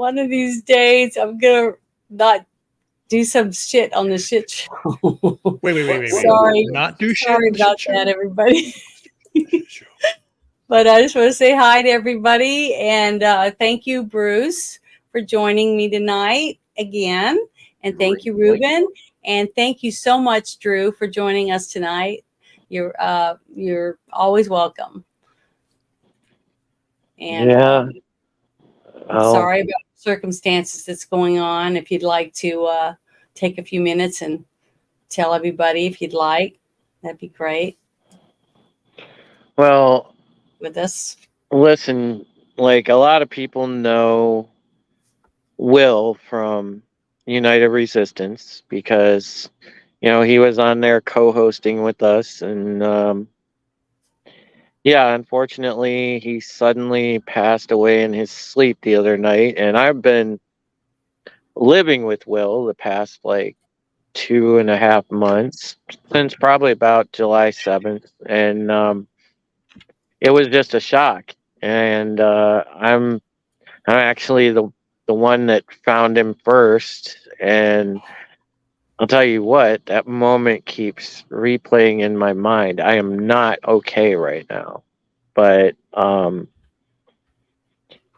one of these days I'm gonna not do some shit on the shit show. Wait. Sorry, Not do shit sorry on the shit about show? that, everybody. Shit show. But I just want to say hi to everybody, and thank you, Bruce, for joining me tonight again. And thank you, Ruben, and thank you so much, Drew, for joining us tonight. You're always welcome. And Yeah. I'm sorry about the circumstances that's going on. If you'd like to take a few minutes and tell everybody, if you'd like, that'd be great. Well, With us, listen, like a lot of people know Will from United Resistance because, he was on there co-hosting with us. And yeah, unfortunately, he suddenly passed away in his sleep the other night. And I've been living with Will the past like 2.5 months, since probably about July 7th. And it was just a shock. And I'm actually the one that found him first. And I'll tell you what, that moment keeps replaying in my mind. I am not okay right now. But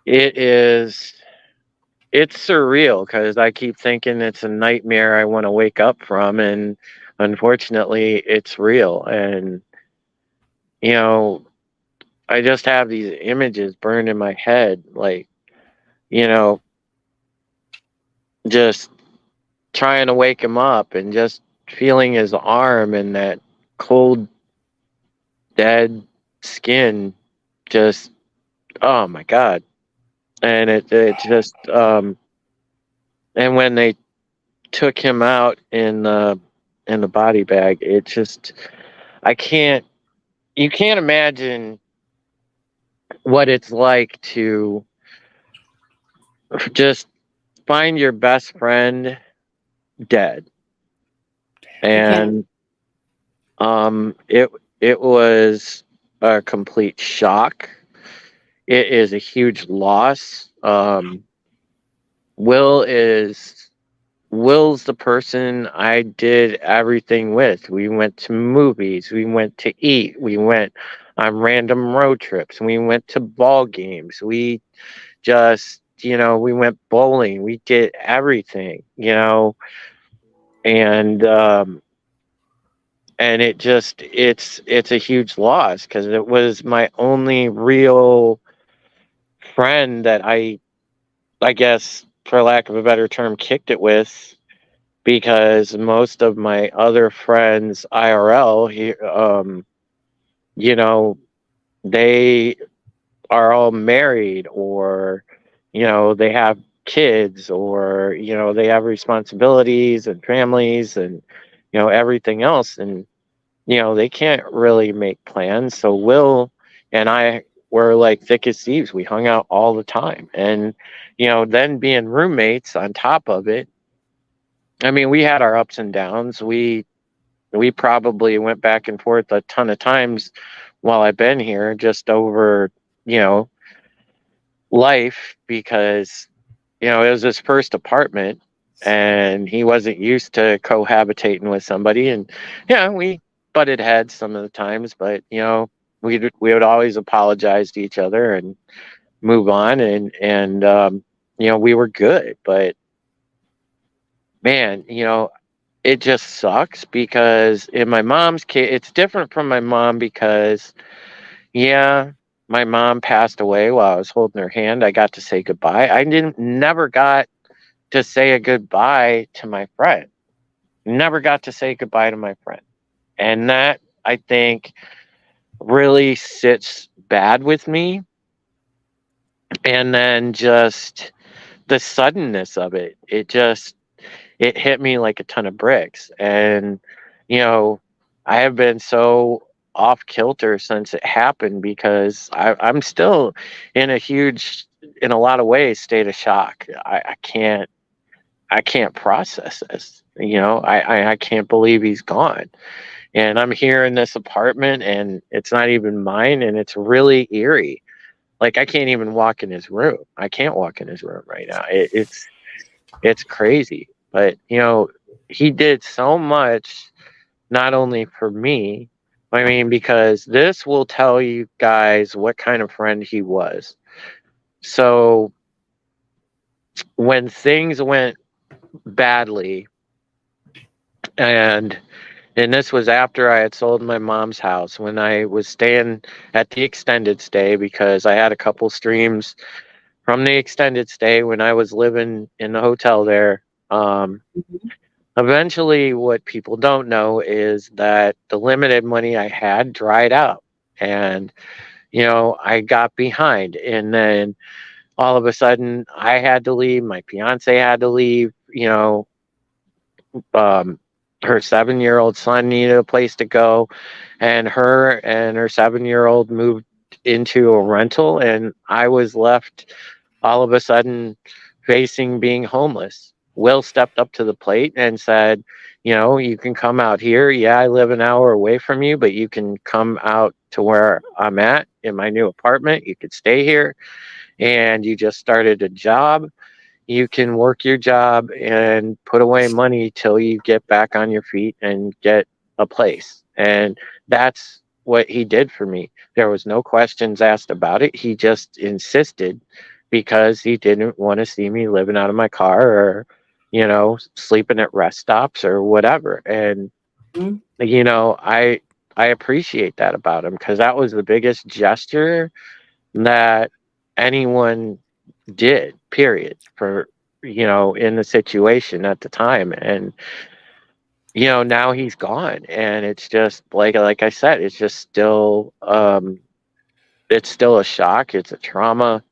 it's surreal because I keep thinking it's a nightmare I want to wake up from, and unfortunately it's real. And you know, I just have these images burned in my head, like, you know, just trying to wake him up and just feeling his arm and that cold, dead skin. Just, oh my God. And it just, and when they took him out in the body bag, it just, you can't imagine what it's like to just find your best friend dead. And it was a complete shock. It is a huge loss. Will's the person I did everything with. We went to movies, we went to eat, we went on random road trips, we went to ball games, we just, we went bowling, we did everything, and it's a huge loss because it was my only real friend that I guess, for lack of a better term, kicked it with, because most of my other friends IRL, they are all married, or they have kids, or they have responsibilities and families, and everything else, and they can't really make plans. So Will and I were like thick as thieves. We hung out all the time, and then being roommates on top of it, I mean, we had our ups and downs. We probably went back and forth a ton of times while I've been here, just over, life, because, it was his first apartment and he wasn't used to cohabitating with somebody. And yeah, we butted heads some of the times, but, we would always apologize to each other and move on. And we were good, but man, it just sucks because in my mom's case, it's different from my mom because, yeah, my mom passed away while I was holding her hand. I got to say goodbye. I never got to say a goodbye to my friend. Never got to say goodbye to my friend. And that, I think, really sits bad with me. And then just the suddenness of it, it hit me like a ton of bricks. And, I have been so off kilter since it happened because I'm still in in a lot of ways, state of shock. I can't process this. I can't believe he's gone. And I'm here in this apartment and it's not even mine, and it's really eerie. Like, I can't even walk in his room. I can't walk in his room right now. It's crazy. But, you know, he did so much, not only for me, I mean, because this will tell you guys what kind of friend he was. So when things went badly, and this was after I had sold my mom's house, when I was staying at the extended stay, because I had a couple streams from the extended stay when I was living in the hotel there. Mhm. Eventually, what people don't know is that the limited money I had dried out, and you know, I got behind, and then all of a sudden I had to leave. My fiance had to leave. You know, um, her 7-year-old son needed a place to go, and her 7-year-old moved into a rental, and I was left all of a sudden facing being homeless. Will stepped up to the plate and said, you know, you can come out here. Yeah, I live an hour away from you, but you can come out to where I'm at in my new apartment. You could stay here, and you just started a job. You can work your job and put away money till you get back on your feet and get a place. And that's what he did for me. There was no questions asked about it. He just insisted, because he didn't want to see me living out of my car, or, you know, sleeping at rest stops or whatever. And, Mhm. you know, I appreciate that about him, because that was the biggest gesture that anyone did, period, for, you know, in the situation at the time. And you know, now he's gone, and it's just like I said, it's just still it's still a shock, it's a trauma,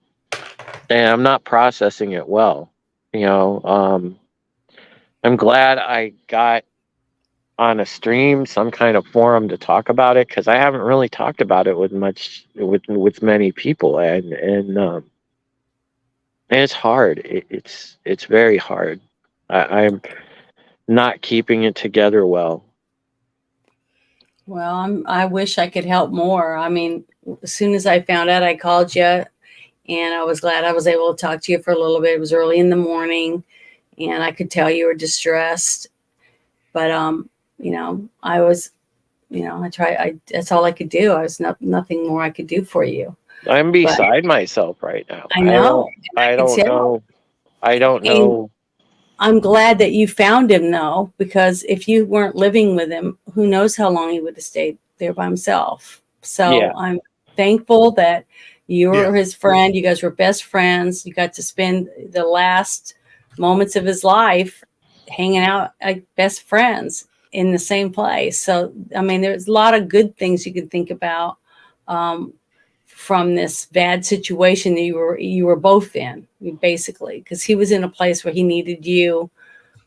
and I'm not processing it well. You know, I'm glad I got on a stream, some kind of forum to talk about it, because I haven't really talked about it with many people. And it's hard. It's very hard. I'm not keeping it together well. Well, I wish I could help more. I mean, as soon as I found out, I called you, and I was glad I was able to talk to you for a little bit. It was early in the morning, and I could tell you were distressed. But you know, I was, you know, I tried. That's all I could do. I was nothing more I could do for you. I'm But beside myself right now. I know, I I could don't tell. know. I don't And know. I'm glad that you found him, though, because if you weren't living with him, who knows how long he would have stayed there by himself. So Yeah. I'm thankful that you Yeah. were his friend. You guys were best friends. You got to spend the last moments of his life hanging out like best friends in the same place. So, I mean, there's a lot of good things you can think about. Um, from this bad situation that you were both in, basically, because he was in a place where he needed you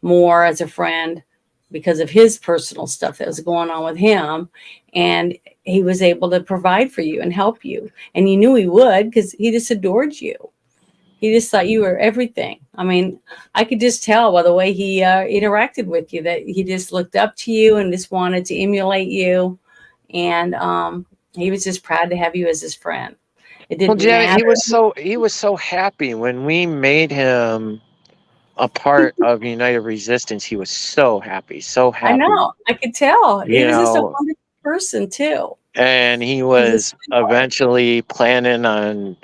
more as a friend because of his personal stuff that was going on with him, and he was able to provide for you and help you, and you knew he would because he just adored you. He just thought you were everything. I mean, I could just tell by the way he interacted with you that he just looked up to you and just wanted to emulate you, and he was just proud to have you as his friend. It Well, didn't Janet, matter. he was so happy when we made him a part of United Resistance. He was so happy, so I happy. know. I could tell. He You was just a know, wonderful person too. and he He was a was sweetheart. eventually planning on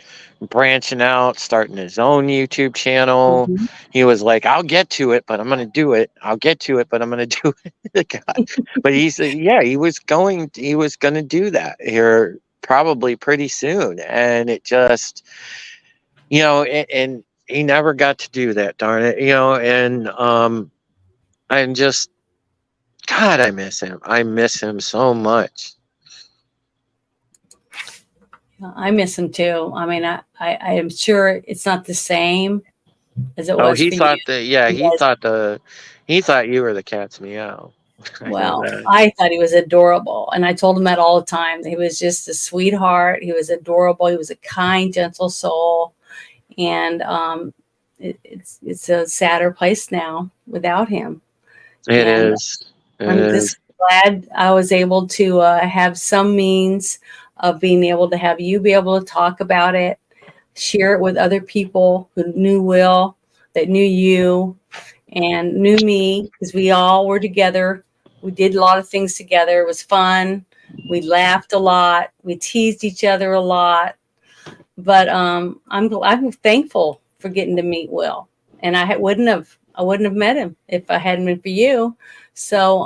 branching out, starting his own YouTube channel. Mhm. He was like, I'll get to it, but I'm going to do it. I'll get to it, but I'm going to do it. God. But he said, yeah, he was going to do that here probably pretty soon. And it just, you know, and he never got to do that, darn it, you know, and I'm just, God, I miss him. I miss him so much. I miss him too. I mean, I am sure it's not the same as it Oh, was he for you. thought that, yeah, You guys, he thought you were the cat's meow. I know well, that. I thought he was adorable, and I told him that all the time. He was just a sweetheart. He was adorable. He was a kind, gentle soul, and it's a sadder place now without him. It And is. It I'm is. just glad I was able to have some means of being able to have you be able to talk about it share it with other people who knew Will, that knew you, and knew me, because we all were together. We did a lot of things together. It was fun. We laughed a lot. We teased each other a lot. But I'm thankful for getting to meet Will, and I wouldn't have met him if I hadn't been for you. So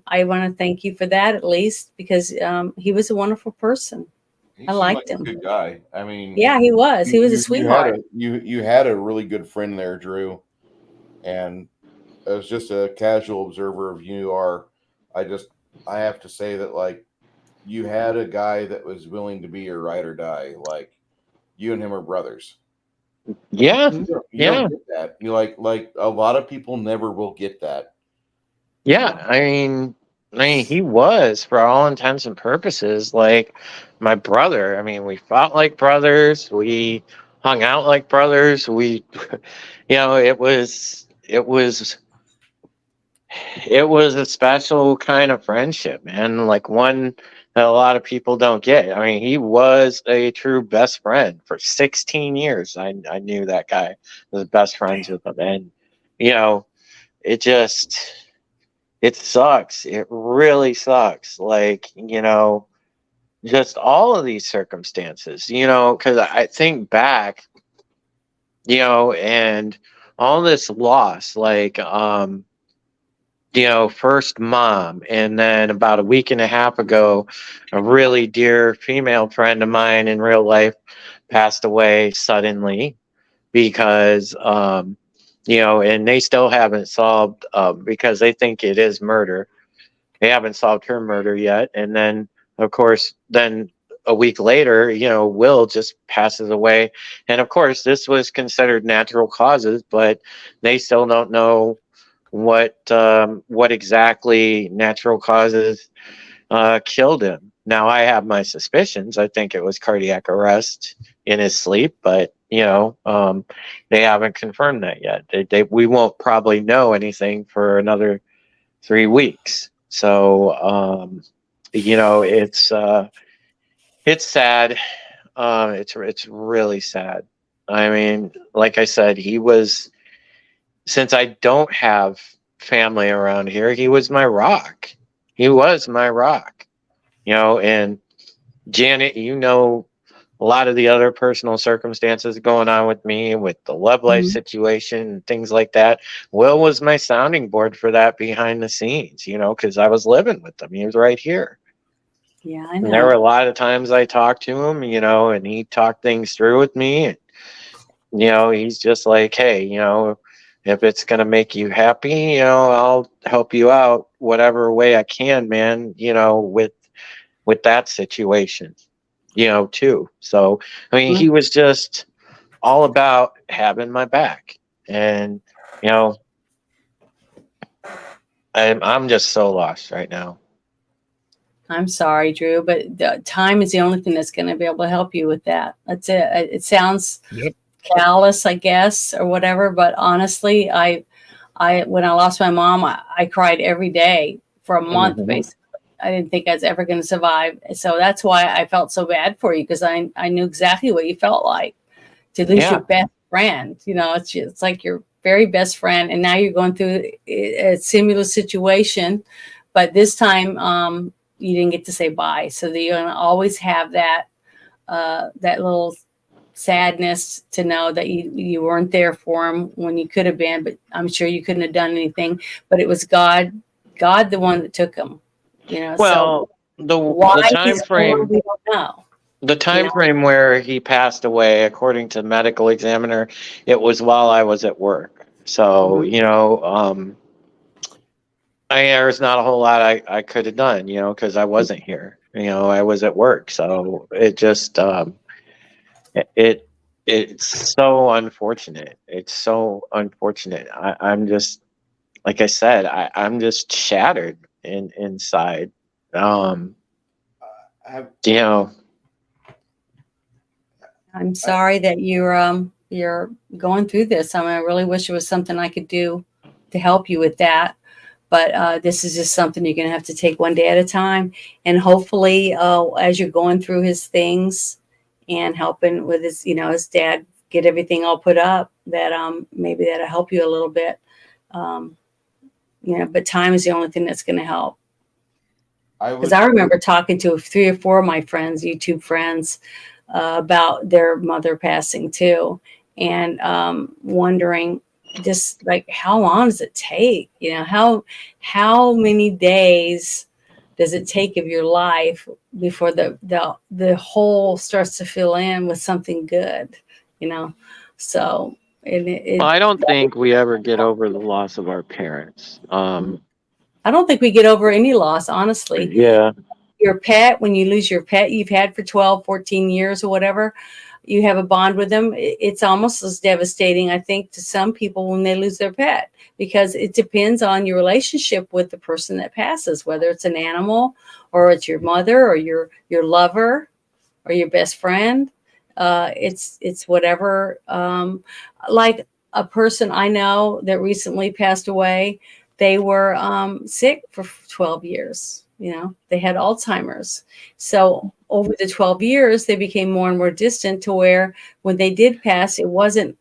I want to thank you for that, at least, because he was a wonderful person. He I seemed liked like him. a good guy. I mean, Yeah, he was. He was a you sweetheart. had a really good friend there, Drew, and as just a casual observer of you I have to say that, like, you had a guy that was willing to be your ride or die. Like, you and him are brothers. Yeah. You Yeah. don't get that. You like a lot of people never will get that. Yeah. I mean, he was, for all intents and purposes, like my brother. I mean, we fought like brothers. We hung out like brothers. We, it was a special kind of friendship, man. Like one that a lot of people don't get. I mean, he was a true best friend for 16 years. I knew that guy. I was best friends with him, and you know, it just it sucks. It really sucks. Like, just all of these circumstances. Because I think back, and all this loss, like first mom, and then about a week and a half ago, a really dear female friend of mine in real life passed away suddenly because, and they still haven't solved, because they think it is murder. They haven't solved her murder yet. And then, of course, then a week later, Will just passes away. And of course, this was considered natural causes, but they still don't know what exactly natural causes killed him. Now, I have my suspicions. I think it was cardiac arrest in his sleep, but they haven't confirmed that yet. We won't probably know anything for another 3 weeks. So it's sad. It's really sad. I mean, like I said, he was. Since I don't have family around here, he was my rock. He was my rock. And Janet, a lot of the other personal circumstances going on with me, with the love life situation and things like that. Will was my sounding board for that behind the scenes, because I was living with him. He was right here. Yeah, I And there know. were a lot of times I talked to him, and he talked things through with me. And, he's just like, hey, if it's going to make you happy, I'll help you out whatever way I can, man, with that situation, too. So, I mean, he was just all about having my back. And, I'm just so lost right now. I'm sorry, Drew, but the time is the only thing that's going to be able to help you with that. That's it. It sounds callous, I guess, or whatever. But honestly, I when I lost my mom, I cried every day for a month, basically. I didn't think I was ever going to survive. So that's why I felt so bad for you, because I knew exactly what you felt like to lose your best friend. It's like your very best friend. And now you're going through a similar situation, but this time you didn't get to say bye. So that you're going to always have that little sadness to know that you weren't there for him when you could have been, but I'm sure you couldn't have done anything. But it was God the one that took him. Well, so the time frame, we don't know. The time frame where he passed away, according to medical examiner, it was while I was at work. So, there's not a whole lot I could have done, because I wasn't here. I was at work. So it just, it's so unfortunate. It's so unfortunate. I'm just, like I said, I'm just shattered inside. I'm sorry that you're going through this. I really wish it was something I could do to help you with that. But this is just something you're going to have to take one day at a time. And hopefully, as you're going through his things and helping with his, his dad get everything all put up, that maybe that'll help you a little bit. But time is the only thing that's going to help. Because I remember talking to 3 or 4 of my friends, YouTube friends, about their mother passing too, and wondering just like, how long does it take? How many days does it take of your life before the hole starts to fill in with something good? So Well, I don't think we ever get over the loss of our parents. I don't think we get over any loss, honestly. Yeah. Your pet, when you lose your pet you've had for 12, 14 years or whatever, you have a bond with them. It's almost as devastating, I think, to some people when they lose their pet, because it depends on your relationship with the person that passes, whether it's an animal or it's your mother or your lover or your best friend. It's whatever. Like a person I know that recently passed away, they were sick for 12 years. They had Alzheimer's. So over the 12 years, they became more and more distant, to where when they did pass, it wasn't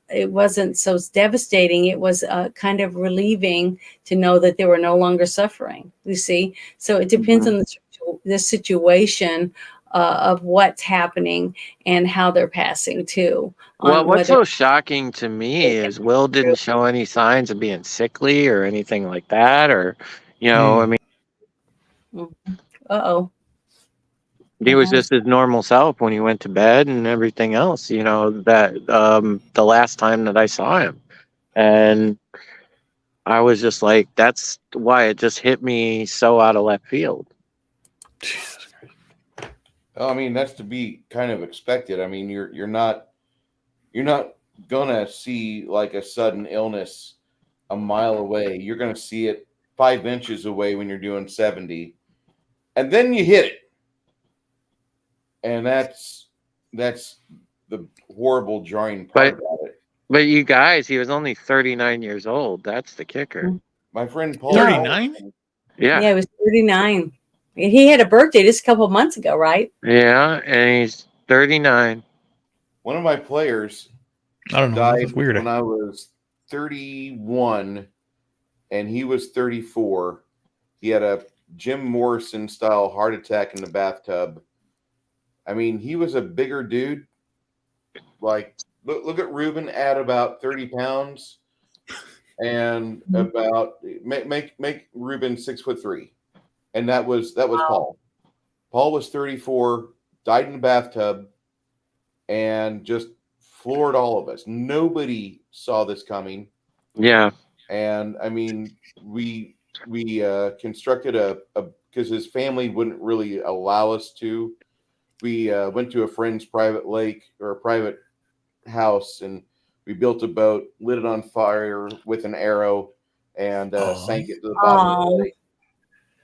so devastating. It was kind of relieving to know that they were no longer suffering. You see? So it depends on the situation of what's happening and how they're passing too. Well, what's so shocking to me is Will didn't show any signs of being sickly or anything like that, or, I mean, he was just his normal self when he went to bed and everything else, that the last time that I saw him. And I was just like, that's why it just hit me so out of left field. Jesus Christ. I mean, that's to be kind of expected. I mean, you're not gonna see like a sudden illness a mile away. You're gonna see it 5 inches away when you're doing 70, and then you hit it. And that's the horrible jarring part about it. But you guys, he was only 39 years old. That's the kicker. My friend Paul. 39? Yeah. Yeah, he was 39. He had a birthday just a couple of months ago, right? Yeah, and he's 39. One of my players I don't know. died That's weird. when I was 31 and he was 34. He had a Jim Morrison style heart attack in the bathtub. I mean, he was a bigger dude. Like, look at Ruben at about 30 pounds, and about make Ruben 6'3", and that was Paul. Paul was 34, died in the bathtub, and just floored all of us. Nobody saw this coming. Yeah. And I mean, we constructed because his family wouldn't really allow us to. We went to a friend's private lake or a private house, and we built a boat, lit it on fire with an arrow, and sank it to the bottom of the lake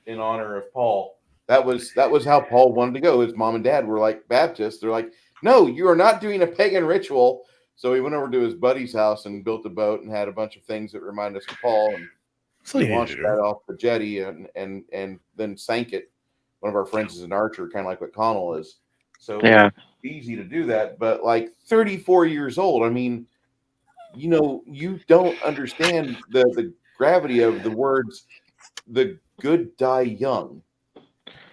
in honor of Paul. That was how Paul wanted to go. His mom and dad were like Baptists. They're like, no, you are not doing a pagan ritual. So he went over to his buddy's house and built a boat and had a bunch of things that remind us of Paul. And he launched that off the jetty and then sank it. One of our friends is an archer, kind of like what Connell is. So yeah, it's easy to do that. But like 34 years old, I mean, you don't understand the gravity of the words, the good die young.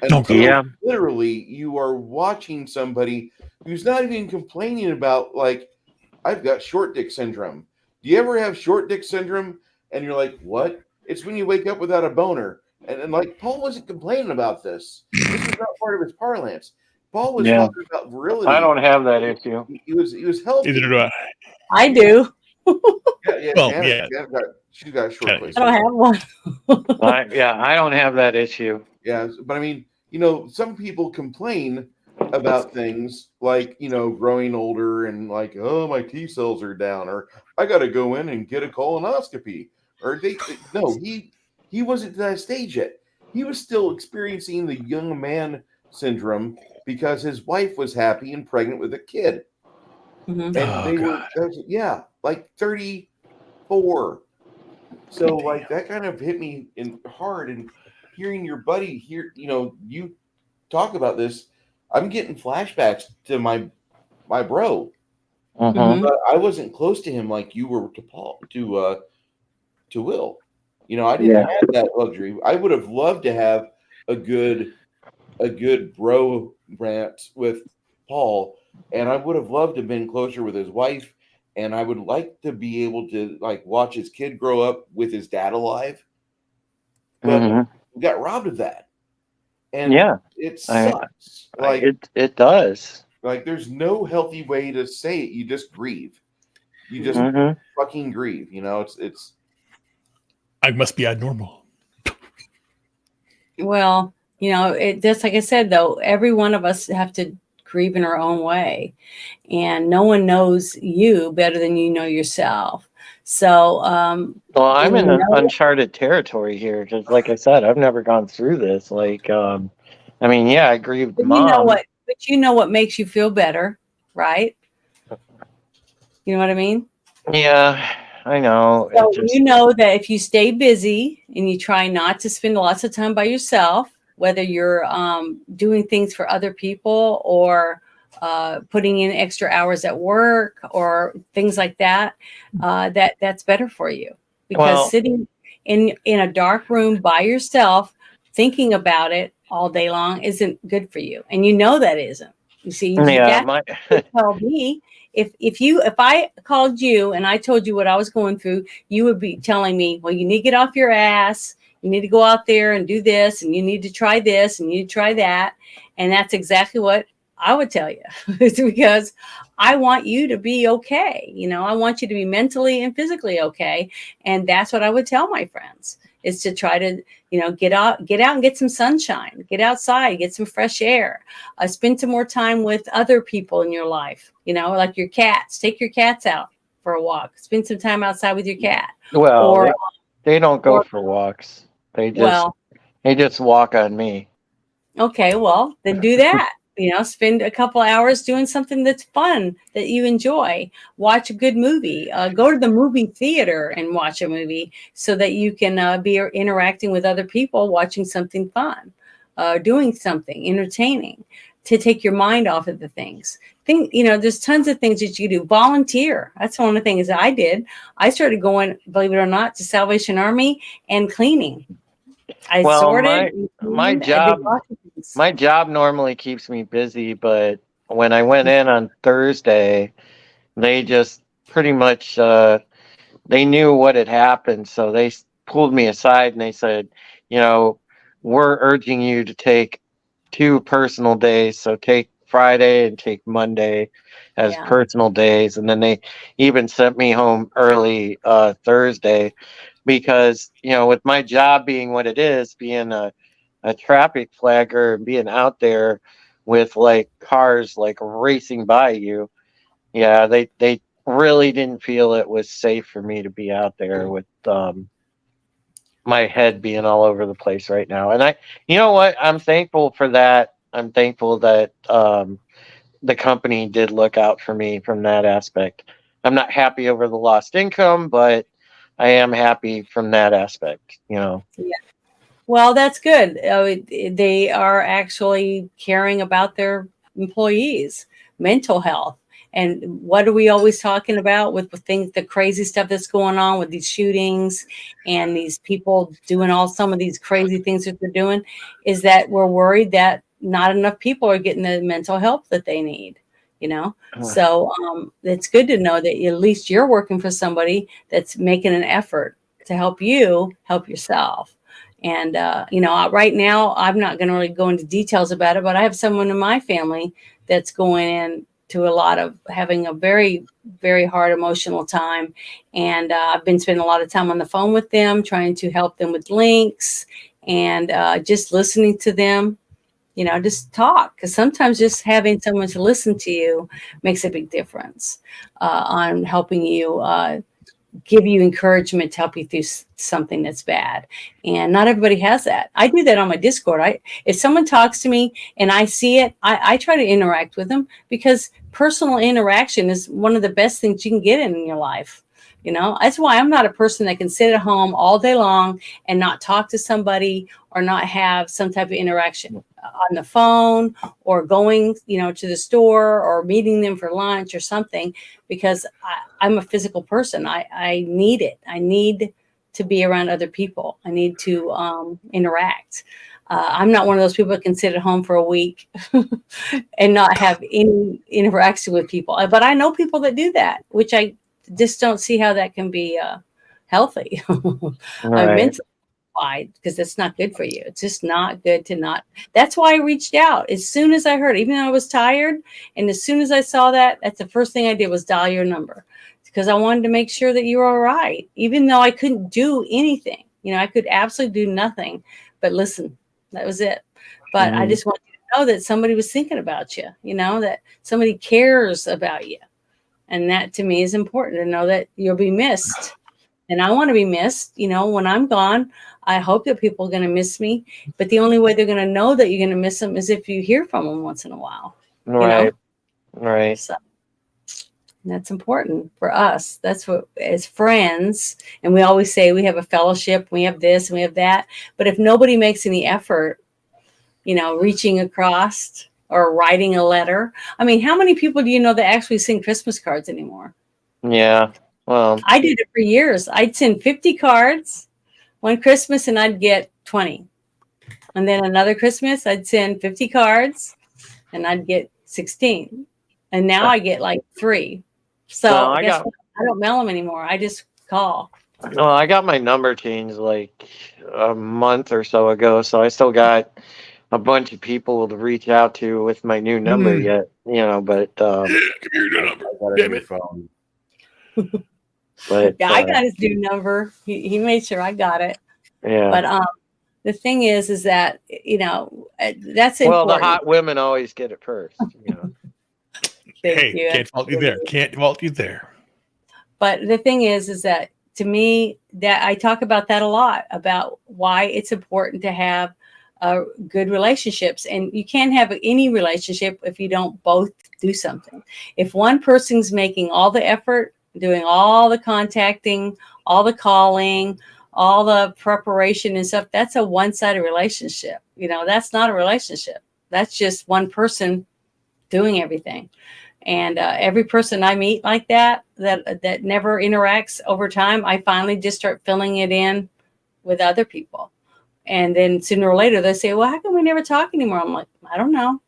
And literally you are watching somebody who's not even complaining about, like, I've got short dick syndrome. Do you ever have short dick syndrome? And you're like, what? It's when you wake up without a boner. And like, Paul wasn't complaining about this. This is not part of his parlance. Paul was talking about virility. I don't have that issue. He was healthy. Either do I. I do. She's got a short place. I don't have one. I don't have that issue. Yeah, but I mean, some people complain about things like, growing older and like, oh, my T cells are down, or I got to go in and get a colonoscopy, or he wasn't to that stage yet. He was still experiencing the young man syndrome because his wife was happy and pregnant with a kid. Mm-hmm. And they were, like 34. So like that kind of hit me hard, and hearing your buddy here, you talk about this, I'm getting flashbacks to my my bro. Mhm. But I wasn't close to him like you were to Paul, to Will. You know, I didn't Yeah. have that luxury. I would have loved to have a good bro rant with Paul, and I would have loved to have been closer with his wife, and I would like to be able to like watch his kid grow up with his dad alive. But Mhm. we got robbed of that. And Yeah. it I, sucks. Like it does. there's no healthy way to say it. You just grieve. You just Mhm. fucking grieve. You know, it's I must be abnormal. Well, it just like I said, though, every one of us have to grieve in our own way, and no one knows you better than you know yourself. So, Well, I'm and in an uncharted territory here because, like I said, I've never gone through this. Like, I mean, yeah, I grieved but mom. you know what makes you feel better, right? You know what I mean? Yeah, I know. So It just, you know that if you stay busy and you try not to spend lots of time by yourself, whether you're doing things for other people or putting in extra hours at work or things like that, that's better for you. Because well, sitting in a dark room by yourself, thinking about it all day long isn't good for you, and you know that isn't. You see, yeah, that tell me if I called you and I told you what I was going through, you would be telling me, well, you need to get off your ass. You need to go out there and do this, and you need to try this, and you need to try that. And that's exactly what I would tell you. It's because I want you to be okay. I want you to be mentally and physically okay. And that's what I would tell my friends, is to try to, get out and get some sunshine, get outside, get some fresh air, spend some more time with other people in your life, like your cats. Take your cats out for a walk, spend some time outside with your cat. well, Or they don't go or for walks. They well, just walk on me. okay, well, then do that. Spend a couple hours doing something that's fun, that you enjoy. Watch a good movie. Go to the movie theater and watch a movie so that you can be interacting with other people, watching something fun, doing something entertaining to take your mind off of the things. There's tons of things that you do. Volunteer. That's one of the things that I did. I started going, believe it or not, to Salvation Army and cleaning. I Well, sorted. my I did job lots of things. my job normally keeps me busy, but when I went in on Thursday, they just pretty much they knew what had happened, so they pulled me aside and they said, you know, we're urging you to take 2 personal days, so take Friday and take Monday as Yeah. personal days, and then they even sent me home early Thursday because with my job being what it is, being a traffic flagger and being out there with like cars like racing by you, yeah, they really didn't feel it was safe for me to be out there with my head being all over the place right now. And you know what, I'm thankful for that. I'm thankful that the company did look out for me from that aspect. I'm not happy over the lost income, but I am happy from that aspect. Yeah. Well, that's good. They are actually caring about their employees' mental health. And what are we always talking about with the crazy stuff that's going on with these shootings and these people doing some of these crazy things that they're doing, is that we're worried that not enough people are getting the mental help that they need. So it's good to know that at least you're working for somebody that's making an effort to help you help yourself. And right now I'm not going to really go into details about it, but I have someone in my family that's going in to a lot of having a very, very hard emotional time. And I've been spending a lot of time on the phone with them, trying to help them with links and just listening to them. Just talk, because sometimes just having someone to listen to you makes a big difference on helping you, give you encouragement to help you through something that's bad. And not everybody has that. I do that on my Discord. If someone talks to me and I see it, I try to interact with them, because personal interaction is one of the best things you can get in your life. That's why I'm not a person that can sit at home all day long and not talk to somebody or not have some type of interaction on the phone or going, to the store or meeting them for lunch or something, because I'm a physical person. I need it. I need to be around other people. I need to interact. I'm not one of those people that can sit at home for a week and not have any interaction with people. But I know people that do that, which I just don't see how that can be healthy. I'm mentally occupied, because that's not good for you. It's just not good to not. That's why I reached out as soon as I heard, even though I was tired. And as soon as I saw that, that's the first thing I did was dial your number, because I wanted to make sure that you were all right, even though I couldn't do anything. I could absolutely do nothing but listen. That was it. But I just want you to know that somebody was thinking about you, that somebody cares about you. And that to me is important, to know that you'll be missed. And I want to be missed. When I'm gone, I hope that people are going to miss me. But the only way they're going to know that you're going to miss them is if you hear from them once in a while. Right. Right. So that's important for us. That's what, as friends, and we always say we have a fellowship, we have this and we have that. But if nobody makes any effort, reaching across or writing a letter. I mean, how many people do you know that actually send Christmas cards anymore? Yeah. Well, I did it for years. I'd send 50 cards one Christmas and I'd get 20. And then another Christmas, I'd send 50 cards and I'd get 16. And now I get like 3. So well, I don't mail them anymore. I just call. No, I got my number changed like a month or so ago, so I still got a bunch of people to reach out to with my new number yet, but Give me your new number. I got a Damn new it. phone. but Yeah, I got his new number. He made sure I got it. yeah. But the thing is that, that's Well, important. the hot women always get it first. Thank you. Can't fault you there. Can't fault you there. But the thing is that to me, that I talk about that a lot, about why it's important to have good relationships. And you can't have any relationship if you don't both do something. If one person's making all the effort, doing all the contacting, all the calling, all the preparation and stuff, that's a one-sided relationship. That's not a relationship. That's just one person doing everything. And every person I meet like that never interacts over time, I finally just start filling it in with other people. And then sooner or later they say, well, how come we never talk anymore? I'm like, I don't know.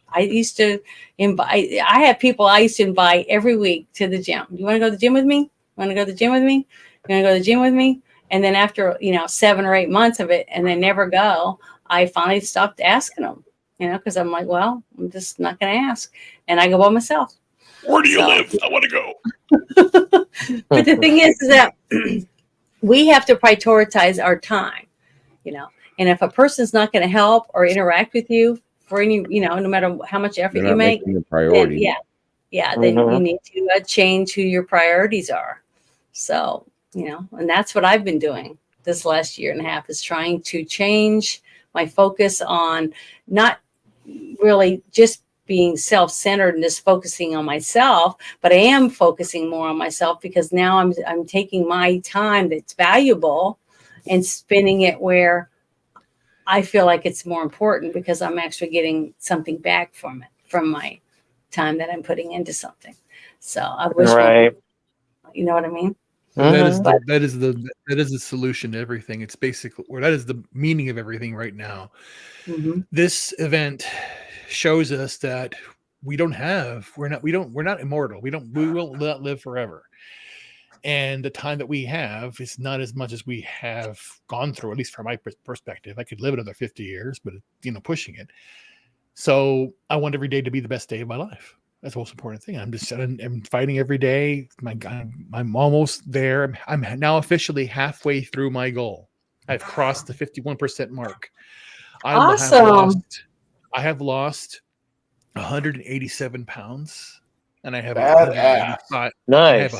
I used to invite, I have people I used to invite every week to the gym. You want to go to the gym with me? You want to go to the gym with me? You want to go to the gym with me? And then after, 7 or 8 months of it, and they never go, I finally stopped asking them, because I'm like, well, I'm just not going to ask. And I go by myself. Where do you live? I want to go. But the thing is that we have to prioritize our time, and if a person's not going to help or interact with you for any, no matter how much effort You're you not make, making the priority. then you need to change who your priorities are. So, and that's what I've been doing this last year and a half, is trying to change my focus on not really just being self-centered and just focusing on myself, but I am focusing more on myself, because now I'm taking my time that's valuable and spending it where I feel like it's more important, because I'm actually getting something back from it, from my time that I'm putting into something. So I wish, you know what I mean? That is the solution to everything. It's basically, or that is the meaning of everything right now. Mm-hmm. This event shows us that we're not immortal. We will not live forever. And the time that we have is not as much as we have gone through, at least from my perspective. I could live another 50 years, but pushing it. So I want every day to be the best day of my life. That's the most important thing. I'm fighting every day. I'm almost there. I'm now officially halfway through my goal. I've crossed the 51% mark. Awesome. I have lost 187 pounds, and I have Badass. 185. Nice.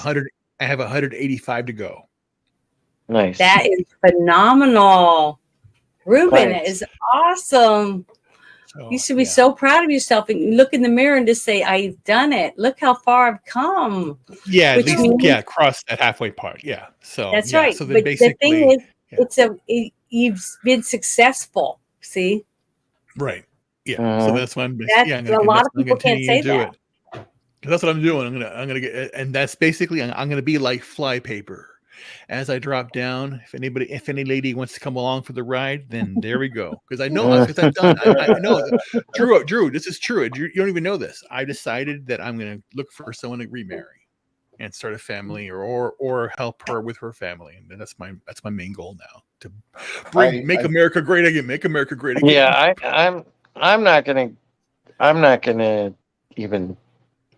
I have 185 to go. Nice. That is phenomenal. Ruben Thanks. is awesome. So, You should be so proud of yourself and look in the mirror and just say, I've done it. Look how far I've come. yeah, at Which least means- cross that halfway part. Yeah. So That's yeah. right. So then But the thing basically, is, you've been successful. See? right. Yeah. So that's why I'm A lot of people can't say do that. it. That's what I'm doing. I'm gonna get, and that's basically I'm gonna be like flypaper. As I drop down, if any lady wants to come along for the ride, then there we go. Because I know, because I've done, I know, Drew, this is true. You don't even know this. I decided that I'm gonna look for someone to remarry and start a family, or help her with her family, and that's my main goal now, to make America great again. Make America great again. Yeah, I'm not gonna even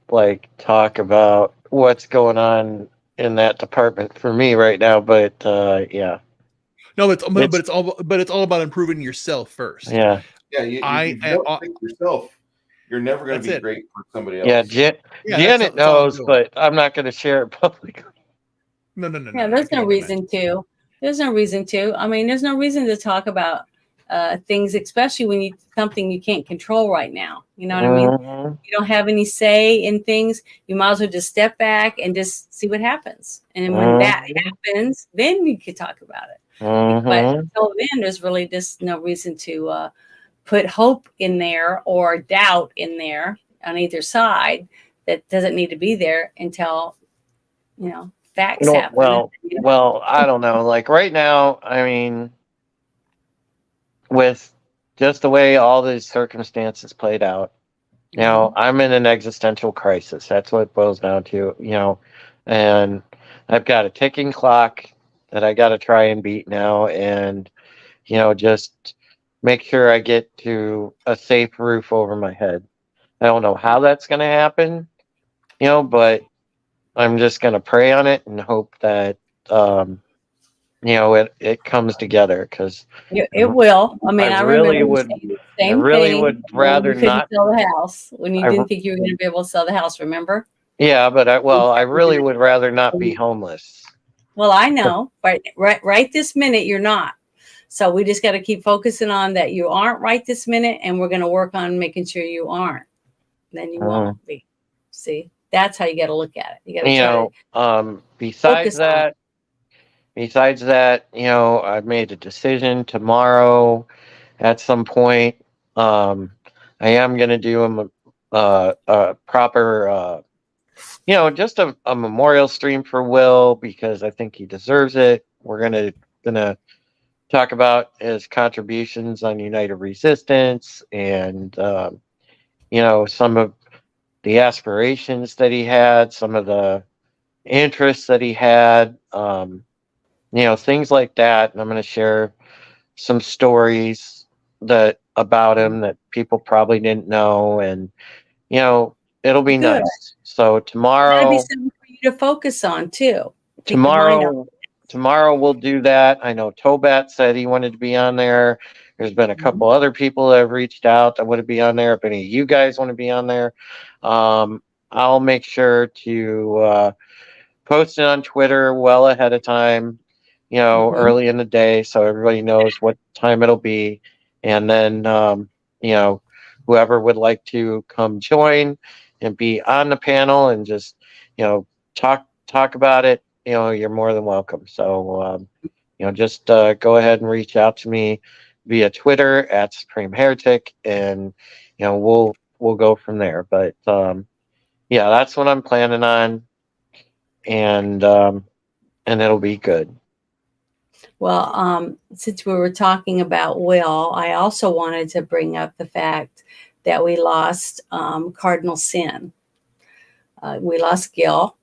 like talk about what's going on in that department for me right now, but yeah. No, it's all about improving yourself first. Yeah. Yeah, if you don't fix yourself, you're never going to be great for somebody else. Yeah, Janet knows, but I'm not going to share it publicly. No. Yeah, there's no reason to. There's no reason to. I mean, there's no reason to talk about things, especially when something you can't control right now. You know what I mean? You don't have any say in things. You might as well just step back and just see what happens. And when that happens, then you could talk about it. But until then, there's really just no reason to put hope in there or doubt in there on either side. That doesn't need to be there until, facts happen. Well, I don't know. Like right now, I mean, with just the way all these circumstances played out, I'm in an existential crisis. That's what it boils down to, and I've got a ticking clock that I got to try and beat now, and, just make sure I get to a safe roof over my head. I don't know how that's going to happen, but I'm just going to pray on it and hope that, it comes together, because it will. I mean, I really would rather not sell the house when you didn't think you were going to be able to sell the house. Remember? Yeah, but I really would rather not be homeless. Well, I know, but right this minute you're not. So we just got to keep focusing on that you aren't right this minute, and we're going to work on making sure you aren't. Then you won't be. See, that's how you got to look at it. You got to besides that, I've made a decision tomorrow at some point. I am going to do a proper, just a memorial stream for Will, because I think he deserves it. We're gonna talk about his contributions on United Resistance, and some of the aspirations that he had, some of the interests that he had, things like that. And I'm going to share some stories about him that people probably didn't know, and it'll be nice. So tomorrow, that'll be something for you to focus on too. Tomorrow we'll do that. I know Tobat said he wanted to be on there. There's been a couple other people that have reached out that want to be on there. If any of you guys want to be on there, I'll make sure to post it on Twitter well ahead of time, early in the day, so everybody knows what time it'll be. And then, whoever would like to come join and be on the panel and just, talk about it, you're more than welcome. So, just go ahead and reach out to me via Twitter at Supreme Heretic, and, we'll go from there. But, yeah, that's what I'm planning on. And it'll be good. Well, since we were talking about Will, I also wanted to bring up the fact that we lost Cardinal Sin. We lost Gil,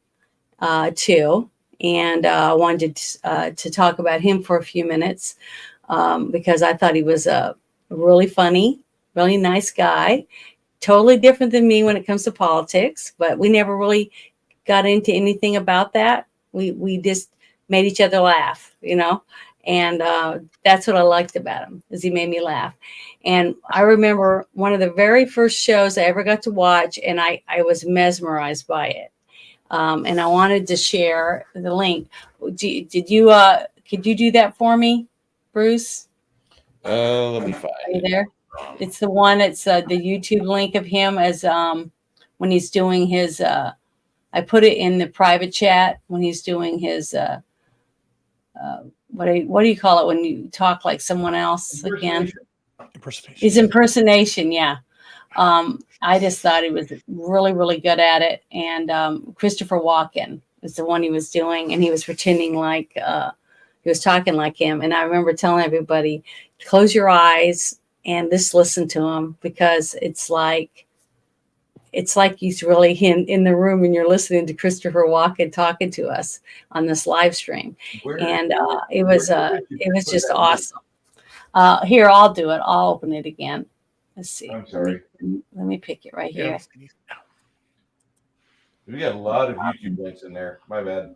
too. And I wanted to talk about him for a few minutes because I thought he was a really funny, really nice guy. Totally different than me when it comes to politics, but we never really got into anything about that. We just made each other laugh, and that's what I liked about him, is he made me laugh. And I remember one of the very first shows I ever got to watch, and I was mesmerized by it. And I wanted to share the link. Could you do that for me, Bruce? Let me find. Are you there? It's the one. It's the YouTube link of him as when he's doing his. I put it in the private chat when he's doing his. What do you call it when you talk like someone else again? Impersonation. His impersonation, yeah. I just thought he was really, really good at it. And Christopher Walken was the one he was doing, and he was pretending like he was talking like him. And I remember telling everybody, close your eyes and just listen to him, because it's like he's really in the room and you're listening to Christopher Walken talking to us on this live stream. And it was just awesome. Here, I'll do it. I'll open it again. Let's see. I'm sorry. Let me pick it right here. We got a lot of YouTube links in there. My bad.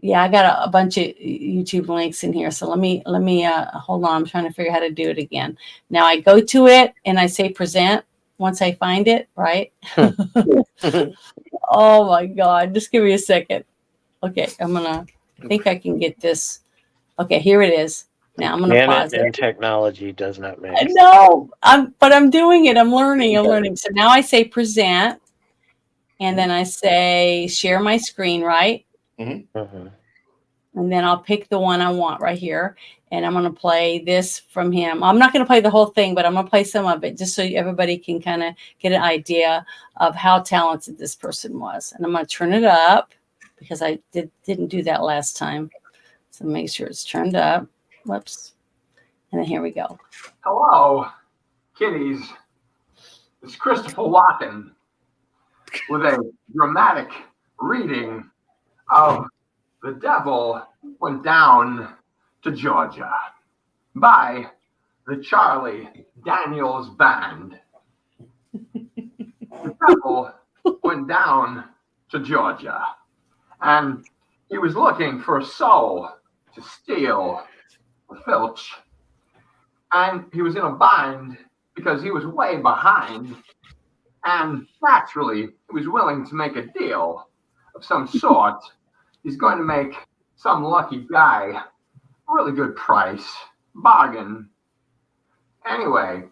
Yeah, I got a bunch of YouTube links in here. So let me hold on. I'm trying to figure out how to do it again. Now I go to it and I say present once I find it, right? Oh my God. Just give me a second. Okay, I think I can get this. Okay, here it is. Now I'm going to pause it. And technology does not mix. I know, but I'm doing it. I'm learning. So now I say present, and then I say share my screen, right? Mm-hmm. And then I'll pick the one I want right here, and I'm going to play this from him. I'm not going to play the whole thing, but I'm going to play some of it just so everybody can kind of get an idea of how talented this person was. And I'm going to turn it up because I didn't do that last time. So make sure it's turned up. Whoops. And then here we go. Hello, kiddies. It's Christopher Walken with a dramatic reading of The Devil Went Down to Georgia by the Charlie Daniels Band. The devil went down to Georgia, and he was looking for a soul to steal Filch, and he was in a bind because he was way behind, and naturally he was willing to make a deal of some sort. He's going to make some lucky guy a really good price, bargain. Anyway,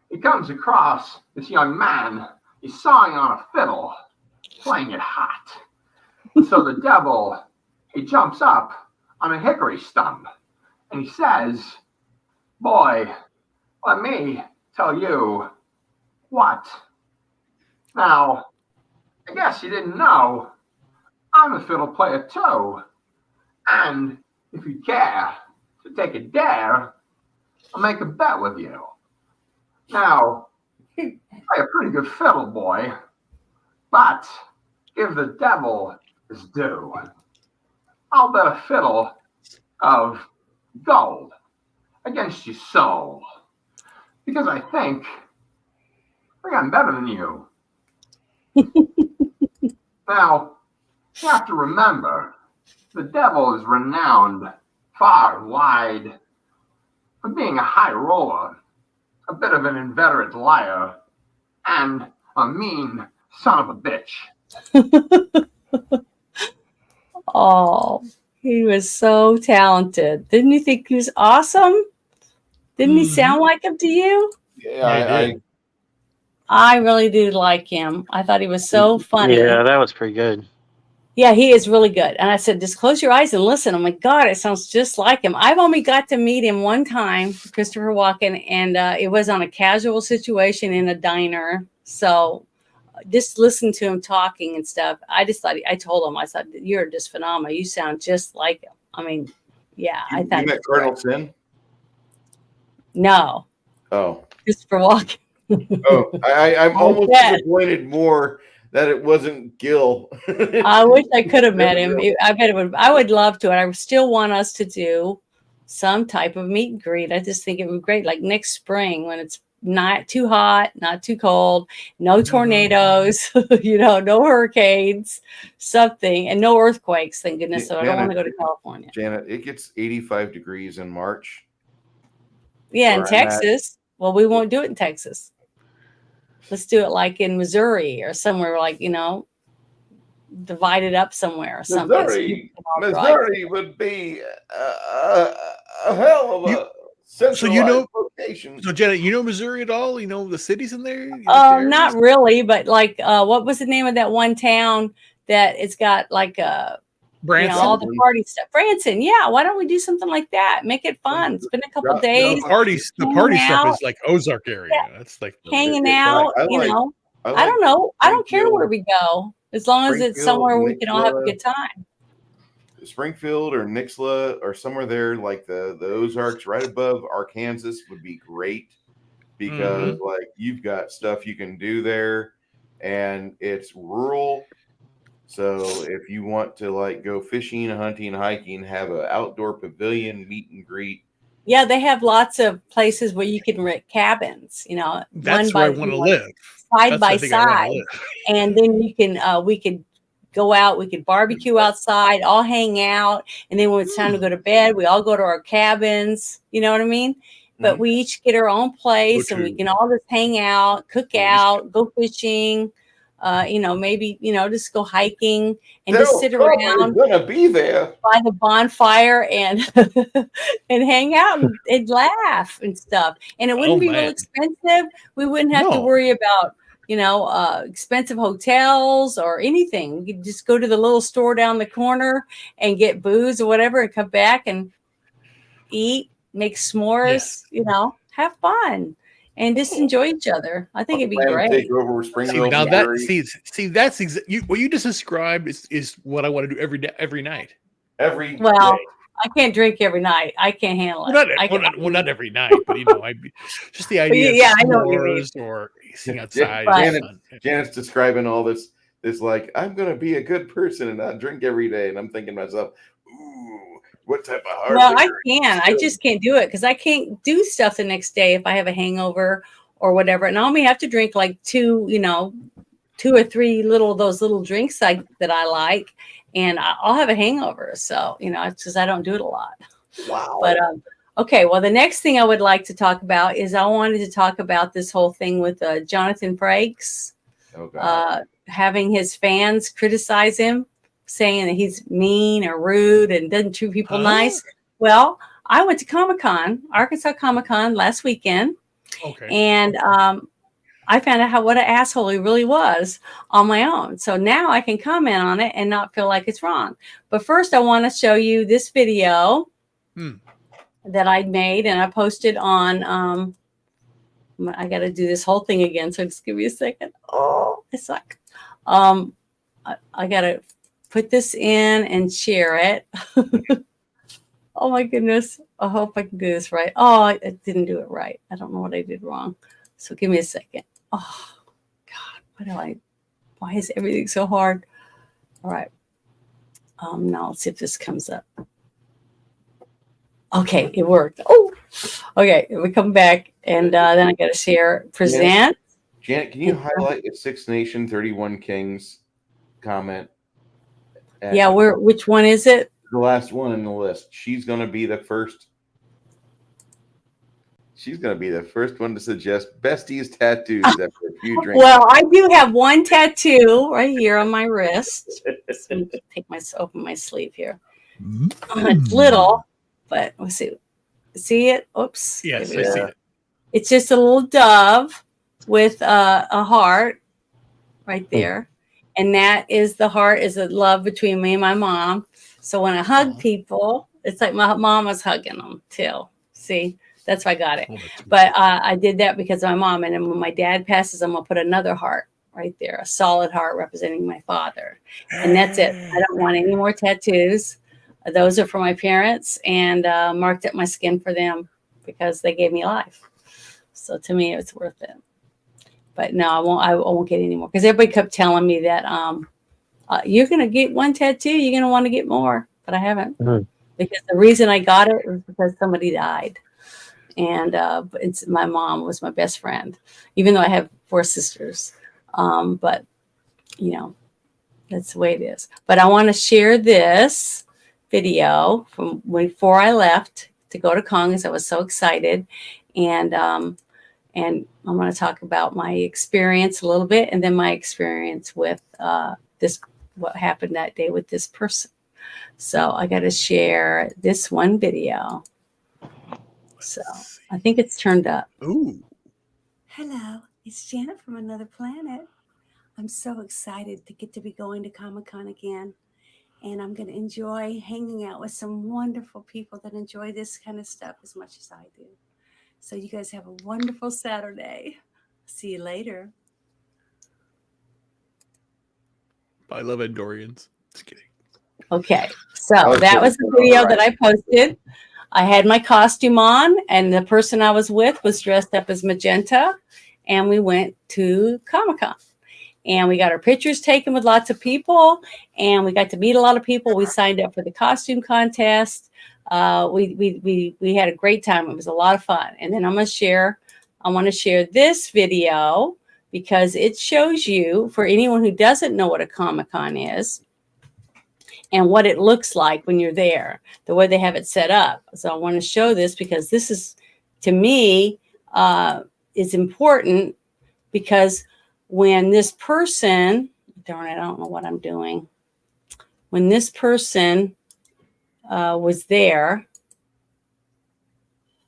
he comes across this young man. He's sawing on a fiddle, playing it hot. So the devil, he jumps up on a hickory stump, and he says, boy, let me tell you what. Now, I guess you didn't know, I'm a fiddle player too. And if you care to take a dare, I'll make a bet with you. Now, I play a pretty good fiddle, boy, but give the devil his due. I'll bet a fiddle of gold against your soul, because I think I'm better than you. Now, you have to remember, the devil is renowned far and wide for being a high roller, a bit of an inveterate liar, and a mean son of a bitch. Oh, he was so talented. Didn't you think he was awesome? Didn't he sound like him to you? Yeah, I really did like him. I thought he was so funny. Yeah, that was pretty good. Yeah, he is really good. And I said, just close your eyes and listen. I'm like, God, it sounds just like him. I've only got to meet him one time, Christopher Walken, and it was on a casual situation in a diner. So just listen to him talking and stuff. I told him, I thought, you're just phenomenal. You sound just like him. I mean, yeah. I thought you met Colonel Sin? No. Oh. Christopher Walken. Oh, I'm almost disappointed more that it wasn't Gil. I wish I could have met him. I bet it would. I would love to, and I still want us to do some type of meet and greet. I just think it would be great, like next spring when it's not too hot, not too cold, no tornadoes, no hurricanes, something, and no earthquakes. Thank goodness. So I don't want to go to California. Janet, it gets 85 degrees in March. Yeah, in Texas. Well, we won't do it in Texas. Let's do it like in Missouri or somewhere like, divided up somewhere or something. Missouri would be a hell of a centralized location. So Janet, you know Missouri at all? You know the cities in there? You know the Not areas? really, but like, what was the name of that one town that it's got like Branson. all the party stuff? Branson. Yeah. Why don't we do something like that? Make it fun. Spend a couple No, days the party stuff is like Ozark area. That's like hanging out. I like- I don't know. I don't care Springfield. where we go, as long as it's Springfield, somewhere we can all have a Nixla. good time. Springfield or Nixla or somewhere there, like the Ozarks, right above Arkansas, would be great because like you've got stuff you can do there, and it's rural. So if you want to like go fishing, hunting, hiking, have an outdoor pavilion, meet and greet. Yeah, they have lots of places where you can rent cabins. That's where I want to live. Side That's by I think I wanna side, live. and then you can we could go out, we could barbecue outside, all hang out, and then when it's time to go to bed, we all go to our cabins. You know what I mean? But we each get our own place, and we can all just hang out, cook out, go fishing. Maybe just go hiking and just sit around. Gonna be there by the bonfire and and hang out and laugh and stuff. And it wouldn't be real expensive. We wouldn't have to worry about expensive hotels or anything. We could just go to the little store down the corner and get booze or whatever and come back and eat, make s'mores, have fun and just enjoy each other. I think it'd be great. Take over Springfield. Now that's what you just described is what I want to do every day, every night. Day. I can't drink every night. I can't handle it. Not every night, but just the idea. Yeah, I know what you mean. Or sitting outside. Janet's describing all this like I'm gonna be a good person and not drink every day, and I'm thinking to myself, ooh, what type of hard? Well, I can. I just can't do it because I can't do stuff the next day if I have a hangover or whatever. And I only have to drink like two or three those little drinks that I like, and I'll have a hangover. So it's because I don't do it a lot. Wow. But okay. Well, the next thing I would like to talk about is I wanted to talk about this whole thing with Jonathan Frakes, having his fans criticize him, saying that he's mean or rude and doesn't treat people nice. Well, I went to Comic-Con, Arkansas Comic-Con last weekend. Okay. And I found out what an asshole he really was on my own. So now I can comment on it and not feel like it's wrong. But first, I want to show you this video that I made, and I posted on. I got to do this whole thing again, so just give me a second. Oh, it's like, I got to put this in and share it. Oh my goodness! I hope I can do this right. Oh, I didn't do it right. I don't know what I did wrong. So give me a second. Oh God, why is everything so hard? All right. Now let's see if this comes up. Okay, it worked. Oh, okay. We come back, and then I got to share, present. Janet, can you highlight the 6 Nation 31 Kings comment? Yeah, which one is it? The last one in the list. She's going to be the first. She's going to be the first one to suggest besties tattoos after a few drinks. Well, I do have one tattoo right here on my wrist. Let me open my sleeve here. It's little, but let's see. See it? Oops. Yes, I see it. It's just a little dove with a heart right there. And that is the heart is a love between me and my mom. So when I hug people, it's like my mom was hugging them too. See? That's why I got it. But I did that because of my mom. And then when my dad passes, I'm going to put another heart right there, a solid heart representing my father. And that's it. I don't want any more tattoos. Those are for my parents, and marked up my skin for them because they gave me life. So to me, it's worth it. But no, I won't get any more because everybody kept telling me that you're going to get one tattoo. You're going to want to get more. But I haven't. Because the reason I got it was because somebody died. And my mom was my best friend, even though I have 4 sisters. But, that's the way it is. But I want to share this video from before I left to go to Congress. I was so excited. And I'm going to talk about my experience a little bit, and then my experience with what happened that day with this person. So I got to share this one video. So I think it's turned up. Ooh. Hello, it's Janet from another planet. I'm so excited to get to be going to Comic-Con again. And I'm going to enjoy hanging out with some wonderful people that enjoy this kind of stuff as much as I do. So you guys have a wonderful Saturday. See you later. I love Andorians. Just kidding. Okay, so that was the video that I posted. I had my costume on, and the person I was with was dressed up as Magenta, and we went to Comic-Con. And we got our pictures taken with lots of people, and we got to meet a lot of people. We signed up for the costume contest. We had a great time. It was a lot of fun. And then I want to share this video because it shows you, for anyone who doesn't know what a Comic-Con is and what it looks like when you're there, the way they have it set up. So I want to show this because this is, to me, is important because when this person, darn it, I don't know what I'm doing. When this person was there,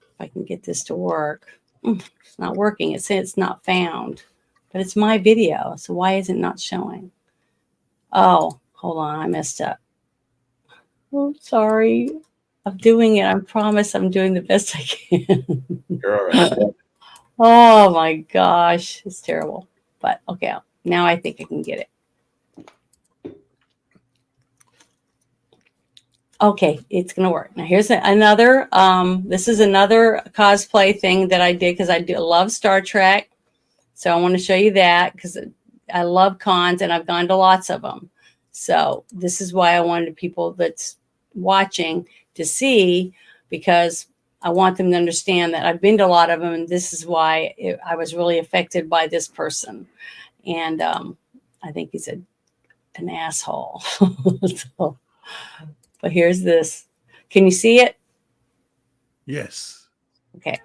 if I can get this to work, it's not working. It says it's not found, but it's my video. So why is it not showing? Oh, hold on. I messed up. Oh, sorry. I'm doing it. I promise I'm doing the best I can. You're all right. Oh my gosh. It's terrible. But okay, now I think I can get it. Okay, it's gonna work. Now here's another. This is another cosplay thing that I did because I love Star Trek. So I want to show you that because I love cons and I've gone to lots of them. So this is why I wanted people that's watching to see, because I want them to understand that I've been to a lot of them, and this is why I was really affected by this person. And I think he's an asshole. So, but here's this. Can you see it? Yes. Okay.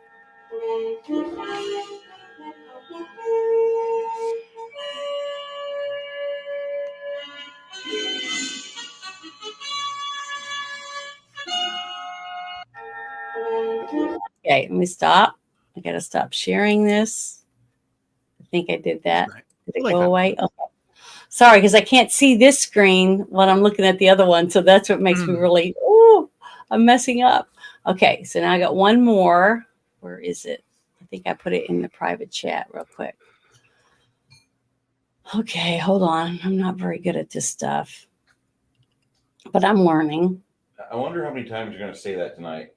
Okay, let me stop. I got to stop sharing this. I think I did that. Did it go away? Okay. Sorry, because I can't see this screen when I'm looking at the other one. So that's what makes me really, I'm messing up. Okay, so now I got one more. Where is it? I think I put it in the private chat real quick. Okay, hold on. I'm not very good at this stuff, but I'm learning. I wonder how many times you're going to say that tonight.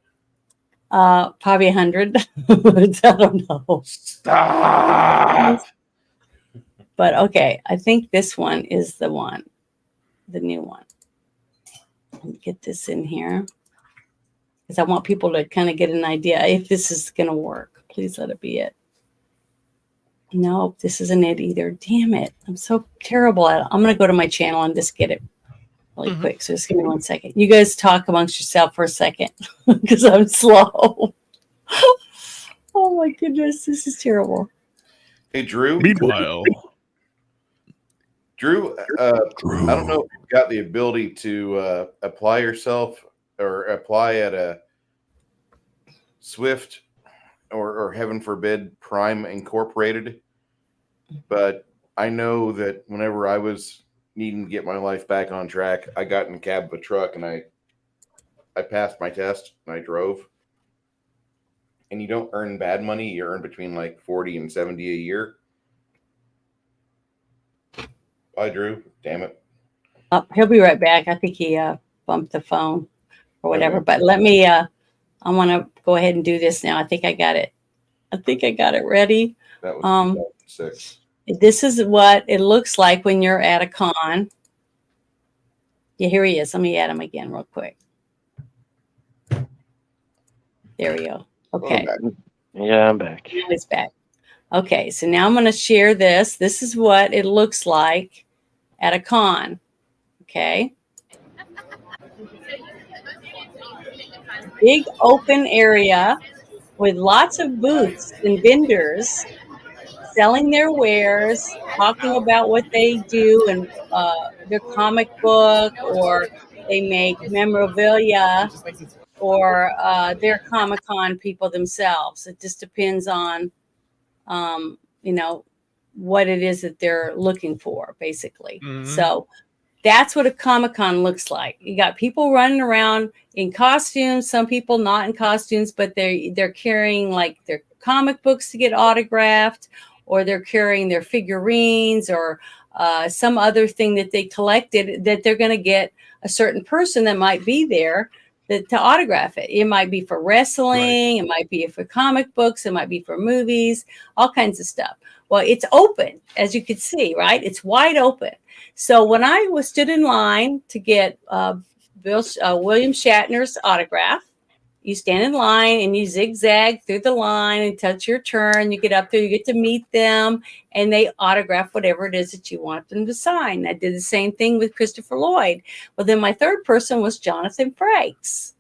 Probably 100. I don't know. Stop. But okay, I think this one is the one, the new one. Let me get this in here because I want people to kind of get an idea if this is going to work. Please let it be it. Nope, this isn't it either. Damn it. I'm so terrible at it. I'm going to go to my channel and just get it really quick. So just give me 1 second. You guys talk amongst yourself for a second because I'm slow. Oh my goodness, this is terrible. Hey, Drew. Meanwhile, Drew, I don't know if you've got the ability to apply yourself or apply at a Swift or heaven forbid Prime Incorporated, but I know that whenever I was needing to get my life back on track, I got in the cab of a truck and I passed my test and I drove. And you don't earn bad money. You earn between like 40 and 70 a year. Bye, Drew. Damn it. He'll be right back. I think he bumped the phone or whatever. Okay. But let me, I want to go ahead and do this now. I think I got it. I think I got it ready. That was 2006. This is what it looks like when you're at a con. Yeah, here he is. Let me add him again real quick. There we go. Okay. Yeah, I'm back. He's back. Okay, so now I'm going to share this. This is what it looks like at a con. Okay. Big open area with lots of booths and vendors selling their wares, talking about what they do and their comic book, or they make memorabilia or they're Comic-Con people themselves. It just depends on, you know, what it is that they're looking for, basically. Mhm. So that's what a Comic-Con looks like. You got people running around in costumes, some people not in costumes, but they're carrying like their comic books to get autographed, or they're carrying their figurines, or some other thing that they collected that they're going to get a certain person that might be there to autograph it. It might be for wrestling, it might be for comic books, it might be for movies, all kinds of stuff. Well, it's open, as you can see, right? It's wide open. So when I stood in line to get William Shatner's autograph, you stand in line and you zigzag through the line until it's your turn. You get up there, you get to meet them, and they autograph whatever it is that you want them to sign. I did the same thing with Christopher Lloyd. Well, then my third person was Jonathan Frakes.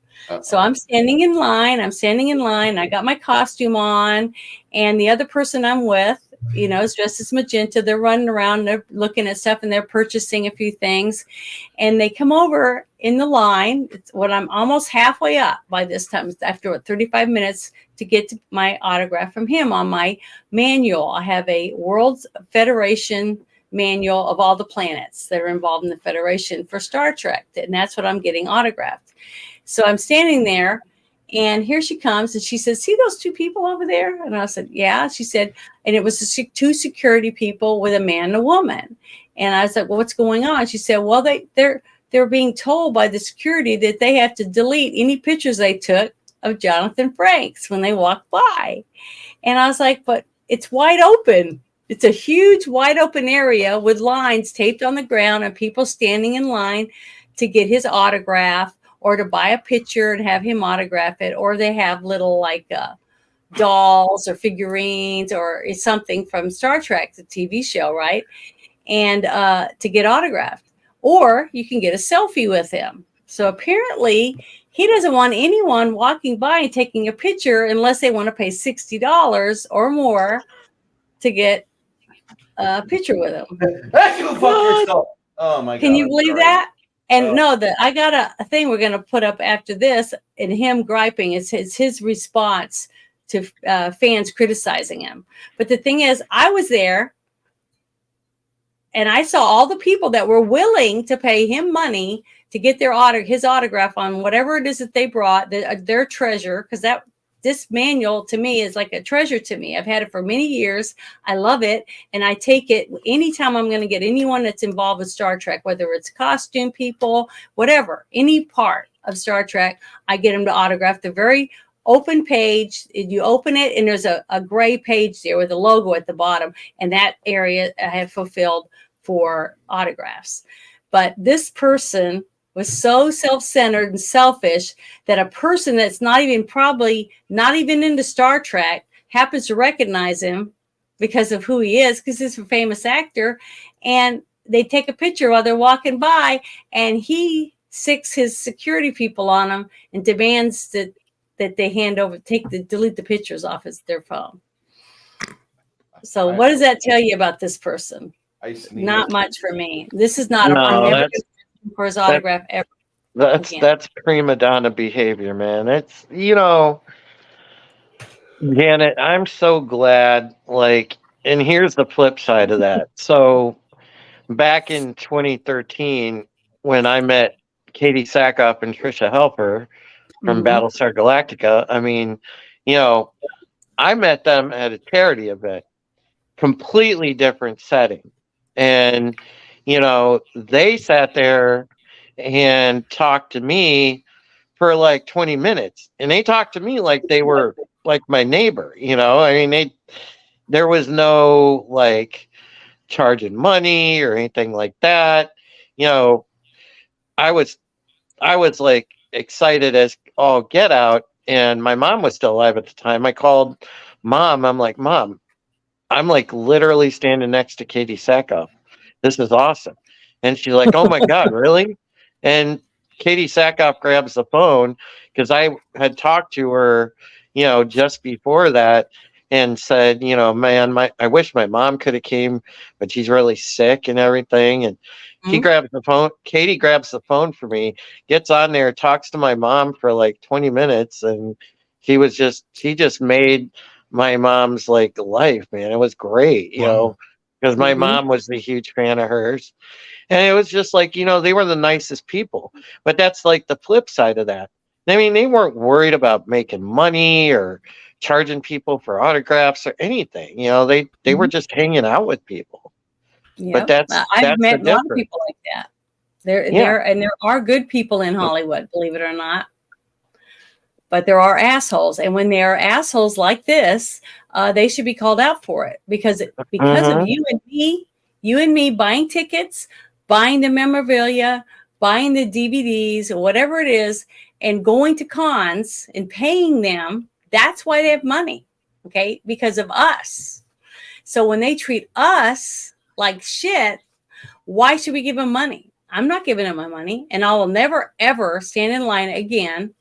So I'm standing in line. I got my costume on, and the other person I'm with, you know, is dressed as magenta. They're running around, they're looking at stuff, and they're purchasing a few things. And they come over in the line. It's when I'm almost halfway up by this time, after 35 minutes to get to my autograph from him on my manual. I have a World Federation manual of all the planets that are involved in the Federation for Star Trek. And that's what I'm getting autographed. So I'm standing there, and here she comes, and she says, "See those two people over there?" And I said, "Yeah." She said, and it was two security people with a man and a woman. And I was like, "Well, what's going on?" She said, "Well, they're being told by the security that they have to delete any pictures they took of Jonathan Frakes when they walk by." And I was like, "But it's wide open. It's a huge wide open area with lines taped on the ground and people standing in line to get his autograph, or to buy a picture and have him autograph it, or they have little like dolls or figurines or something from Star Trek, the TV show, right? And to get autographed, or you can get a selfie with him. So apparently he doesn't want anyone walking by and taking a picture unless they want to pay $60 or more to get a picture with him. Go fuck yourself. Oh my god. Can you believe sorry. that? And Oh. no, that I got a thing we're going to put up after this, and him griping. It's his response to fans criticizing him. But the thing is, I was there, and I saw all the people that were willing to pay him money to get his autograph on whatever it is that they brought, their treasure, because this manual to me is like a treasure to me. I've had it for many years. I love it. And I take it anytime I'm going to get anyone that's involved with Star Trek, whether it's costume people, whatever, any part of Star Trek, I get them to autograph the very open page. You open it and there's a gray page there with a logo at the bottom. And that area I have fulfilled for autographs. But this person was so self-centered and selfish that a person that's probably not even into Star Trek happens to recognize him because of who he is, because he's a famous actor, and they take a picture while they're walking by, and he sicks his security people on him and demands that they delete the pictures off their phone. So what does that tell you about this person? Not much for me. This is not No, I'm never for his autograph ever. That's prima donna behavior, man. It's, you know, Janet, I'm so glad, like, and here's the flip side of that. So back in 2013, when I met Katie Sackhoff and Trisha Helfer from Battlestar Galactica, I mean, you know, I met them at a charity event, completely different setting. And, you know, they sat there and talked to me for like 20 minutes. And they talked to me like they were like my neighbor, you know? I mean, there was no like charging money or anything like that. You know, I was like excited as all get out. And my mom was still alive at the time. I called Mom. I'm like, Mom, I'm like literally standing next to Katie Sackhoff. This is awesome. And she's like, oh my God, really? And Katie Sackhoff grabs the phone, because I had talked to her, you know, just before that, and said, you know, man, I wish my mom could have came, but she's really sick and everything. And, He grabs the phone. Katie grabs the phone for me, gets on there, talks to my mom for like 20 minutes, and she just made my mom's like life, man. It was great, you know, because my mom was a huge fan of hers. And it was just like, you know, they were the nicest people. But that's like the flip side of that. I mean, they weren't worried about making money or charging people for autographs or anything. You know, they were just hanging out with people. Yeah, But I've that's met the a lot of difference. people like that. Yeah. There are good people in Hollywood, believe it or not. But there are assholes, and when there are assholes like this, they should be called out for it because of you and me buying tickets, buying the memorabilia, buying the DVDs, or whatever it is, and going to cons and paying them. That's why they have money, okay? Because of us. So when they treat us like shit, why should we give them money? I'm not giving them my money, and I will never ever stand in line again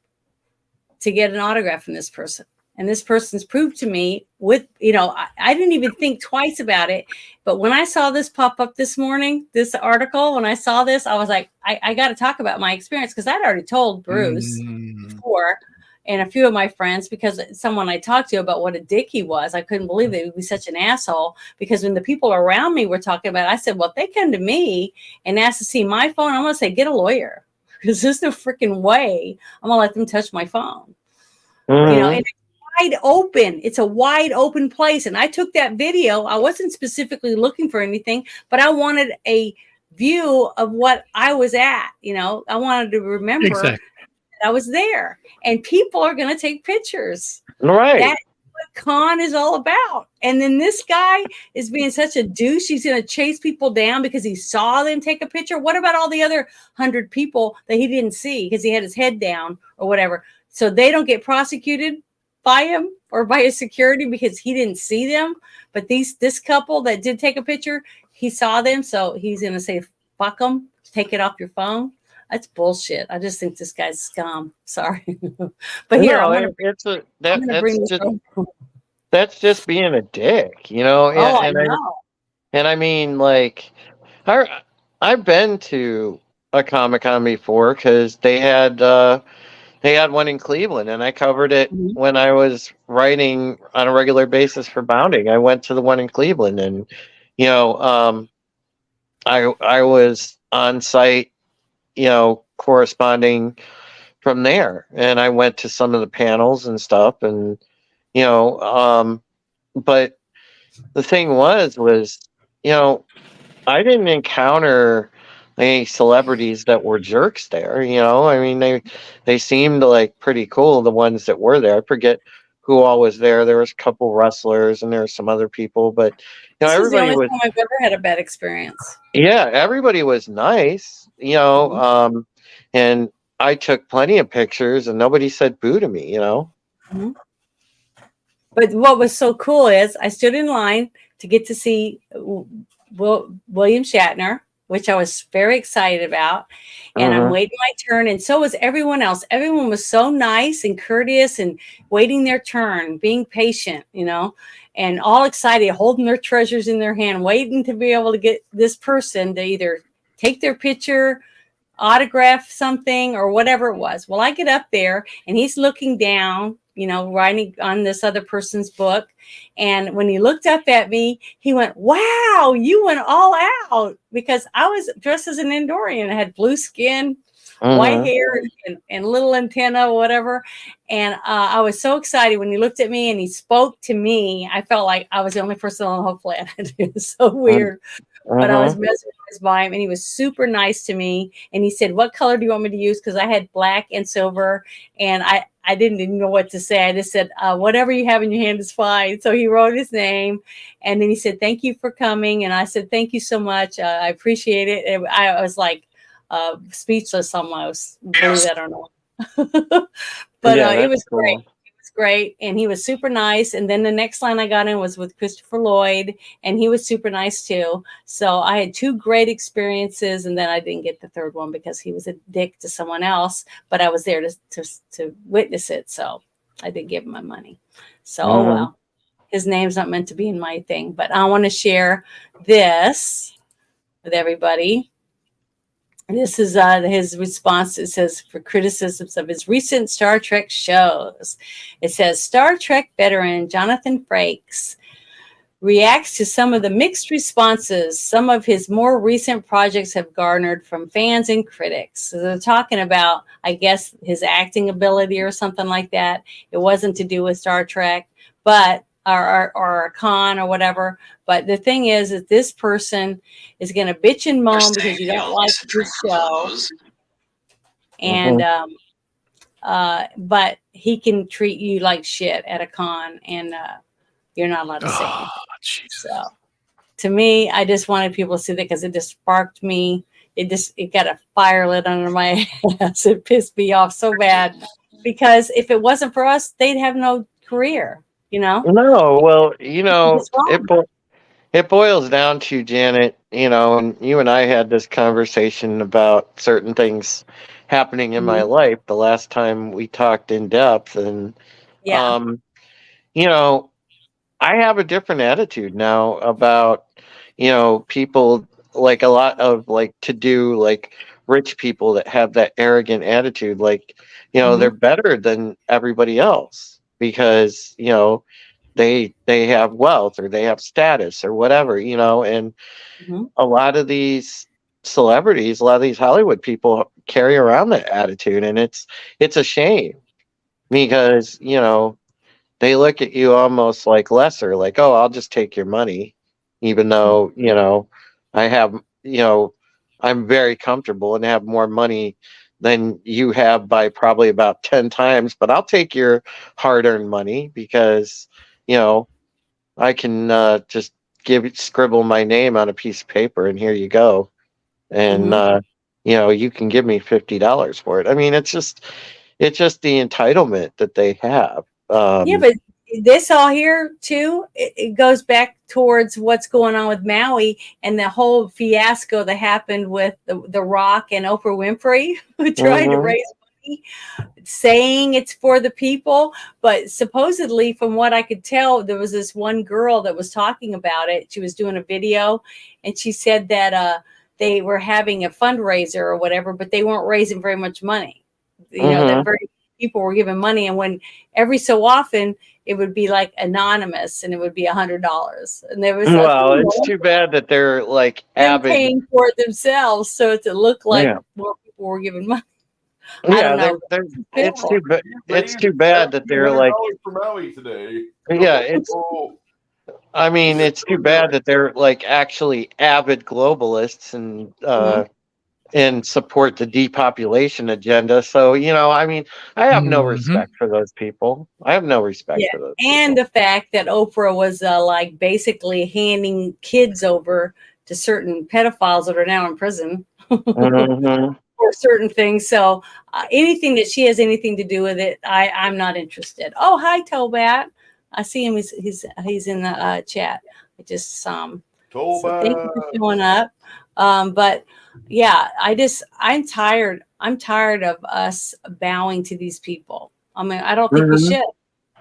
to get an autograph from this person. And this person's proved to me with, you know, I didn't even think twice about it. But when I saw this pop up this morning, this article, when I saw this, I was like, I got to talk about my experience because I'd already told Bruce before and a few of my friends, because someone I talked to about what a dick he was. I couldn't believe that he would be such an asshole, because when the people around me were talking about it, I said, well, if they come to me and ask to see my phone, I'm going to say, get a lawyer. Because there's no freaking way I'm gonna let them touch my phone. You know, and it's wide open. It's a wide open place. And I took that video. I wasn't specifically looking for anything, but I wanted a view of what I was at. You know, I wanted to remember that I was there. And people are gonna take pictures. Right. That's what con is all about. And then this guy is being such a douche. He's going to chase people down because he saw them take a picture. What about all the other 100 people that he didn't see because he had his head down or whatever? So they don't get prosecuted by him or by his security because he didn't see them. But this couple that did take a picture, he saw them. So he's going to say, fuck them, take it off your phone. That's bullshit. I just think this guy's scum. Sorry. But here, that's just being a dick, you know. And I mean, like, I've been to a Comic-Con before because they had one in Cleveland, and I covered it when I was writing on a regular basis for Bounding. I went to the one in Cleveland, and you know, I was on site, you know, corresponding from there, and I went to some of the panels and stuff, and you know, but the thing was, you know, I didn't encounter any celebrities that were jerks there. You know, I mean, they seemed like pretty cool, the ones that were there. I forget who all was there. There was a couple wrestlers and there were some other people, but you know, everybody was. This is the only time I've ever had a bad experience. Yeah, everybody was nice. You know, and I took plenty of pictures, and nobody said boo to me. You know. But what was so cool is I stood in line to get to see William Shatner, which I was very excited about. And I'm waiting my turn. And so was everyone else. Everyone was so nice and courteous and waiting their turn, being patient, you know, and all excited, holding their treasures in their hand, waiting to be able to get this person to either take their picture, autograph something, or whatever it was. Well, I get up there and he's looking down, you know, writing on this other person's book. And when he looked up at me, he went, wow, you went all out, because I was dressed as an Endorian. I had blue skin, white hair, and little antenna, whatever. And I was so excited when he looked at me and he spoke to me. I felt like I was the only person on the whole planet. It was so weird. But I was mesmerized by him, and he was super nice to me. And he said, what color do you want me to use? Because I had black and silver, and I didn't even know what to say. I just said, whatever you have in your hand is fine. So he wrote his name, and then he said, thank you for coming. And I said, thank you so much. I appreciate it. And I was like speechless almost, believe that or not. But it was great. Great, and he was super nice. And then the next line I got in was with Christopher Lloyd, and he was super nice too. So I had two great experiences, and then I didn't get the third one because he was a dick to someone else, but I was there to witness it, so I did give him my money. So oh well, his name's not meant to be in my thing, but I want to share this with everybody. This is his response. It says, for criticisms of his recent Star Trek shows. It says, Star Trek veteran Jonathan Frakes reacts to some of the mixed responses some of his more recent projects have garnered from fans and critics. So they're talking about, I guess, his acting ability or something like that. It wasn't to do with Star Trek, but or a con or whatever. But the thing is that this person is going to bitch and moan because you don't like the show. And but he can treat you like shit at a con, and you're not allowed to say anything. So to me, I just wanted people to see that because it just sparked me. It got a fire lit under my ass. It pissed me off so bad because if it wasn't for us, they'd have no career. No, well, it boils down to, Janet, and you and I had this conversation about certain things happening in my life the last time we talked in depth. And, I have a different attitude now about, people, like a lot of rich people that have that arrogant attitude, they're better than everybody else because, they have wealth or they have status or whatever, and a lot of these celebrities, a lot of these Hollywood people carry around that attitude, and it's a shame because, they look at you almost like lesser, like, oh, I'll just take your money, even though, I have, I'm very comfortable and have more money than you have by probably about 10 times, but I'll take your hard-earned money because, I can just scribble my name on a piece of paper and here you go. And, you can give me $50 for it. I mean, it's just the entitlement that they have. But this all here too, it goes back towards what's going on with Maui and the whole fiasco that happened with the Rock and Oprah Winfrey, who tried to raise money, saying it's for the people. But supposedly, from what I could tell, there was this one girl that was talking about it. She was doing a video, and she said that they were having a fundraiser or whatever, but they weren't raising very much money. That very people were giving money, and when every so often it would be like anonymous, and it would be $100, and there was it's too bad that they're like avid paying for it themselves, so it looked like more people were giving money. I don't know. It's too bad. It's too bad that they're like for Maui today. It's too bad that they're like actually avid globalists and support the depopulation agenda. So, I have no respect for those people. I have no respect for those and people. The fact that Oprah was like basically handing kids over to certain pedophiles that are now in prison for certain things. So anything that she has anything to do with it, I'm not interested. Oh, hi, Tobat. I see him. He's in the chat. I just saw him. So thank you for showing up. But yeah, I'm tired. I'm tired of us bowing to these people. I mean, I don't think we should.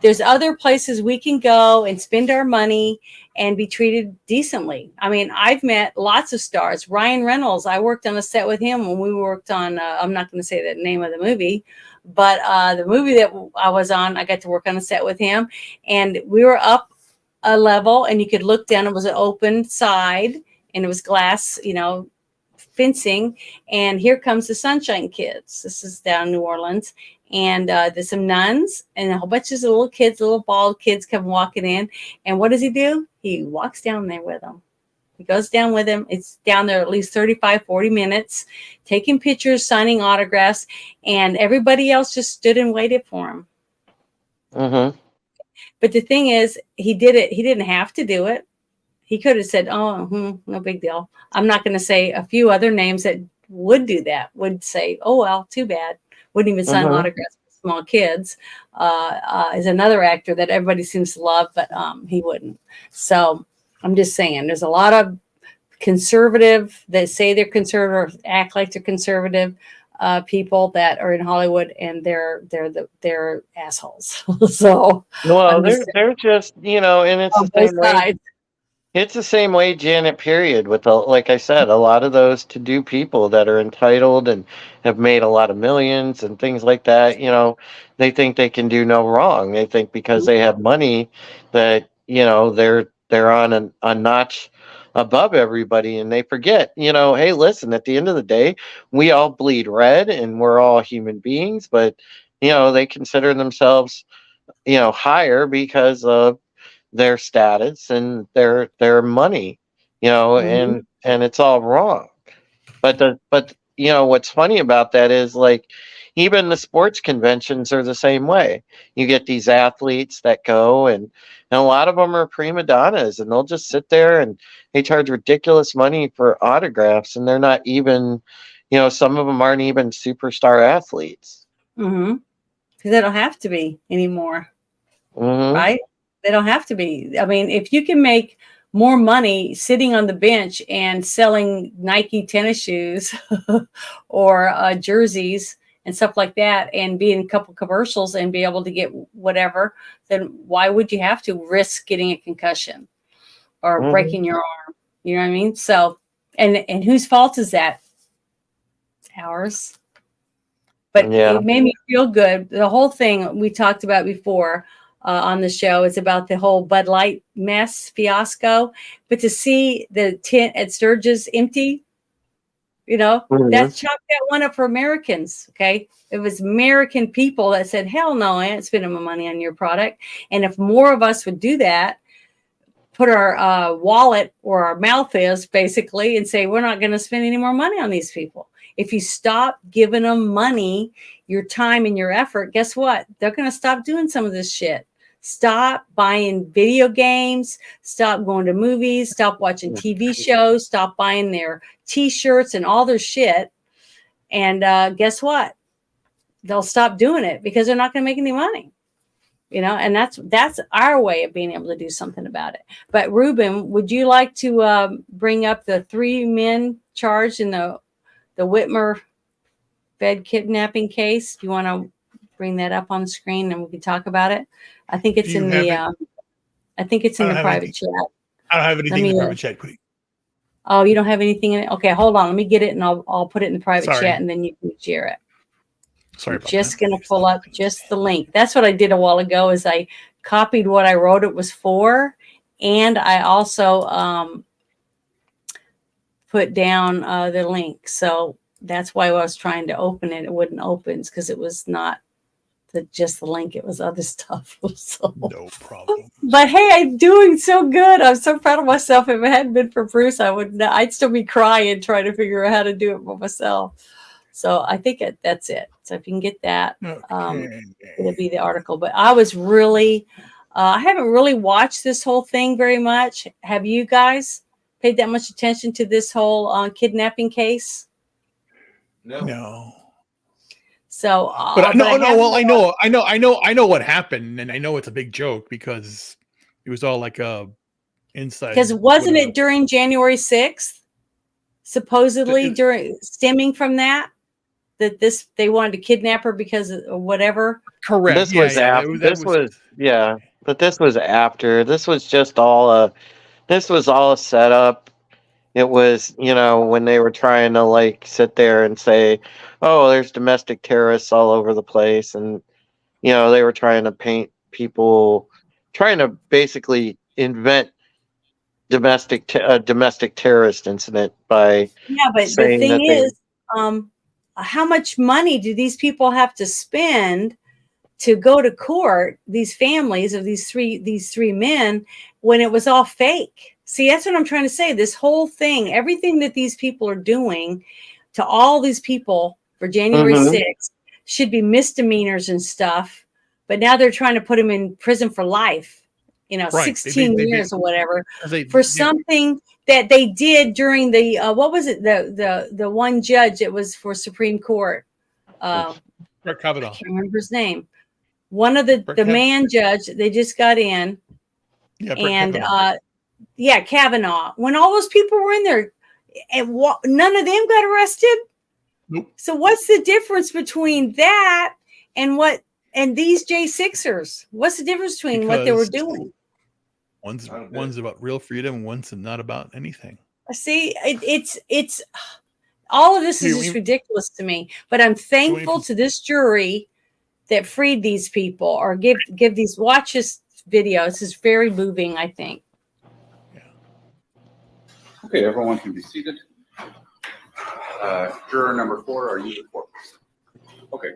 There's other places we can go and spend our money and be treated decently. I mean, I've met lots of stars. Ryan Reynolds, I worked on a set with him when we worked on, I'm not going to say the name of the movie, but the movie that I was on, I got to work on a set with him, and we were up a level and you could look down. It was an open side and it was glass, fencing, and here comes the Sunshine Kids. This is down in New Orleans, and there's some nuns and a whole bunch of little kids, little bald kids come walking in. And what does he do? He walks down there with them. He goes down with him. It's down there at least 35, 40 minutes, taking pictures, signing autographs, and everybody else just stood and waited for him. But the thing is, he did it. He didn't have to do it. He could have said, oh, no big deal. I'm not going to say a few other names that would do that, would say, oh, well, too bad. Wouldn't even sign autographs for small kids. Is another actor that everybody seems to love, but he wouldn't. So I'm just saying, there's a lot of conservative that say they're conservative, or act like they're conservative people that are in Hollywood, and they're assholes. So they're just, and it's the same way. It's the same way, Janet, period, with like I said, a lot of those to do people that are entitled and have made a lot of millions and things like that, they think they can do no wrong. They think because they have money that, they're on a notch above everybody, and they forget, hey, listen, at the end of the day, we all bleed red and we're all human beings, but they consider themselves, higher because of their status and their money, Mhm. and it's all wrong. But what's funny about that is, like, even the sports conventions are the same way. You get these athletes that go, and a lot of them are prima donnas, and they'll just sit there and they charge ridiculous money for autographs, and they're not even, some of them aren't even superstar athletes. Mhm. Because they don't have to be anymore, Hmm. right? They don't have to be. I mean, if you can make more money sitting on the bench and selling Nike tennis shoes or jerseys and stuff like that, and be in a couple commercials and be able to get whatever, then why would you have to risk getting a concussion or Hmm. breaking your arm? You know what I mean? So, and whose fault is that? It's ours. But Yeah. it made me feel good. The whole thing we talked about before on the show is about the whole Bud Light mess fiasco. But to see the tent at Sturgis empty, Mhm. that chalked that one up for Americans. Okay. It was American people that said, hell no, I ain't spending my money on your product. And if more of us would do that, put our wallet where our mouth is basically and say, we're not going to spend any more money on these people. If you stop giving them money, your time and your effort, guess what? They're going to stop doing some of this shit. Stop buying video games, stop going to movies, stop watching TV shows, stop buying their t-shirts and all their shit. And guess what? They'll stop doing it because they're not going to make any money. And that's our way of being able to do something about it. But Ruben, would you like to bring up the 3 men charged in the Whitmer Fed kidnapping case? Do you want to bring that up on the screen and we can talk about it? I think it's in the private chat. I don't have anything in the private chat. Oh, you don't have anything in it? Okay, hold on. Let me get it and I'll put it in the private chat and then you can share it. Sorry about just that. Going to pull up just the link. That's what I did a while ago is I copied what I wrote it was for. And I also put down the link. So that's why I was trying to open it. It wouldn't open because it was not just the link. It was other stuff. So. No problem. But hey, I'm doing so good. I'm so proud of myself. If it hadn't been for Bruce, I'd still be crying trying to figure out how to do it by myself. So I think that's it. So if you can get that, it'll be the article. But I was really, I haven't really watched this whole thing very much. Have you guys paid that much attention to this whole kidnapping case? No. So, but no. Well, I know what happened, and I know it's a big joke because it was all like a inside. Because wasn't it during January 6th? Supposedly stemming from that they wanted to kidnap her because of whatever. Correct. This was after. But this was after. This was just all a setup. It was, when they were trying to like sit there and say, oh, there's domestic terrorists all over the place. And, they were trying to paint people, trying to basically invent domestic terrorist incident by but the thing is, how much money do these people have to spend to go to court, these families of these three men, when it was all fake? See, that's what I'm trying to say. This whole thing, everything that these people are doing to all these people for January 6th should be misdemeanors and stuff. But now they're trying to put them in prison for life, 16 years or whatever, for something that they did during the, what was it? The one judge that was for Supreme Court. Brett Kavanaugh. I can't remember his name. One of the man judge, they just got in. Yeah, Kavanaugh. When all those people were in there, and none of them got arrested. Nope. So what's the difference between that and these J6ers? What's the difference between what they were doing? One's about real freedom, one's not about anything. See, it's all of this is Here, just ridiculous to me. But I'm thankful to this jury that freed these people, or give these, watch this video. This is very moving, I think. Okay, everyone can be seated. Juror number 4, are you the fourth? Okay,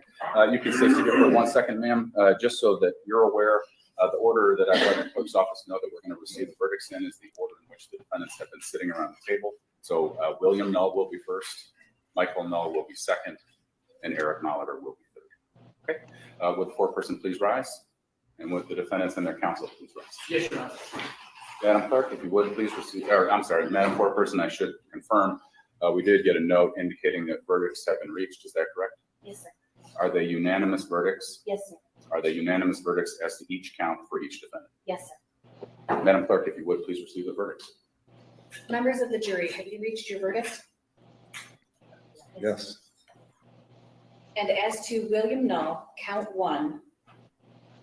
you can stay seated for 1 second, ma'am. Just so that you're aware, the order that I've let the clerk's office know that we're going to receive the verdicts in is the order in which the defendants have been sitting around the table. So William Null will be first, Michael Null will be second, and Eric Molitor will be third. Okay, would the foreperson please rise? And would the defendants and their counsel please rise? Yes, Your Honor. Madam Clerk, if you would please receive, or I'm sorry, Madam Foreperson, I should confirm, we did get a note indicating that verdicts have been reached. Is that correct? Yes, sir. Are they unanimous verdicts? Yes, sir. Are they unanimous verdicts as to each count for each defendant? Yes, sir. Madam Clerk, if you would please receive the verdicts. Members of the jury, have you reached your verdict? Yes. And as to William Null, count 1,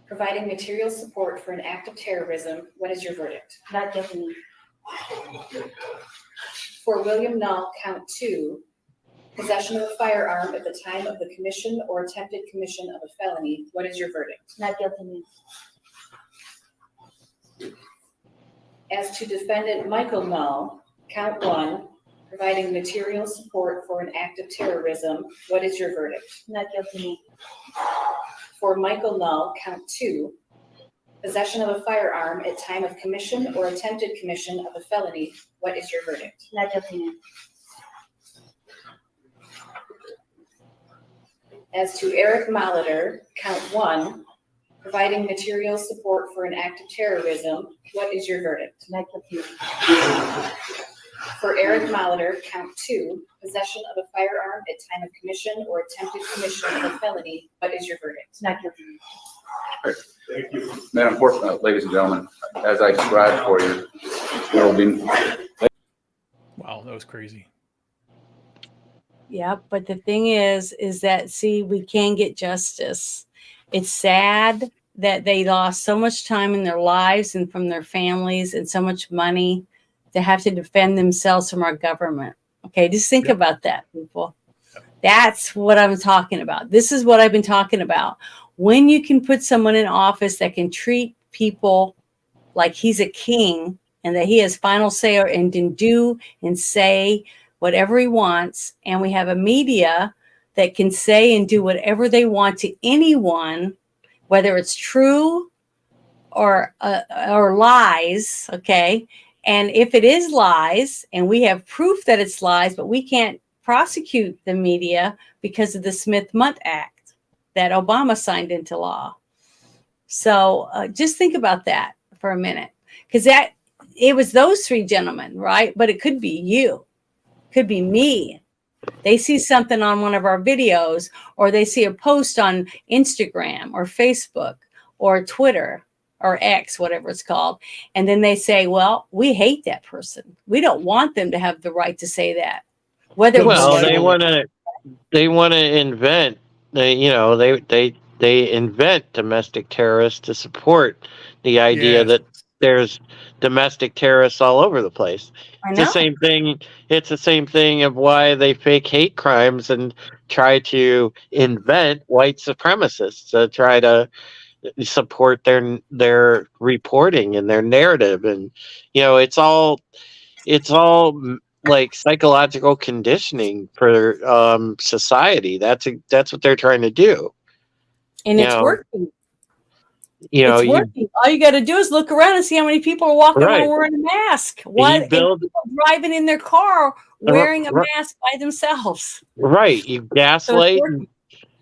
providing material support for an act of terrorism, what is your verdict? Not guilty. For William Null, count 2, possession of a firearm at the time of the commission or attempted commission of a felony, what is your verdict? Not guilty. As to defendant Michael Null, count 1, providing material support for an act of terrorism, what is your verdict? Not guilty. For Michael Null, count 2, possession of a firearm at time of commission or attempted commission of a felony, what is your verdict? Not guilty. As to Eric Molitor, count 1, providing material support for an act of terrorism, what is your verdict? Not guilty. For Eric Molitor, count 2, possession of a firearm at time of commission or attempted commission of a felony, what is your verdict? Not guilty. Thank you. Madam Clerk, ladies and gentlemen, as I described for you, there will be. Wow, that was crazy. Yeah, but the thing is that, see, we can get justice. It's sad that they lost so much time in their lives and from their families and so much money to have to defend themselves from our government. Okay, just think about that, people. That's what I'm talking about. This is what I've been talking about. When you can put someone in office that can treat people like he's a king and that he has final say and can do and say whatever he wants, and we have a media that can say and do whatever they want to anyone, whether it's true or lies, okay? And if it is lies, and we have proof that it's lies, but we can't prosecute the media because of the Smith-Mundt Act that Obama signed into law. So just think about that for a minute, because it was those 3 gentlemen, right? But it could be you. Could be me. They see something on one of our videos, or they see a post on Instagram or Facebook or Twitter or X, whatever it's called. And then they say, well, we hate that person. We don't want them to have the right to say that. Whether they want to invent, they invent domestic terrorists to support the idea that there's domestic terrorists all over the place. It's the same thing. It's the same thing of why they fake hate crimes and try to invent white supremacists to try to support their reporting and their narrative. And it's all like psychological conditioning for society. That's what they're trying to do. And it's working. It's working. All you got to do is look around and see how many people are walking around wearing a mask. What? People driving in their car wearing a mask by themselves. Right. You gaslight.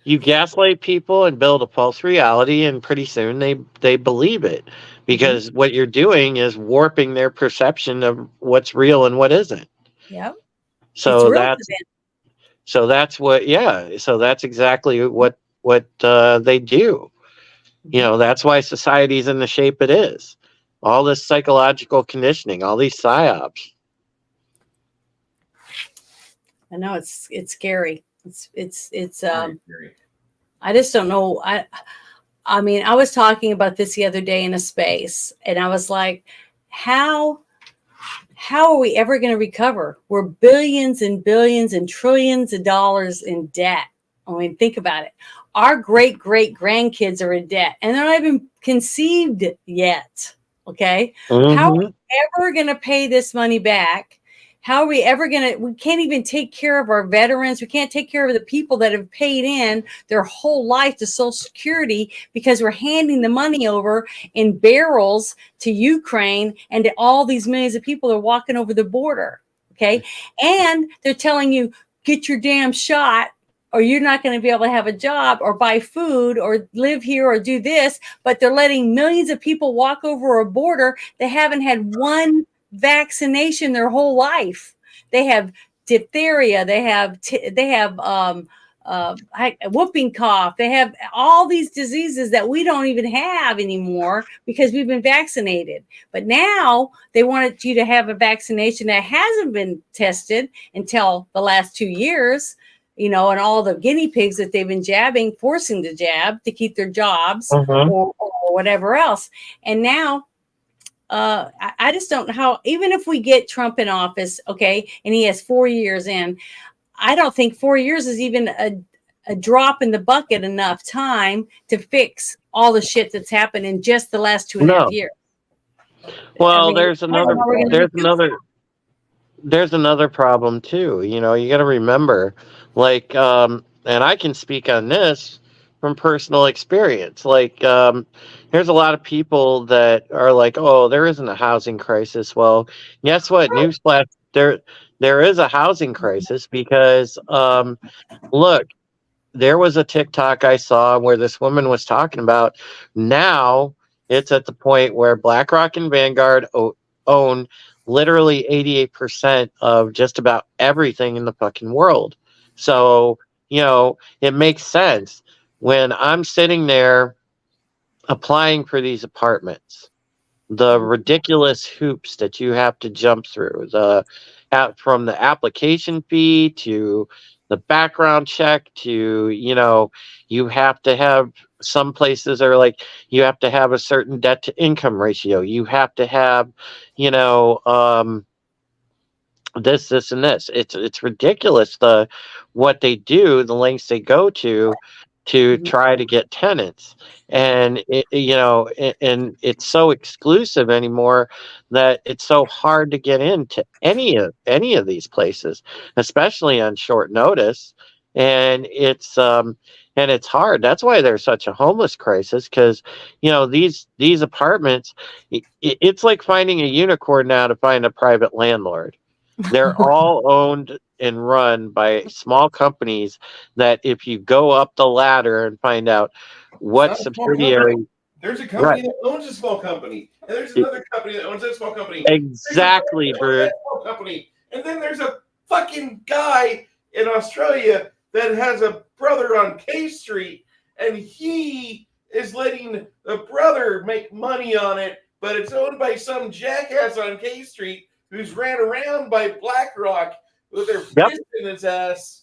You gaslight people and build a false reality, and pretty soon they believe it, because what you're doing is warping their perception of what's real and what isn't. Yep. So that's exactly what they do. That's why society's in the shape it is. All this psychological conditioning, all these psyops. I know it's scary. It's I just don't know. I mean, I was talking about this the other day in a space, and I was like, how are we ever going to recover? We're billions and billions and trillions of dollars in debt. I mean, think about it. Our great grandkids are in debt and they're not even conceived yet. Okay. How are we ever going to pay this money back? How are we ever going to, we can't even take care of our veterans. We can't take care of the people that have paid in their whole life to Social Security because we're handing the money over in barrels to Ukraine and to all these millions of people that are walking over the border. Okay. And they're telling you, get your damn shot or you're not going to be able to have a job or buy food or live here or do this. But they're letting millions of people walk over a border that haven't had one vaccination their whole life. They have diphtheria. They have whooping cough. They have all these diseases that we don't even have anymore because we've been vaccinated. But now they wanted you to have a vaccination that hasn't been tested until the last 2 years. You know, and all the guinea pigs that they've been jabbing, forcing to jab to keep their jobs or whatever else. And now, I just don't know how, even if we get Trump in office, okay, and he has 4 years in, I don't think 4 years is even a drop in the bucket enough time to fix all the shit that's happened in just the last 2.5 years. Well, I mean, there's another problem too. You know, you got to remember, like, and I can speak on this from personal experience. Like, there's a lot of people that are like, "Oh, there isn't a housing crisis." Well, guess what? Newsflash: there is a housing crisis because, look, there was a TikTok I saw where this woman was talking about. Now it's at the point where BlackRock and Vanguard own literally 88% of just about everything in the fucking world. So, you know, it makes sense when I'm sitting there applying for these apartments, the ridiculous hoops that you have to jump through, from the application fee to the background check to, you know, you have to have, some places are like, you have to have a certain debt to income ratio. You have to have, you know, this and this. It's ridiculous what they do, the lengths they go to try to get tenants. And you know, and it's so exclusive anymore that it's so hard to get into any of these places, especially on short notice. And it's hard. That's why there's such a homeless crisis, because, you know, these apartments, it's like finding a unicorn now to find a private landlord. They're all owned and run by small companies that, if you go up the ladder and find out what subsidiary, there's a company that owns a small company, and there's another company that owns that small company. Exactly, Bruce. Company, and then there's a fucking guy in Australia that has a brother on K Street, and he is letting the brother make money on it, but it's owned by some jackass on K Street who's ran around by BlackRock with their fist in his ass.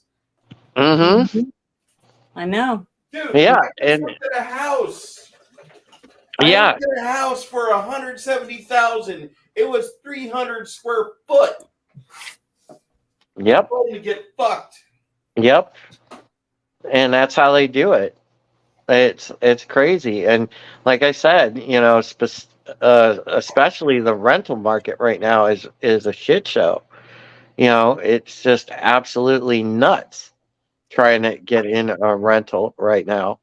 Mm-hmm. I know. Dude, yeah, and looked at a house. Yeah, I looked at a house for $170,000. It was 300 square foot. Yep. To get fucked. Yep. And that's how they do it. It's crazy. And like I said, you know, especially the rental market right now is a shit show. You know, it's just absolutely nuts trying to get in a rental right now.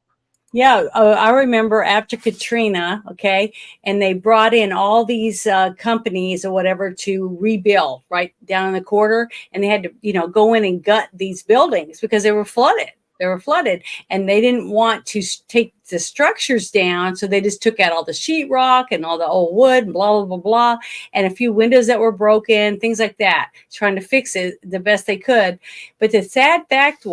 Yeah, I remember after Katrina, okay, and they brought in all these companies or whatever to rebuild right down in the quarter, and they had to, you know, go in and gut these buildings because they were flooded. They were flooded, and they didn't want to take the structures down, so they just took out all the sheetrock and all the old wood, and blah blah blah blah, and a few windows that were broken, things like that, trying to fix it the best they could. But the sad fact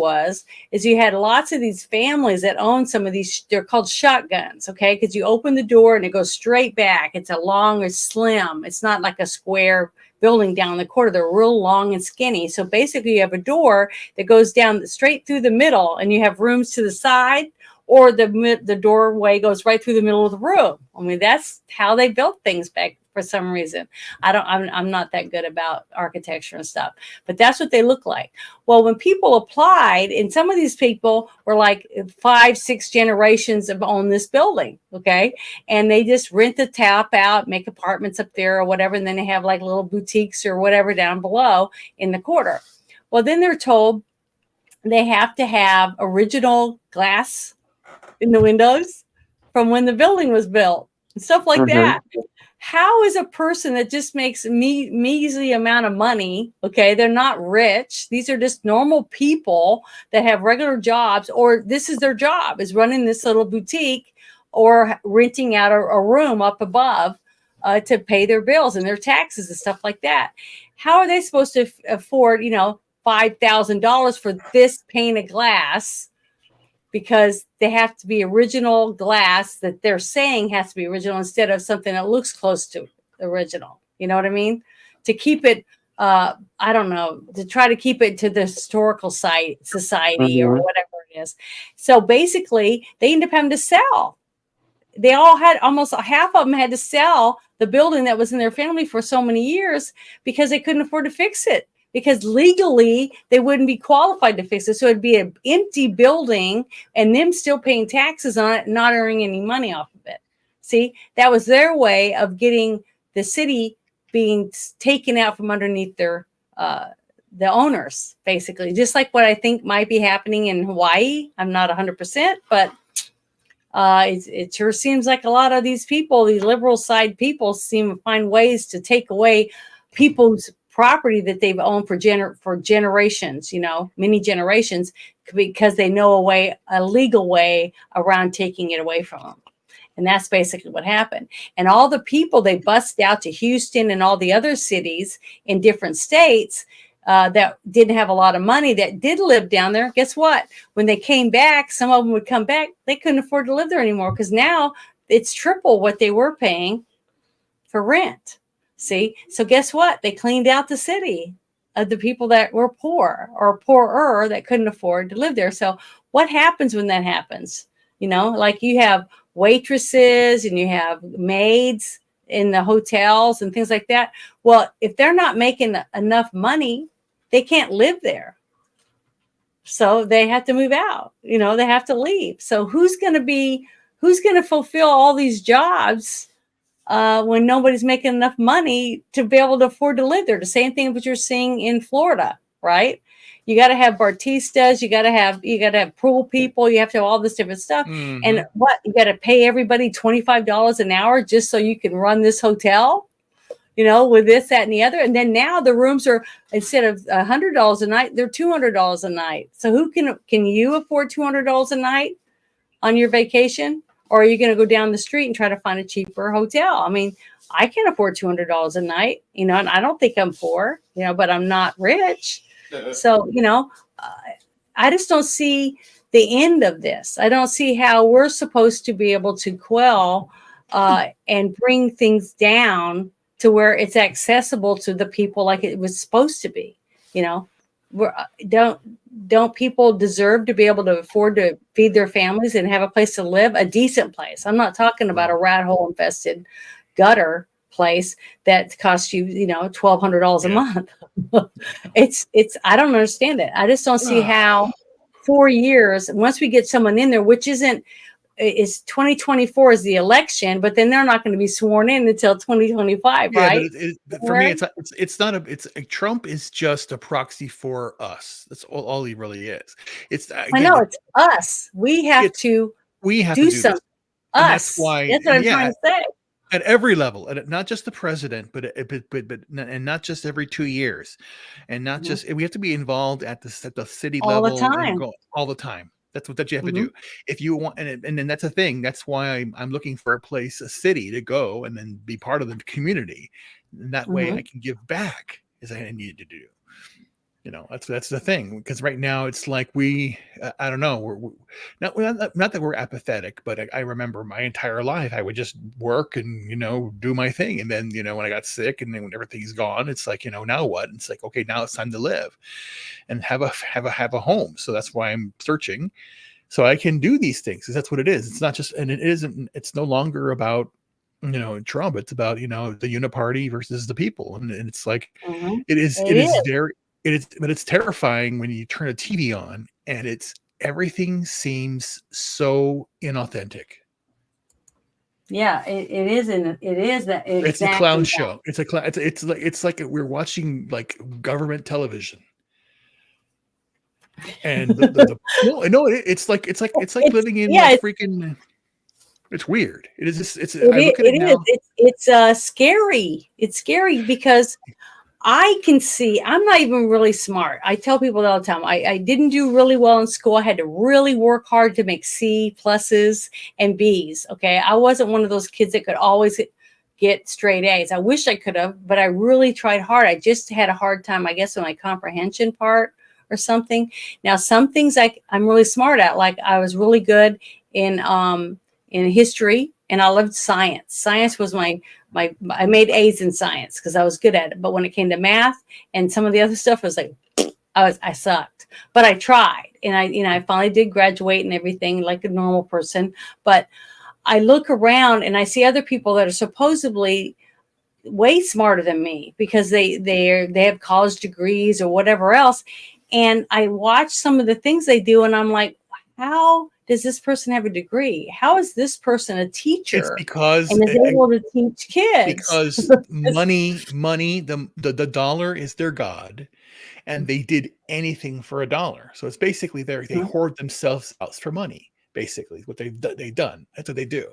is you had lots of these families that own some of these. They're called shotguns, okay? Because you open the door and it goes straight back. It's a long or slim. It's not like a square building down the corner. They're real long and skinny. So basically you have a door that goes down straight through the middle, and you have rooms to the side, or the doorway goes right through the middle of the room. I mean, that's how they built things back for some reason. I'm not that good about architecture and stuff, but that's what they look like. Well, when people applied, and some of these people were like 5-6 generations of own this building, okay, and they just rent the top out, make apartments up there or whatever, and then they have like little boutiques or whatever down below in the quarter. Well, then they're told they have to have original glass in the windows from when the building was built and stuff like that. How is a person that just makes measly amount of money, okay, they're not rich, these are just normal people that have regular jobs, or this is their job, is running this little boutique or renting out a room up above to pay their bills and their taxes and stuff like that. How are they supposed to afford, $5,000 for this pane of glass, because they have to be original glass that they're saying has to be original instead of something that looks close to original. You know what I mean? To keep it, I don't know, to try to keep it to the historical society or whatever it is. So basically, they end up having to sell. They all had, almost half of them had to sell the building that was in their family for so many years because they couldn't afford to fix it. Because legally they wouldn't be qualified to fix it. So it'd be an empty building and them still paying taxes on it, not earning any money off of it. See, that was their way of getting the city being taken out from underneath their the owners, basically. Just like what I think might be happening in Hawaii. I'm not 100%, but it sure seems like a lot of these people, these liberal side people, seem to find ways to take away people's property that they've owned for generations, many generations, because they know a legal way around taking it away from them. And that's basically what happened. And all the people they bust out to Houston and all the other cities in different states that didn't have a lot of money, that did live down there, guess what? When they came back, some of them would come back, they couldn't afford to live there anymore because now it's triple what they were paying for rent. See, so guess what? They cleaned out the city of the people that were poor or poorer that couldn't afford to live there. So what happens when that happens? Like you have waitresses and you have maids in the hotels and things like that. Well, if they're not making enough money, they can't live there. So they have to move out, they have to leave. So who's going to fulfill all these jobs when nobody's making enough money to be able to afford to live there? The same thing what you're seeing in Florida, right? You got to have Bartistas, you got to have pool people, you have to have all this different stuff. And what, you got to pay everybody $25 an hour just so you can run this hotel, with this, that, and the other. And then now the rooms are, instead of $100 a night, they're $200 a night. So who can you afford $200 a night on your vacation? Or are you going to go down the street and try to find a cheaper hotel? I mean, I can't afford $200 a night, and I don't think I'm poor, but I'm not rich. So, I just don't see the end of this. I don't see how we're supposed to be able to quell and bring things down to where it's accessible to the people like it was supposed to be. Don't people deserve to be able to afford to feed their families and have a place to live, a decent place? I'm not talking about a rat hole infested gutter place that costs you, $1,200 a month. It's I don't understand it. I just don't see how 4 years, once we get someone in there, which is 2024 is the election, but then they're not going to be sworn in until 2025, right? But for me, it's not Trump is just a proxy for us. That's all he really is. It's us. We have to do something. Us. That's what I'm trying to say. At every level, and not just the president, but and not just every 2 years, and not just, we have to be involved at the city level all the time. That's what you have to do if you want. And then that's a thing. That's why I'm looking for a city to go and then be part of the community. And that way I can give back as I needed to do. That's the thing. Because right now it's like I don't know. We're not that we're apathetic, but I remember my entire life I would just work and do my thing. And then when I got sick and then when everything's gone, it's like now what? And it's like, okay, now it's time to live and have a home. So that's why I'm searching, so I can do these things. Because that's what it is. It's not just, and it isn't. It's no longer about Trump. It's about, the uniparty versus the people. And it's like, Mhm. it is It very, but it's terrifying when you turn a TV on and everything seems so inauthentic. Yeah, it is. It is that exactly. It's a clown show. It's like we're watching like government television. And it's like living in freaking. It's weird. It is. It's scary. It's scary because I can see. I'm not even really smart. I tell people all the time. I didn't do really well in school. I had to really work hard to make C pluses and B's. Okay, I wasn't one of those kids that could always get straight A's. I wish I could have, but I really tried hard. I just had a hard time, I guess, with my comprehension part or something. Now, some things I'm really smart at. Like I was really good in history, and I loved science. Science was I made A's in science because I was good at it. But when it came to math and some of the other stuff, I was like, I sucked. But I tried, and I finally did graduate and everything like a normal person. But I look around and I see other people that are supposedly way smarter than me because they have college degrees or whatever else. And I watch some of the things they do, and I'm like, how does this person have a degree? How is this person a teacher? It's because and is able to teach kids. Because money, the dollar is their god, and they did anything for a dollar. So it's basically they hoard themselves out for money. Basically, what they've done. That's what they do.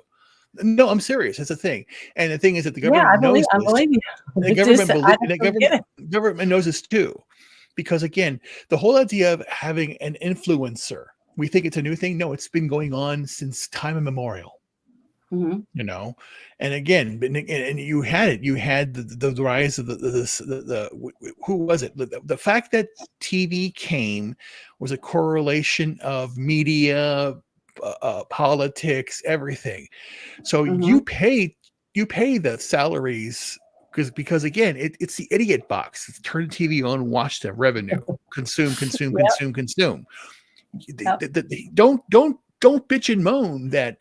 No, I'm serious. It's a thing, and the thing is that the government knows this. I believe you. The government knows this too, because again, the whole idea of having an influencer. We think it's a new thing. No, it's been going on since time immemorial. Mm-hmm. And again, and you had the rise of the who was it? The fact that TV came was a correlation of media, politics, everything. So you pay the salaries because again, it's the idiot box. It's turn the TV on, watch the revenue, consume. Don't bitch and moan that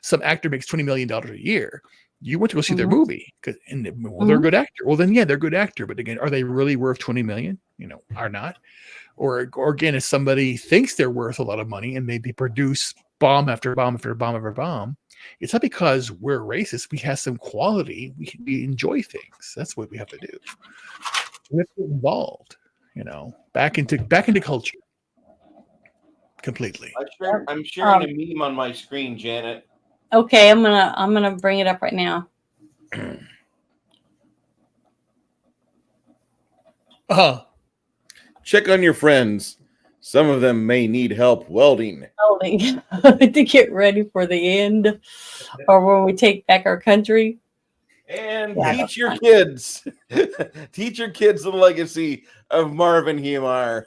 some actor makes $20 million a year. You went to go see their movie they're a good actor. Well, then they're a good actor, but again, are they really worth 20 million? Are not. Or again, if somebody thinks they're worth a lot of money and maybe produce bomb after bomb after bomb after bomb, it's not because we're racist. We have some quality. We enjoy things. That's what we have to do. We have to get involved. Back into culture. Completely. I'm sharing a meme on my screen, Janet. Okay, I'm gonna bring it up right now. Check on your friends. Some of them may need help welding. To get ready for the end, or when we take back our country. And teach your kids. Teach your kids the legacy of Marvin Huemar.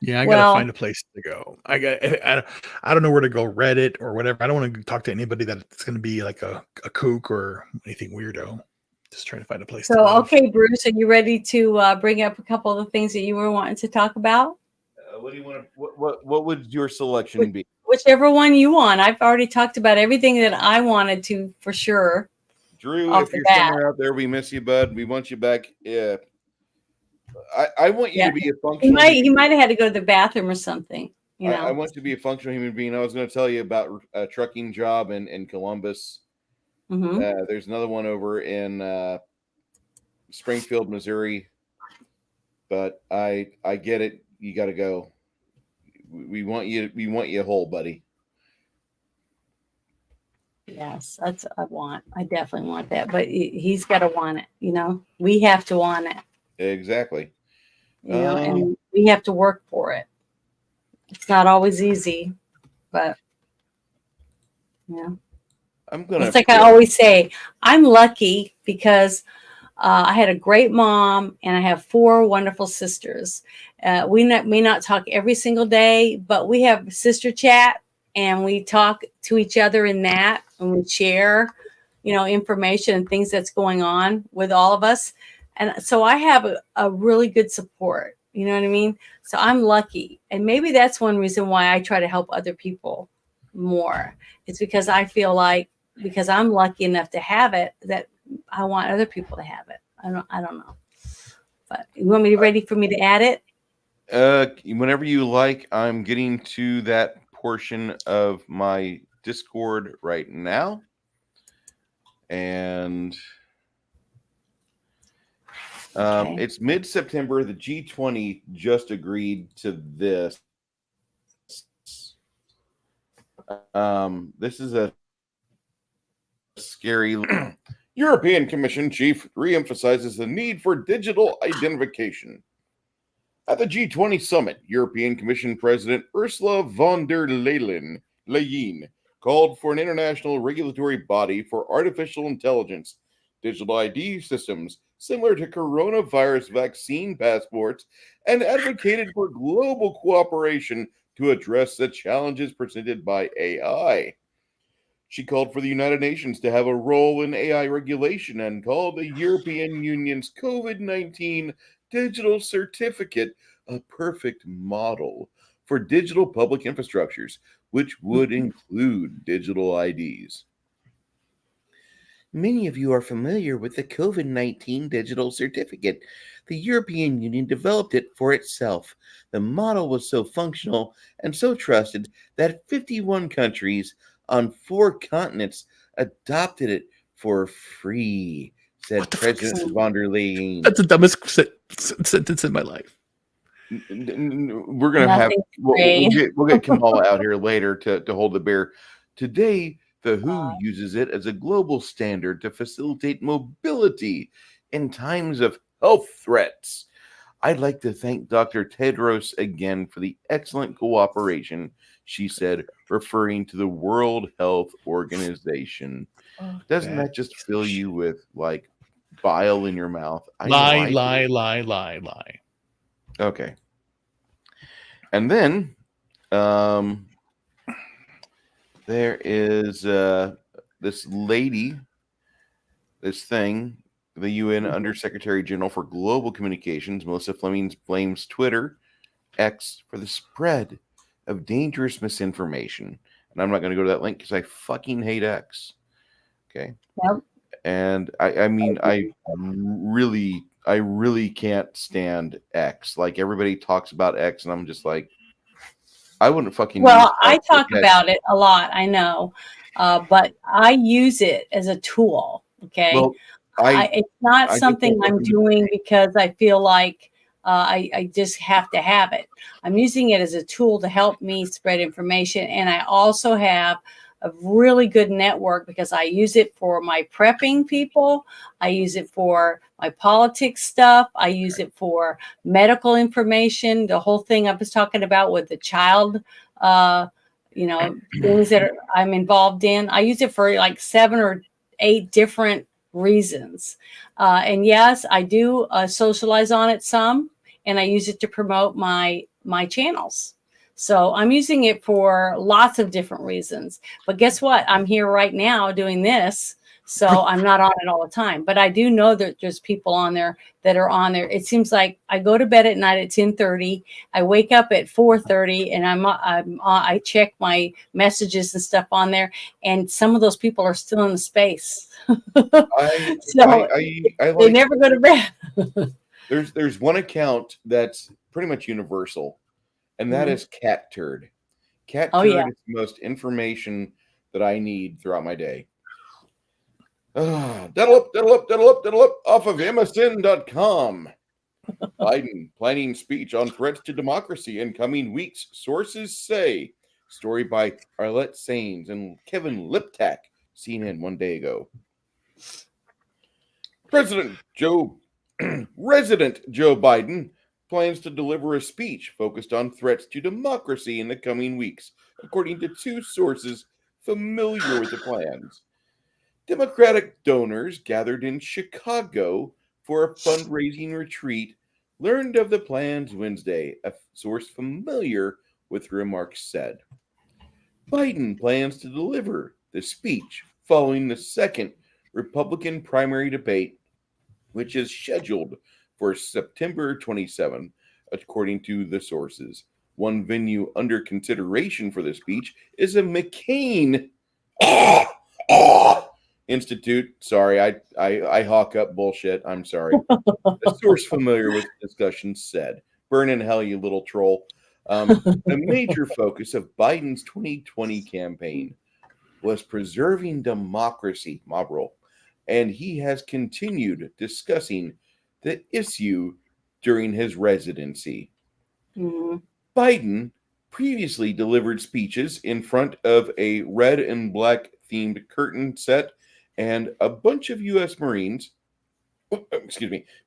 Yeah, I gotta find a place to go. I don't know where to go. Reddit or whatever. I don't want to talk to anybody that's going to be like a kook or anything weirdo. Just trying to find a place. So, okay, Bruce, are you ready to bring up a couple of the things that you were wanting to talk about? What do you want to? What would your selection be? Whichever one you want. I've already talked about everything that I wanted to, for sure. Drew, if you're somewhere out there, we miss you, bud. We want you back. Yeah. I want you to be a functional. He might have had to go to the bathroom or something. I want to be a functional human being. I was going to tell you about a trucking job in Columbus. Mm-hmm. There's another one over in Springfield, Missouri. But I get it. You got to go. We want you. We want you whole, buddy. Yes, that's what I want. I definitely want that. But he's got to want it. We have to want it. Exactly. And we have to work for it. It's not always easy, but it's like I always say, I'm lucky because I had a great mom and I have 4 wonderful sisters. We may not talk every single day, but we have sister chat and we talk to each other in that, and we share, information and things that's going on with all of us. And so I have a really good support. You know what I mean? So I'm lucky. And maybe that's one reason why I try to help other people more. It's because I feel like, because I'm lucky enough to have it, that I want other people to have it. I don't know. But you want me ready for me to add it? Whenever you like. I'm getting to that portion of my Discord right now. And Okay. it's mid-September. The G20 just agreed to this. This is a scary. European Commission chief reemphasizes the need for digital identification. At the G20 summit, European Commission President Ursula von der Leyen called for an international regulatory body for artificial intelligence, digital ID systems similar to coronavirus vaccine passports, and advocated for global cooperation to address the challenges presented by AI. She called for the United Nations to have a role in AI regulation and called the European Union's COVID-19 digital certificate a perfect model for digital public infrastructures, which would include digital IDs. Many of you are familiar with the COVID-19 digital certificate. The European Union developed it for itself. The model was so functional and so trusted that 51 countries on 4 continents adopted it for free, said President von der Leyen. That's the dumbest sentence in my life. We're going to have, we'll get Kamala out here later to hold the bear. Today, the WHO uses it as a global standard to facilitate mobility in times of health threats. I'd like to thank Dr. Tedros again for the excellent cooperation, she said, referring to the World Health Organization. Doesn't that just fill you with like bile in your mouth? Lie. Okay. And then there is this lady, this thing, the UN Undersecretary General for Global Communications, Melissa Fleming, blames Twitter, X, for the spread of dangerous misinformation. And I'm not going to go to that link because I fucking hate X. Okay. Yep. And I mean, I really can't stand X. Like everybody talks about X, and I'm just like, I wouldn't fucking. Well, I talk about it a lot, I know, but I use it as a tool. Okay, well, it's not something I'm doing because I feel like I just have to have it. I'm using it as a tool to help me spread information, and I also have a really good network because I use it for my prepping people. I use it for my politics stuff. I use it for medical information. The whole thing I was talking about with the child, things that I'm involved in. I use it for like 7 or 8 different reasons. And yes, I do socialize on it some, and I use it to promote my channels. So I'm using it for lots of different reasons. But guess what? I'm here right now doing this. So I'm not on it all the time. But I do know that there's people on there that are on there. It seems like I go to bed at night at 10:30. I wake up at 4:30 and I check my messages and stuff on there. And some of those people are still in the space. I they never go to bed. There's one account that's pretty much universal. And that is Cat Turd. Cat Turd is the most information that I need throughout my day. Diddle up off of MSN.com. Biden planning speech on threats to democracy in coming weeks. Sources say. Story by Arlette Sains and Kevin Liptak. CNN one day ago. Resident Joe Biden plans to deliver a speech focused on threats to democracy in the coming weeks, according to 2 sources familiar with the plans. Democratic donors gathered in Chicago for a fundraising retreat learned of the plans Wednesday, a source familiar with the remarks said. Biden plans to deliver the speech following the second Republican primary debate, which is scheduled for September 27, according to the sources. One venue under consideration for the speech is a McCain Institute. Sorry, I hawk up bullshit. I'm sorry. A source familiar with the discussion said, "Burn in hell, you little troll." A major focus of Biden's 2020 campaign was preserving democracy, mob rule, and he has continued discussing the issue during his residency. Mhm. Biden previously delivered speeches in front of a red and black themed curtain set, and a bunch of U.S. Marines,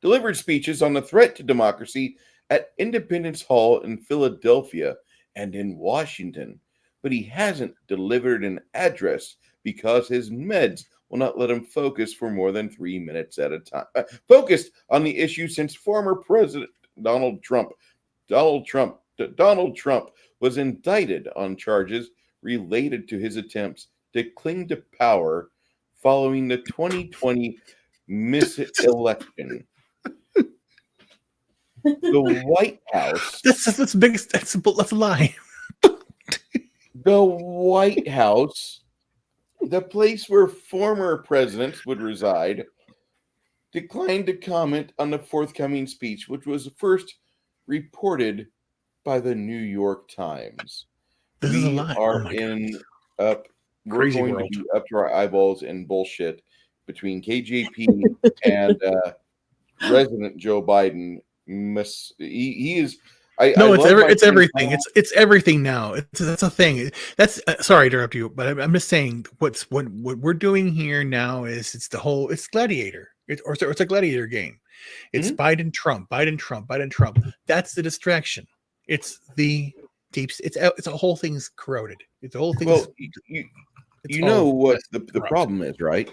delivered speeches on the threat to democracy at Independence Hall in Philadelphia and in Washington. But he hasn't delivered an address because his meds will not let him focus for more than 3 minutes at a time. Focused on the issue since former President Donald Trump was indicted on charges related to his attempts to cling to power following the 2020 mis-election. The White House. That's biggest. That's a lie. The White House, the place where former presidents would reside, declined to comment on the forthcoming speech, which was first reported by the New York Times. This is a We lie. are Oh my in God. up. We're Crazy going world. to be up to our eyeballs in bullshit between KJP and President Joe Biden. He is. No, it's love my it's friend everything. Tom. It's everything now. That's a thing. That's sorry to interrupt you, but I'm just saying what we're doing here now is it's Gladiator. It's a Gladiator game. It's Biden Trump. That's the distraction. It's the deep. It's a whole thing's corroded. It's a whole thing. Well, you know what the corrupt. problem is, right?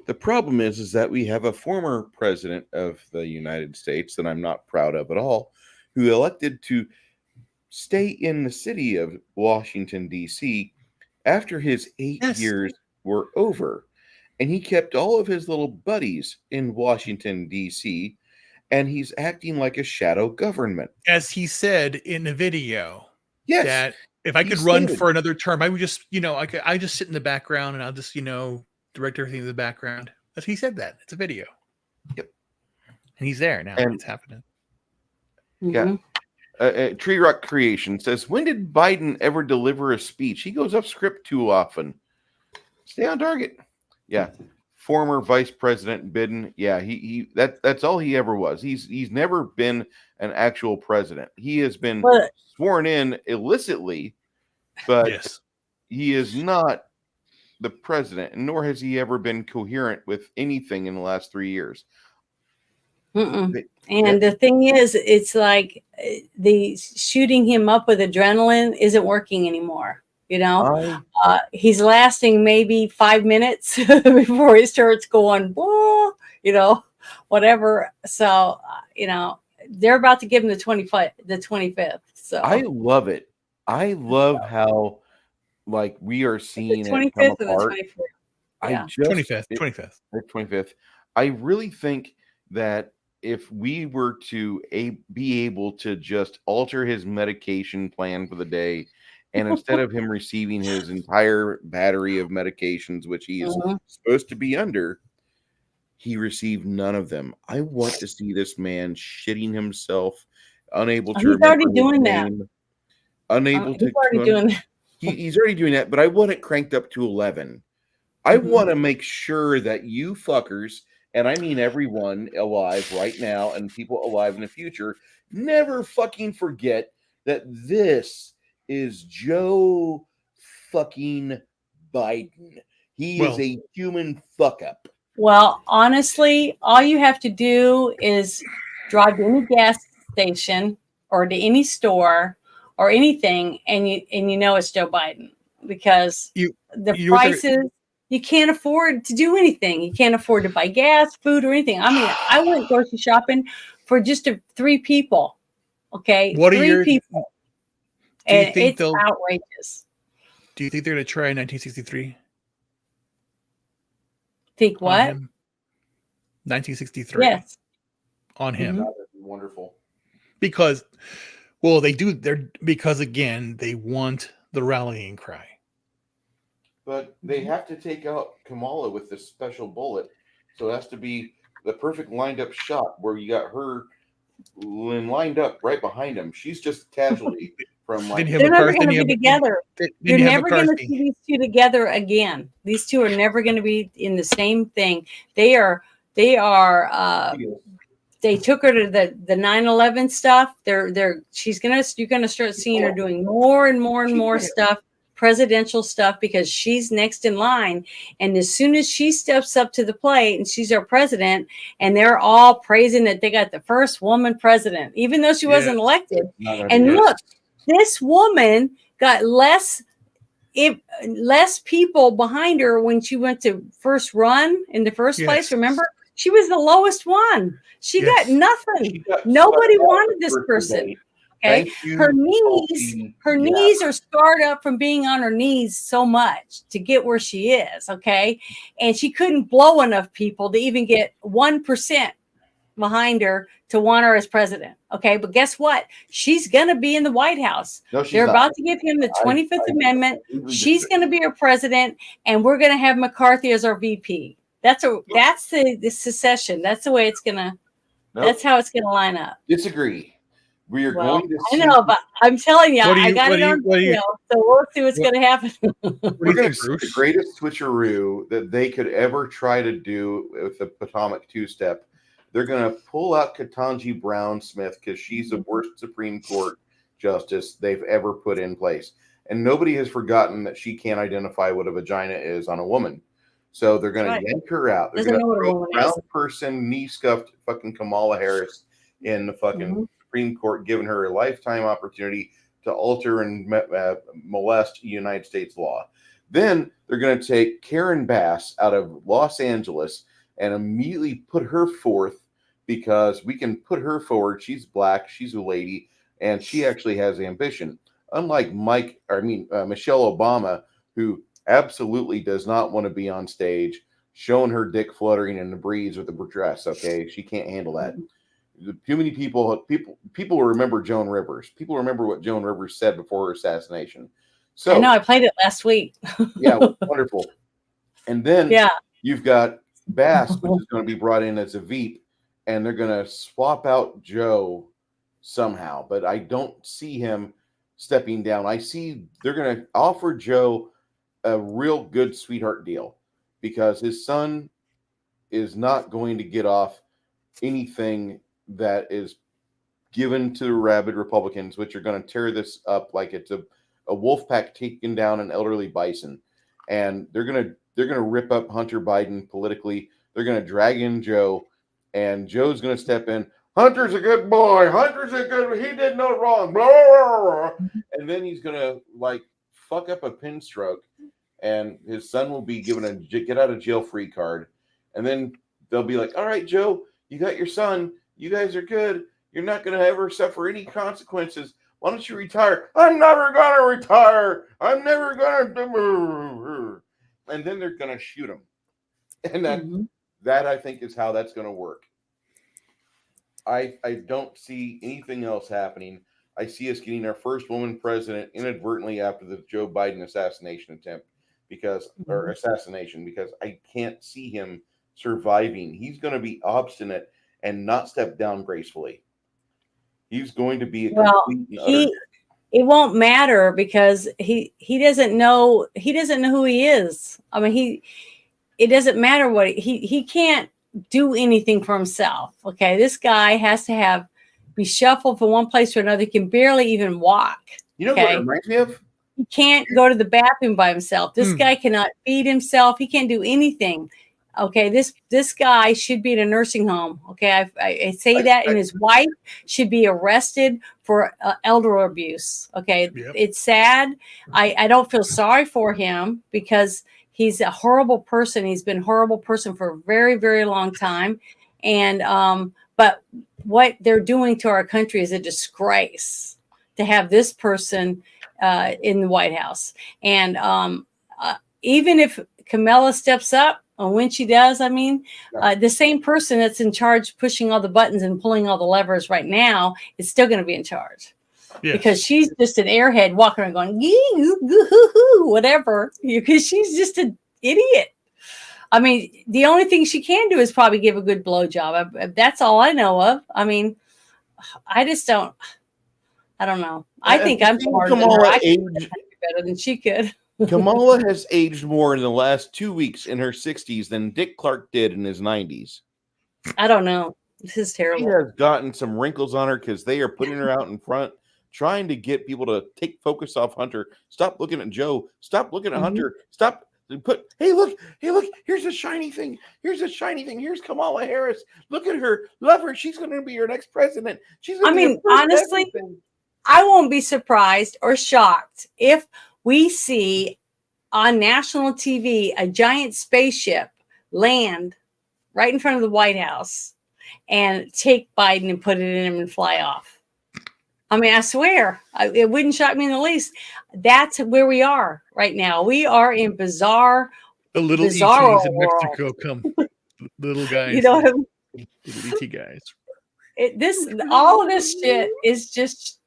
The problem is that we have a former president of the United States that I'm not proud of at all, who elected to stay in the city of Washington, D.C. after his 8 Yes. years were over. And he kept all of his little buddies in Washington, D.C., and he's acting like a shadow government. As he said in the video, Yes. that if I he could run stated. for another term, I would just, I just sit in the background and I'll just, direct everything to the background. That's he said that. It's a video. Yep. And he's there now. And- it's happening. Yeah. Tree Rock Creation says, when did Biden ever deliver a speech? He goes off script too often. Stay on target. Yeah. Former Vice President Biden. Yeah, that's all he ever was. He's never been an actual president. He has been sworn in illicitly, but Yes. he is not the president, nor has he ever been coherent with anything in the last 3 years. Mm-mm. And the thing is, it's like the shooting him up with adrenaline isn't working anymore. He's lasting maybe 5 minutes before he starts going, whoa, whatever. So, they're about to give him the 25th. So I love it. I love how we are seeing the 25th it come or the apart. 24th. Yeah. 25th. I really think that if we were to be able to just alter his medication plan for the day, and instead of him receiving his entire battery of medications, which he is supposed to be under, he received none of them. I want to see this man shitting himself, unable to remember already his doing that. name, unable to. He's already doing that. He's already doing that, but I want it cranked up to 11. I want to make sure that you fuckers, and I mean everyone alive right now and people alive in the future, never fucking forget that this is Joe fucking Biden. He is a human fuck up. Well, honestly, all you have to do is drive to any gas station or to any store or anything, and you know it's Joe Biden, because the prices, you can't afford to do anything. You can't afford to buy gas, food, or anything. I mean, I went grocery shopping for just 3 people. Okay, What are 3 people, and it's outrageous. Do you think they're going to try 1963? Think what? 1963. Yes. On him. That would be wonderful. Because Well, they do. They're because again, they want the rallying cry. But they have to take out Kamala with this special bullet. So it has to be the perfect lined up shot where you got her lined up right behind him. She's just a casualty from Then like. you have They're never McCarthy. going to be together. Then You're you have never going to McCarthy. see these two together again. These two are never going to be in the same thing. They are. They took her to the 9/11 stuff. You're gonna start seeing her doing more and more and more stuff, presidential stuff, because she's next in line. And as soon as she steps up to the plate and she's our president, and they're all praising that they got the first woman president, even though she wasn't elected. And look, this woman got less people behind her when she went to first run in the first place. Remember, she was the lowest one. She got nothing. Nobody wanted this person. Okay, her knees are scarred up from being on her knees so much to get where she is. Okay, and she couldn't blow enough people to even get 1% behind her to want her as president. Okay, but guess what? She's gonna be in the White House. They're about to give him the 25th Amendment. She's gonna be our president, and we're gonna have McCarthy as our VP. That's the secession. That's the way it's gonna. That's how it's gonna line up. Disagree. We are going to. I know, but I'm telling you, I got it on video. So we'll see what's gonna happen. We're going to see the greatest switcheroo that they could ever try to do with the Potomac two-step. They're going to pull out Ketanji Brown Smith because she's the worst Supreme Court justice they've ever put in place, and nobody has forgotten that she can't identify what a vagina is on a woman. So they're going to yank her out. They're going to throw a brown person, knee-scuffed fucking Kamala Harris in the fucking Supreme Court, giving her a lifetime opportunity to alter and molest United States law. Then they're going to take Karen Bass out of Los Angeles and immediately put her forth because we can put her forward. She's black, she's a lady, and she actually has ambition. Unlike Michelle Obama, who absolutely does not want to be on stage showing her dick fluttering in the breeze with the dress. Okay, she can't handle that. Too many people remember Joan Rivers. People remember what Joan Rivers said before her assassination. So I know, I played it last week. Yeah, wonderful. And then you've got Bass, which is going to be brought in as a Veep, and they're going to swap out Joe somehow. But I don't see him stepping down. I see they're going to offer Joe a real good sweetheart deal because his son is not going to get off anything that is given to rabid Republicans, which are going to tear this up like it's a wolf pack taking down an elderly bison. And they're going to rip up Hunter Biden politically. They're going to drag in Joe, and Joe's going to step in. Hunter's a good boy. He did no wrong. Blah, blah, blah. And then he's going to like fuck up a pin stroke, and his son will be given a get out of jail free card. And then they'll be like, all right, Joe, you got your son. You guys are good. You're not going to ever suffer any consequences. Why don't you retire? I'm never going to retire. I'm never going to. And then they're going to shoot him. And that I think is how that's going to work. I don't see anything else happening. I see us getting our first woman president inadvertently after the Joe Biden assassination attempt because I can't see him surviving. He's going to be obstinate and not step down gracefully. He's going to be a complete and utter. It won't matter because he doesn't know who he is. I mean, it doesn't matter what he can't do anything for himself. Okay, this guy has to be shuffled from one place to another. He can barely even walk. You know what it reminds me of? He can't go to the bathroom by himself. This guy cannot feed himself. He can't do anything. Okay, this guy should be in a nursing home. Okay, I say that, and his wife should be arrested for elder abuse. Okay, It's sad. I don't feel sorry for him because he's a horrible person. He's been a horrible person for a very, very long time. And but what they're doing to our country is a disgrace to have this person in the White House. And even if Kamala steps up, and when she does, the same person that's in charge pushing all the buttons and pulling all the levers right now is still going to be in charge. because she's just an airhead walking around going, "Yee, goo, goo, hoo, hoo," whatever, because she's just an idiot. I mean, the only thing she can do is probably give a good blowjob. That's all I know of. I mean, I just don't. I don't know. I think I'm smarter than her. I can do better than she could. Kamala has aged more in the last 2 weeks in her 60s than Dick Clark did in his 90s. I don't know. This is She terrible. has gotten some wrinkles on her because they are putting her out in front, trying to get people to take focus off Hunter. Stop looking at Joe. Stop looking at Hunter. Stop. Hey, look. Here's a shiny thing. Here's Kamala Harris. Look at her. Love her. She's going to be your next president. I mean, honestly, I won't be surprised or shocked if we see on national TV a giant spaceship land right in front of the White House and take Biden and put it in him and fly off. I mean, I swear, it wouldn't shock me in the least. That's where we are right now. We are in bizarre, The little bizarro ETs in world. Mexico come. Little guys. You know what I mean? Little ET guys. All of this shit is just,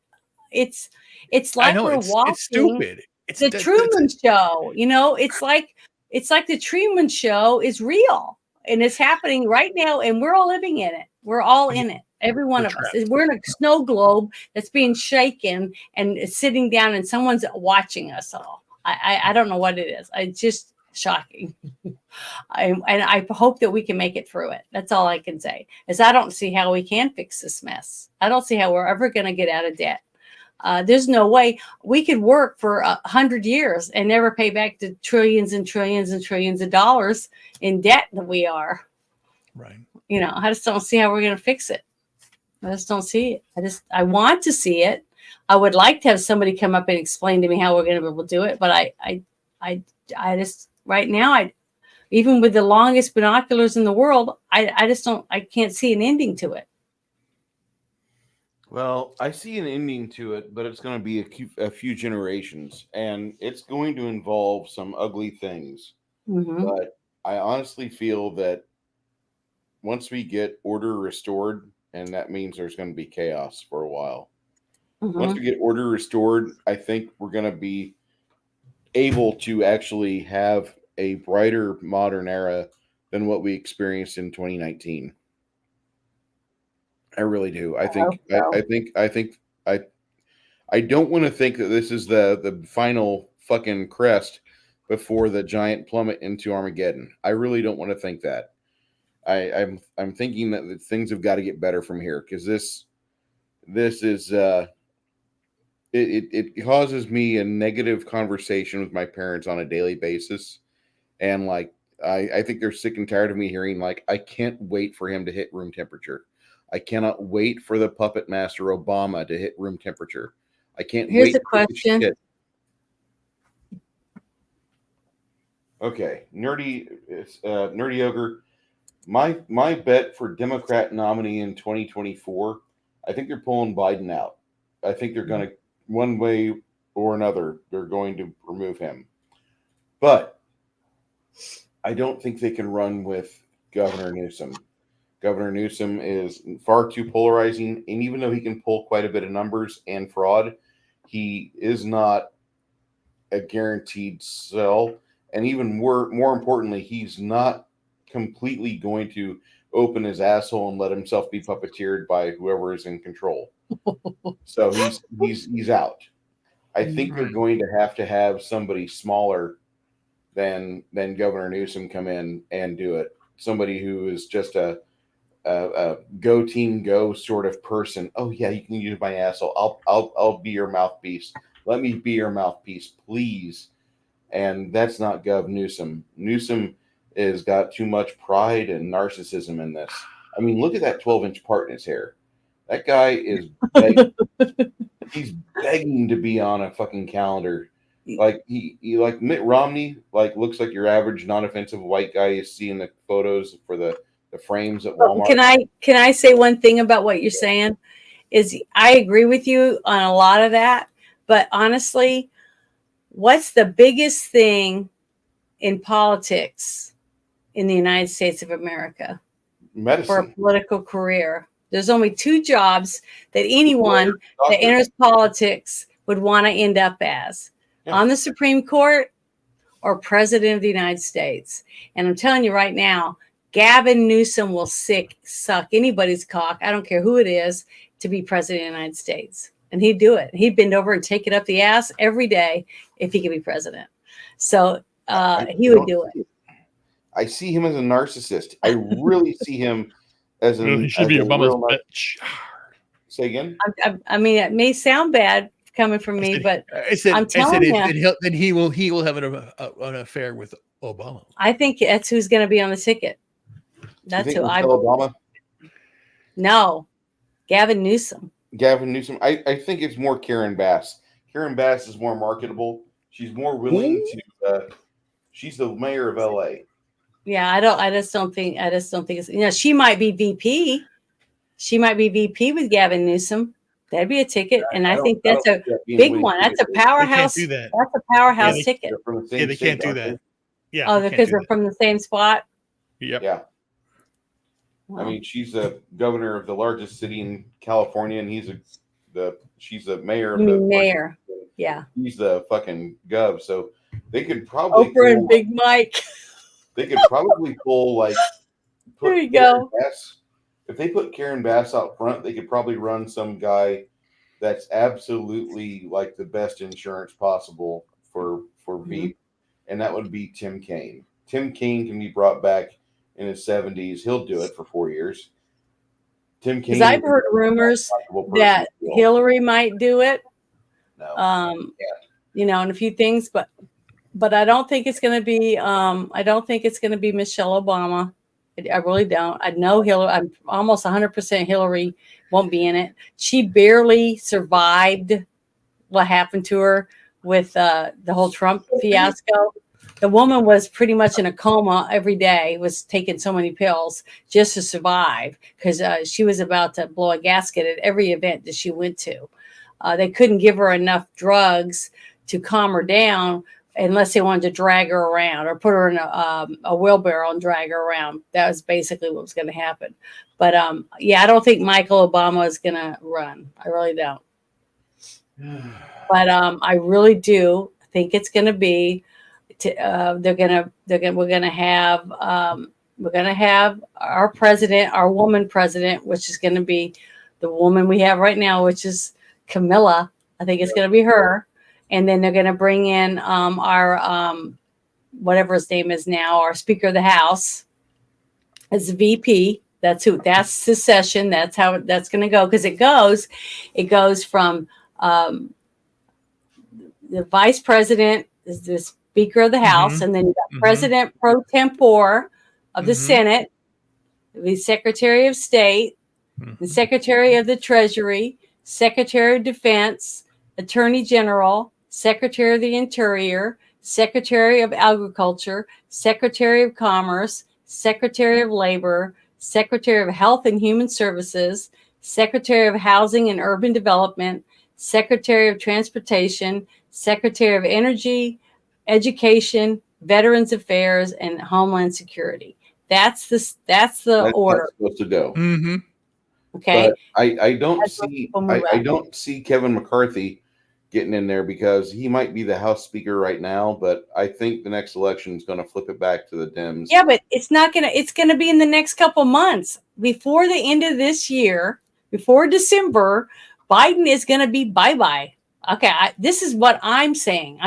it's like I know, we're watching it's stupid. It's the Truman Show. You know, it's like the Truman Show is real and it's happening right now, and we're all living in it. We're all in it. Every one of us. We're in a snow globe that's being shaken and it's sitting down, and someone's watching us all. I don't know what it is. It's just shocking. And I hope that we can make it through it. That's all I can say. Is I don't see how we can fix this mess. I don't see how we're ever going to get out of debt. There's no way we could work for 100 years and never pay back the trillions and trillions and trillions of dollars in debt that we are. Right. You know, I just don't see how we're going to fix it. I just don't see it. I want to see it. I would like to have somebody come up and explain to me how we're going to be able to do it. But I just right now, even with the longest binoculars in the world, I can't see an ending to it. Well, I see an ending to it, but it's going to be a few generations, and it's going to involve some ugly things. Mm-hmm. But I honestly feel that once we get order restored, and that means there's going to be chaos for a while. Mm-hmm. Once we get order restored, I think we're going to be able to actually have a brighter modern era than what we experienced in 2019. I really do. I don't want to think that this is the final fucking crest before the giant plummet into Armageddon. I really don't want to think that. I'm thinking that things have got to get better from here, because this is it causes me a negative conversation with my parents on a daily basis, and like I think they're sick and tired of me hearing like, I can't wait for him to hit room temperature. I cannot wait for the puppet master Obama to hit room temperature. I can't wait. Here's a question. Okay, nerdy ogre. My bet for Democrat nominee in 2024, I think they're pulling Biden out. I think they're going to, one way or another, they're going to remove him. But I don't think they can run with Governor Newsom. Governor Newsom is far too polarizing, and even though he can pull quite a bit of numbers and fraud, he is not a guaranteed sell. And even more importantly, he's not completely going to open his asshole and let himself be puppeteered by whoever is in control. So he's out. I think they're going to have somebody smaller than Governor Newsom come in and do it. Somebody who is just a go team go sort of person. Oh yeah, you can use my asshole. I'll be your mouthpiece. Let me be your mouthpiece, please. And that's not Gov Newsom. Newsom has got too much pride and narcissism in this. I mean, look at that 12-inch part in his hair. That guy is begging, he's begging to be on a fucking calendar. Like he like Mitt Romney, like looks like your average non-offensive white guy you see in the photos for the frames at Walmart. Can I say one thing about what you're saying? Is I agree with you on a lot of that, but honestly, what's the biggest thing in politics in the United States of America? Medicine. For a political career? There's only 2 jobs that anyone that enters politics would want to end up as on the Supreme Court or President of the United States. And I'm telling you right now, Gavin Newsom will suck anybody's cock, I don't care who it is, to be President of the United States. And he'd do it. He'd bend over and take it up the ass every day if he could be president. So he would do it. I see him as a narcissist. I really see him as a. He should be Obama's bitch. Say again. I mean, it may sound bad coming from me, but I'm telling you, then he will have an affair with Obama. I think that's who's going to be on the ticket. That's who I. Obama? No, Gavin Newsom. Gavin Newsom. I think it's more Karen Bass. Karen Bass is more marketable. She's more willing to. She's the mayor of LA. Yeah, I just don't think it's, she might be VP. She might be VP with Gavin Newsom. That'd be a ticket. And I think that's a big one. That's a powerhouse. They can't do that. That's a powerhouse ticket. They can't do that. Yeah. Oh, because they're from the same spot? Yep. Yeah. Wow. I mean, she's the governor of the largest city in California, and she's the mayor of the mayor. Yeah. He's the fucking gov. So they could probably Oprah and Big Mike. They could probably pull There you go. Bass. If they put Karen Bass out front, they could probably run some guy that's absolutely like the best insurance possible for Veep, and that would be Tim Kaine. Tim Kaine can be brought back in his 70s. He'll do it for 4 years. Tim Kaine. Because I've heard rumors that Hillary might do it. No. And a few things, but I don't think it's going to be. I don't think it's going to be Michelle Obama. I really don't. I know Hillary. I'm almost 100% Hillary won't be in it. She barely survived what happened to her with the whole Trump fiasco. The woman was pretty much in a coma every day, was taking so many pills just to survive because she was about to blow a gasket at every event that she went to. They couldn't give her enough drugs to calm her down unless they wanted to drag her around or put her in a wheelbarrow and drag her around. That was basically what was going to happen. But I don't think Michael Obama is going to run. I really don't. But I really do think it's going to be. We're going to have our president, our woman president, which is going to be the woman we have right now, which is Camilla. I think it's going to be her. And then they're going to bring in our whatever his name is now, our Speaker of the House as VP. That's his session. That's how that's going to go, because it goes from the vice president is the Speaker of the House, and then you got President pro tempore of the Senate, the Secretary of State, the Secretary of the Treasury, Secretary of Defense, Attorney General, Secretary of the Interior, Secretary of Agriculture, Secretary of Commerce, Secretary of Labor, Secretary of Health and Human Services, Secretary of Housing and Urban Development, Secretary of Transportation, Secretary of Energy, Education, Veterans Affairs, and Homeland Security. That's the order. Supposed to go. Mm-hmm. Okay. But I don't see Kevin McCarthy getting in there because he might be the House Speaker right now, but I think the next election is going to flip it back to the Dems. Yeah, but it's going to be in the next couple months. Before the end of this year, before December, Biden is going to be bye-bye. Okay, this is what I'm saying.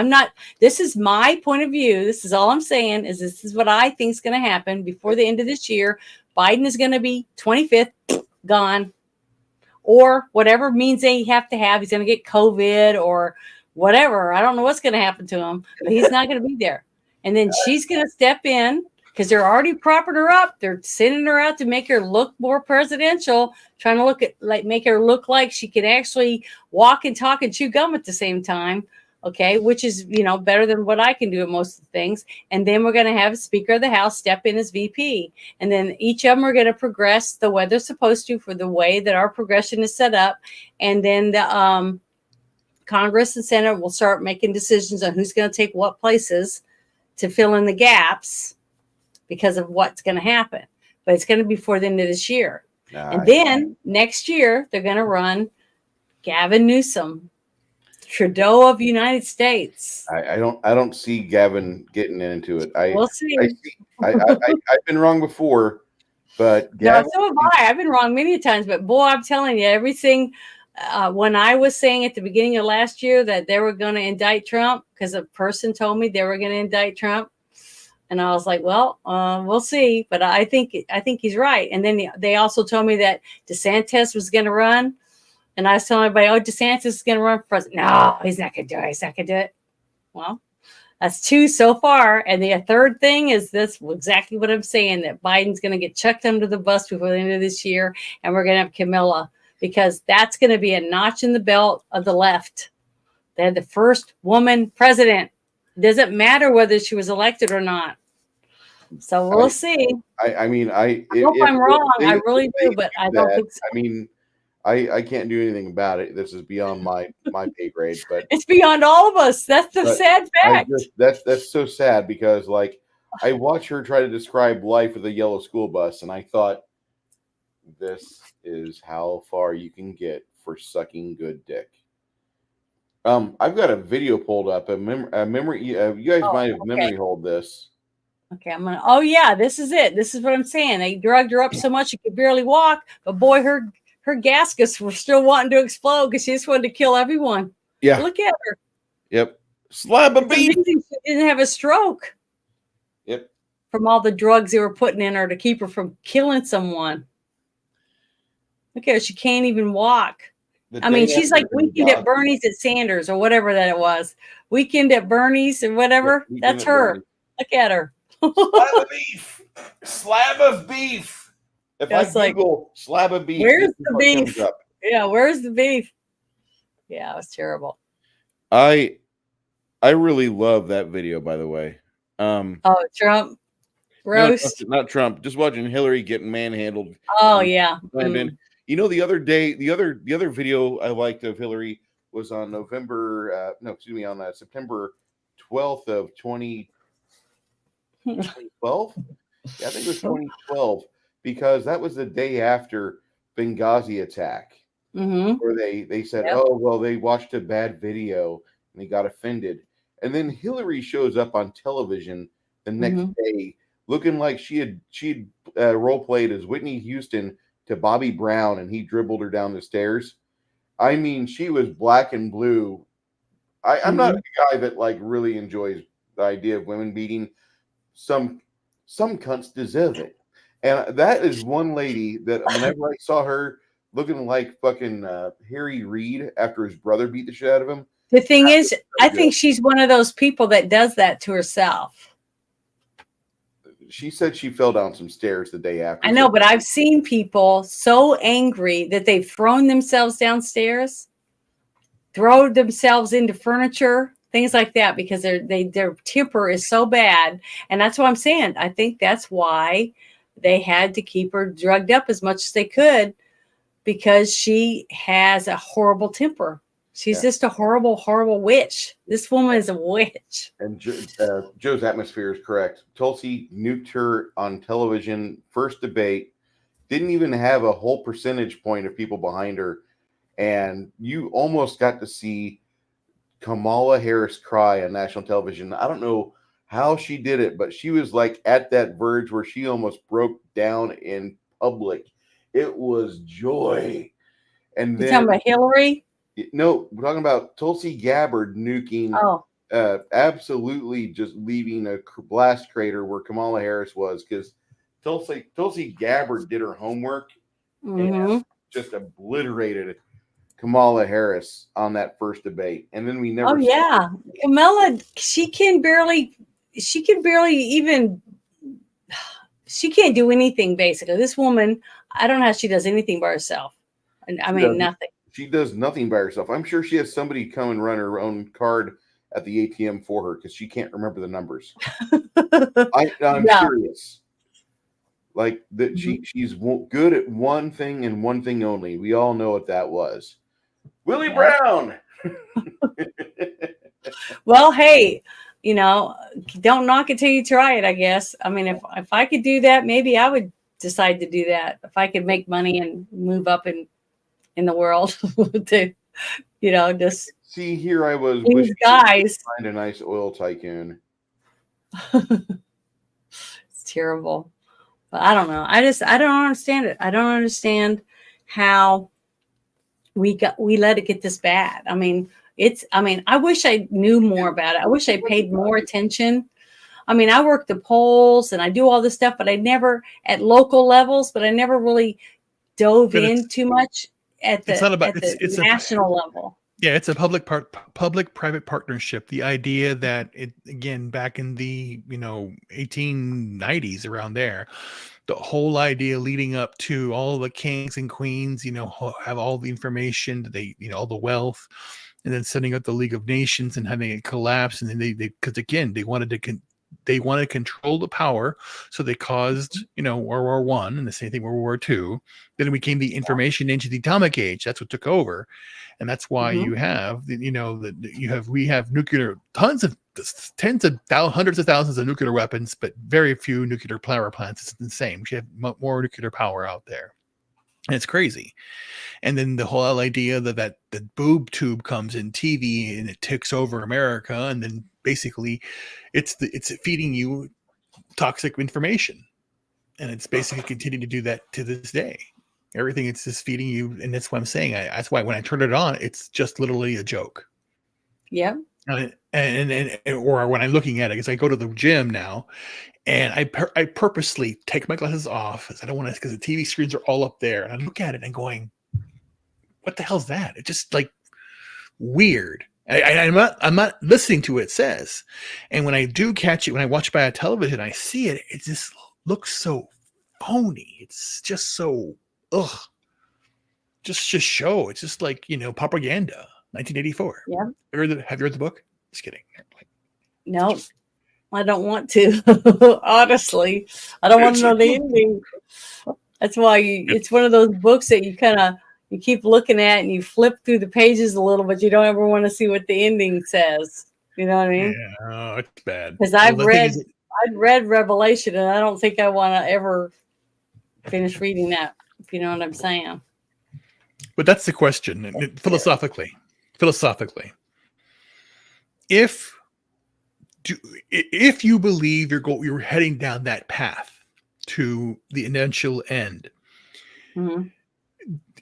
This is my point of view. This is all I'm saying is this is what I think is going to happen before the end of this year. Biden is going to be 25th, gone. Or whatever means they have to have. He's going to get COVID or whatever. I don't know what's going to happen to him, but he's not going to be there. And then she's going to step in because they're already propping her up. They're sending her out to make her look more presidential, trying to make her look like she can actually walk and talk and chew gum at the same time. Okay, which is, better than what I can do at most of the things. And then we're going to have a Speaker of the House step in as VP. And then each of them are going to progress the way they're supposed to for the way that our progression is set up. And then the Congress and Senate will start making decisions on who's going to take what places to fill in the gaps because of what's going to happen. But it's going to be before the end of this year. Nah, And then next year, they're going to run Gavin Newsom, Trudeau of the United States. I don't see Gavin getting into it. We'll see. I've been wrong before, but No, Gavin, so have I. I've been wrong many times, but boy, I'm telling you, everything. When I was saying at the beginning of last year that they were going to indict Trump because a person told me they were going to indict Trump, and I was like, well, we'll see. But I think he's right. And then they also told me that DeSantis was going to run, and I was telling everybody, oh, DeSantis is going to run for president. No, he's not going to do it. He's not going to do it. Well, that's 2 so far. And the third thing is this, exactly what I'm saying, that Biden's going to get chucked under the bus before the end of this year. And we're going to have Kamala, because that's going to be a notch in the belt of the left. They had the first woman president. It doesn't matter whether she was elected or not. So we'll see. I hope I'm wrong. I really do, but I don't think so. I mean, I can't do anything about it. This is beyond my pay grade, but It's beyond all of us. That's the sad fact. That's so sad, because like I watched her try to describe life with a yellow school bus, and I thought, this is how far you can get for sucking good dick. I've got a video pulled up. A memory. You guys might have memory hold this. Okay, I'm gonna. Oh yeah, this is it. This is what I'm saying. They drugged her up so much she could barely walk, but boy, her gaskets were still wanting to explode because she just wanted to kill everyone. Yeah. Look at her. Yep. Slab of It's beef. amazing she didn't have a stroke Yep. from all the drugs they were putting in her to keep her from killing someone. Look at her. She can't even walk. I mean, she's like Weekend at Bernie's at Sanders or whatever that it was. Weekend at Bernie's or whatever. Yeah, that's her. Look at her. Slab of beef. Slab of beef. If That's I like, Google slab of beef, where's this is the what beef? comes up. Yeah, where's the beef? Yeah, it was terrible. I really love that video, by the way. Oh, Trump roast. Not Trump. Just watching Hillary getting manhandled. Oh yeah. And you know, the other day, the other video I liked of Hillary was on September 12th of 2012. Yeah, I think it was 2012, because that was the day after Benghazi attack, where they said, oh, well, they watched a bad video and they got offended. And then Hillary shows up on television the next day looking like she had role played as Whitney Houston to Bobby Brown, and he dribbled her down the stairs. I mean, she was black and blue. I'm not a guy that like really enjoys the idea of women beating. Some cunts deserve it. And that is one lady that whenever I saw her looking like fucking Harry Reid after his brother beat the shit out of him. The thing is, I think she's one of those people that does that to herself. She said she fell down some stairs the day after. I know, but I've seen people so angry that they've thrown themselves downstairs, throw themselves into furniture, things like that, because their temper is so bad. And that's what I'm saying. I think that's why they had to keep her drugged up as much as they could, because she has a horrible temper. She's just a horrible, horrible witch. This woman is a witch. And Joe's atmosphere is correct. Tulsi nuked her on television, first debate, didn't even have a whole percentage point of people behind her. And you almost got to see Kamala Harris cry on national television. I don't know how she did it, but she was like at that verge where she almost broke down in public. It was joy. And You're talking about Hillary? No, we're talking about Tulsi Gabbard nuking, absolutely just leaving a blast crater where Kamala Harris was, because Tulsi Gabbard did her homework and just obliterated Kamala Harris on that first debate. And then we never. Oh yeah, Kamala, she can barely even. She can't do anything basically. This woman, I don't know how she does anything by herself. I mean, nothing. She does nothing by herself. I'm sure she has somebody come and run her own card at the ATM for her because she can't remember the numbers. I'm serious. Like that, she's good at one thing and one thing only. We all know what that was. Willie Brown. Well, hey, don't knock it till you try it, I guess. I mean, if I could do that, maybe I would decide to do that. If I could make money and move up in the world to, just See, here I was these wishing guys. to find a nice oil tycoon. It's terrible. But I don't know. I don't understand it. I don't understand how we let it get this bad. I mean, I wish I knew more about it. I wish I paid more attention. I mean, I work the polls and I do all this stuff, but I never at local levels, but I never really dove in too much at the national level. Yeah, it's a public-private partnership. The idea that again, back in the 1890s, around there, the whole idea leading up to all the kings and queens, have all the information, all the wealth, and then setting up the League of Nations and having it collapse, and then because again they wanted to control the power, so they caused World War I, and the same thing World War II. Then it became the information age of the atomic age. That's what took over, and that's why you have we have nuclear, hundreds of hundreds of thousands of nuclear weapons, but very few nuclear power plants. It's insane. We have more nuclear power out there, and it's crazy. And then the whole idea that the boob tube comes in TV and it takes over America, and then basically it's feeding you toxic information, and it's basically continuing to do that to this day. Everything, it's just feeding you, and that's what I'm saying. That's why when I turn it on, it's just literally a joke. Yeah. And or when I'm looking at it, because I go to the gym now, and I purposely take my glasses off because I don't want to, because the TV screens are all up there, and I look at it and going, "What the hell's that?" It's just like weird. I'm not listening to what it says, and when I do catch it, when I watch by a television, I see it. It just looks so phony. It's just so just show. It's just like propaganda. 1984. Yeah. Have you read the book? Just kidding. No, I don't want to. Honestly, I don't want to know the ending. That's why it's one of those books that you keep looking at and you flip through the pages a little, but you don't ever want to see what the ending says. You know what I mean? Yeah, it's bad. Because I'd read Revelation, and I don't think I want to ever finish reading that. If you know what I'm saying. But that's the question, philosophically. If you believe you're heading down that path to the eventual end,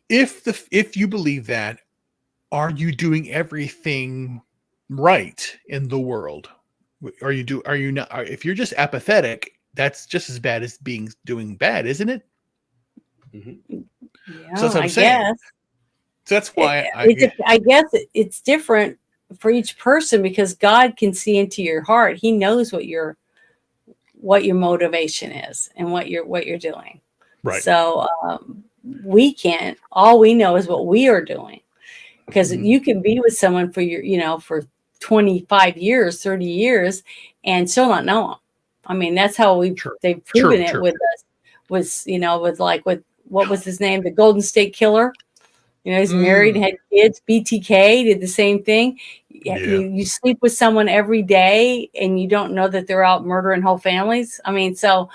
if you believe that, are you doing everything right in the world? Are you not? If you're just apathetic, that's just as bad as doing bad, isn't it? Yeah, So that's what I'm saying. Guess. So that's why I guess it's different for each person, because God can see into your heart. He knows what your motivation is and what you're doing. Right. So we can't. All we know is what we are doing, because you can be with someone for 25 years, 30 years, and still not know them. I mean, that's how they've proven it with us. With what was his name? The Golden State Killer. He's married, had kids. BTK did the same thing. Yeah. You sleep with someone every day and you don't know that they're out murdering whole families. I mean, so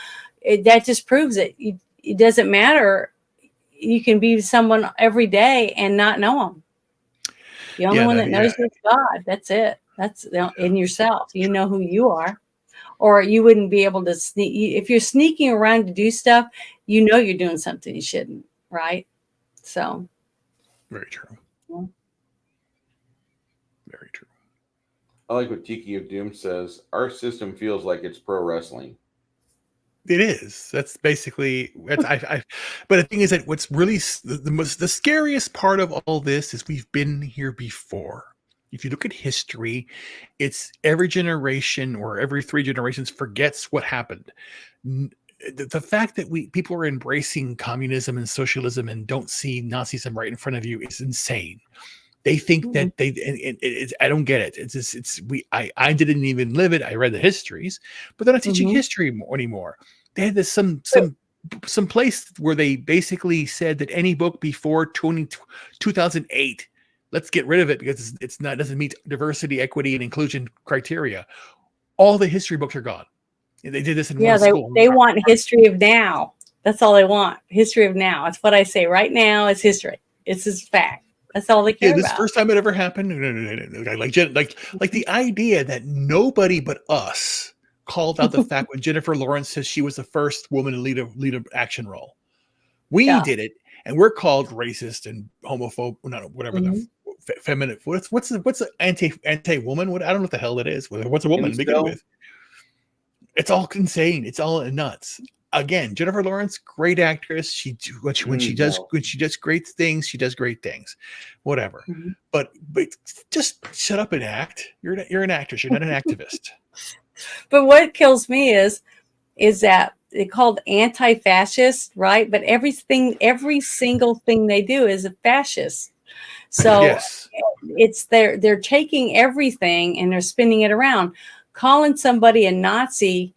that just proves it. It doesn't matter. You can be with someone every day and not know them. The only one that knows you is God. That's it. That's in yourself. You know who you are. Or you wouldn't be able to sneak. If you're sneaking around to do stuff, you're doing something you shouldn't, right? So. Very true. Yeah. Very true. I like what Tiki of Doom says. Our system feels like it's pro wrestling. It is. That's basically. But the thing is that what's really the scariest part of all this is we've been here before. If you look at history, it's every generation or every 3 generations forgets what happened. The fact that people are embracing communism and socialism and don't see Nazism right in front of you is insane. They think that I don't get it. I didn't even live it. I read the histories, but they're not teaching history anymore. They had this some place where they basically said that any book before 2008, let's get rid of it because it doesn't meet diversity, equity, and inclusion criteria. All the history books are gone. They did this in one school. They want history of now. That's all they want. History of now. It's what I say right now. It's history. It's just fact. That's all they care This about. first time it ever happened. Like the idea that nobody but us called out the fact when Jennifer Lawrence says she was the first woman to lead an action role. We Yeah. did it, and we're called racist and homophobe. Not whatever Mhm. the feminine. What's the anti woman? What I don't know what the hell it is. What's a woman to begin Incel? with? It's all insane. It's all nuts. Again, Jennifer Lawrence, great actress. When she does great things, she does great things. Whatever. Mhm. But just shut up and act. You're an actress. You're not an activist. But what kills me is that they're called anti-fascist, right? But every single thing they do is a fascist. So Yes. it's they're taking everything and they're spinning it around, calling somebody a Nazi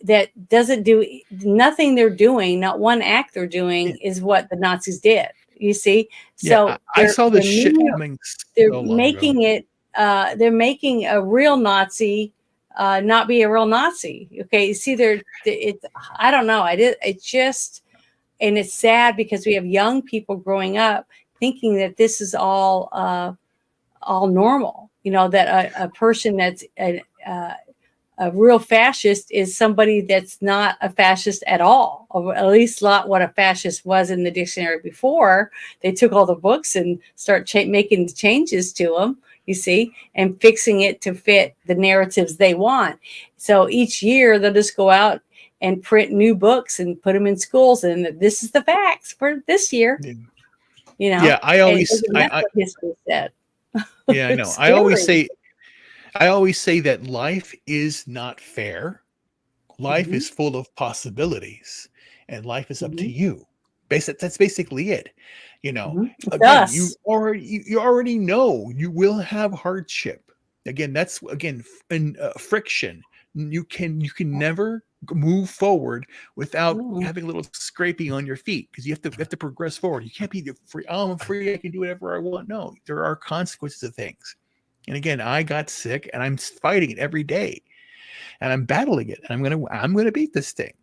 that doesn't do nothing they're doing, not one act they're doing is what the Nazis did. You see? So Yeah, I saw this shit making- coming. they're so long making ago. it they're making a real Nazi not be a real Nazi. Okay, you see, it's I don't know. It just, and it's sad because we have young people growing up thinking that this is all normal. You know, that a person that's a real fascist is somebody that's not a fascist at all, or at least not what a fascist was in the dictionary before. They took all the books and start making changes to them, you see, and fixing it to fit the narratives they want. So each year they'll just go out and print new books and put them in schools, and this is the facts for this year. Yeah. You know, Yeah, I always, and that's what history said. yeah, I know. It's I always say that life is not fair. Life Mhm. is full of possibilities, and life is up to Mhm. you. That's basically it. You know, Mhm. It's again, us. you already know you will have hardship. Again, that's friction. You can never move forward without Mhm. having a little scraping on your feet, because you have to progress forward. You can't be free. Oh, I'm free. I can do whatever I want. No, there are consequences of things. And again, I got sick, and I'm fighting it every day, and I'm battling it, and I'm gonna beat this thing.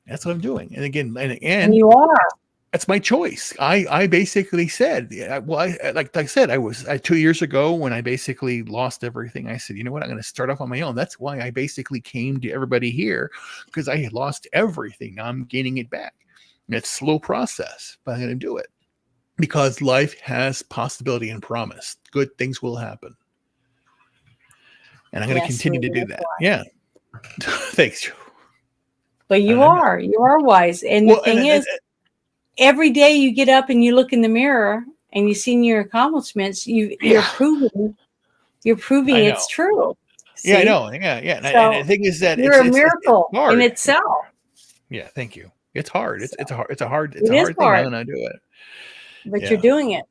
That's what I'm doing. And again, And you are. that's my choice. I basically said, like I said, 2 years ago when I basically lost everything. I said, you know what? I'm going to start off on my own. That's why I basically came to everybody here, because I had lost everything. Now I'm gaining it back. And it's a slow process, but I'm going to do it because life has possibility and promise. Good things will happen. And I'm going to Yes, continue to Ruby, do that's that. Yeah. Thanks, Joe. But you are wise. And Well, the thing is, every day you get up and you look in the mirror and you see your accomplishments, you're proving it's true. See? Yeah, I know. Yeah. And, So, and the thing is that you're a miracle it's hard. in itself. Yeah, thank you. It's hard. It's a hard It is thing. hard. And I do it. But Yeah. you're doing it,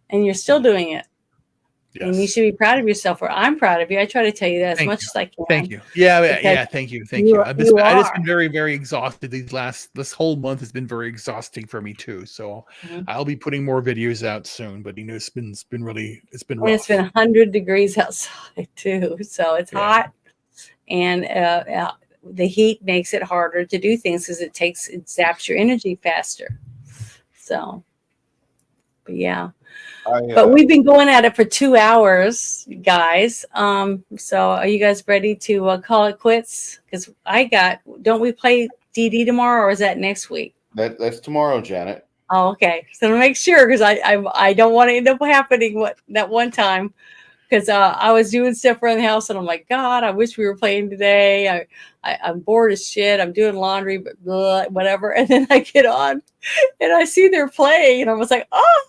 and you're still doing it. Yes. And you should be proud of yourself. Or I'm proud of you. I try to tell you that as Thank much you. as I can. Thank you. Yeah. Because Thank you. I've you just are. been very, very exhausted. This whole month has been very exhausting for me too. So Mhm. I'll be putting more videos out soon. But it's been rough. And it's been 100 degrees outside too, so it's hot, and the heat makes it harder to do things because it zaps your energy faster. So, but yeah. But we've been going at it for 2 hours, guys. So are you guys ready to call it quits? Because don't we play DD tomorrow, or is that next week? That's tomorrow, Janet. Oh, okay. So to make sure, because I don't want to end up happening that one time, because I was doing stuff around the house and I'm like, God, I wish we were playing today. I'm bored as shit. I'm doing laundry, but blah, whatever. And then I get on and I see they're playing, and I was like, oh.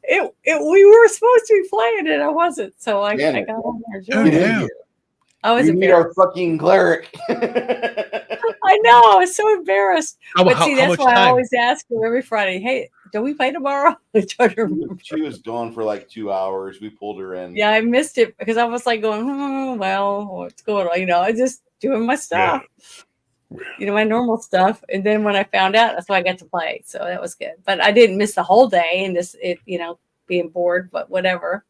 We were supposed to be playing and I wasn't, so I got on there. I was we need our fucking cleric. I know, I was so embarrassed. But see, that's why I always ask her every Friday, hey, do we play tomorrow? I try to remember. She was gone for like 2 hours. We pulled her in. Yeah, I missed it because I was like going, well, what's going on? I just doing my stuff. My normal stuff. And then when I found out, that's why I got to play. So that was good. But I didn't miss the whole day and being bored, but whatever.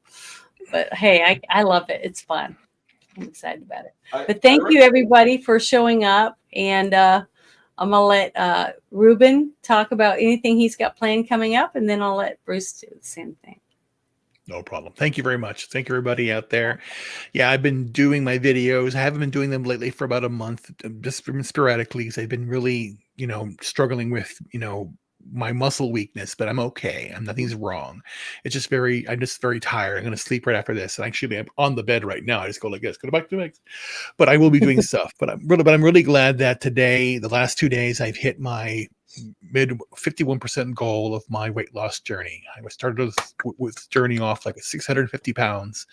But hey, I love it. It's fun. I'm excited about it. But thank you everybody for showing up. And I'm gonna let Ruben talk about anything he's got planned coming up, and then I'll let Bruce do the same thing. No problem. Thank you very much. Thank you, everybody out there. Yeah, I've been doing my videos. I haven't been doing them lately for about a month, just sporadically, because I've been really, struggling with, my muscle weakness, but I'm okay. Nothing's wrong. I'm just very tired. I'm going to sleep right after this. And actually, I'm on the bed right now. I just go like this, go back to the but I will be doing stuff. But I'm really glad that today, the last 2 days, I've hit my mid 51% goal of my weight loss journey. I started with journey off like at 650 pounds,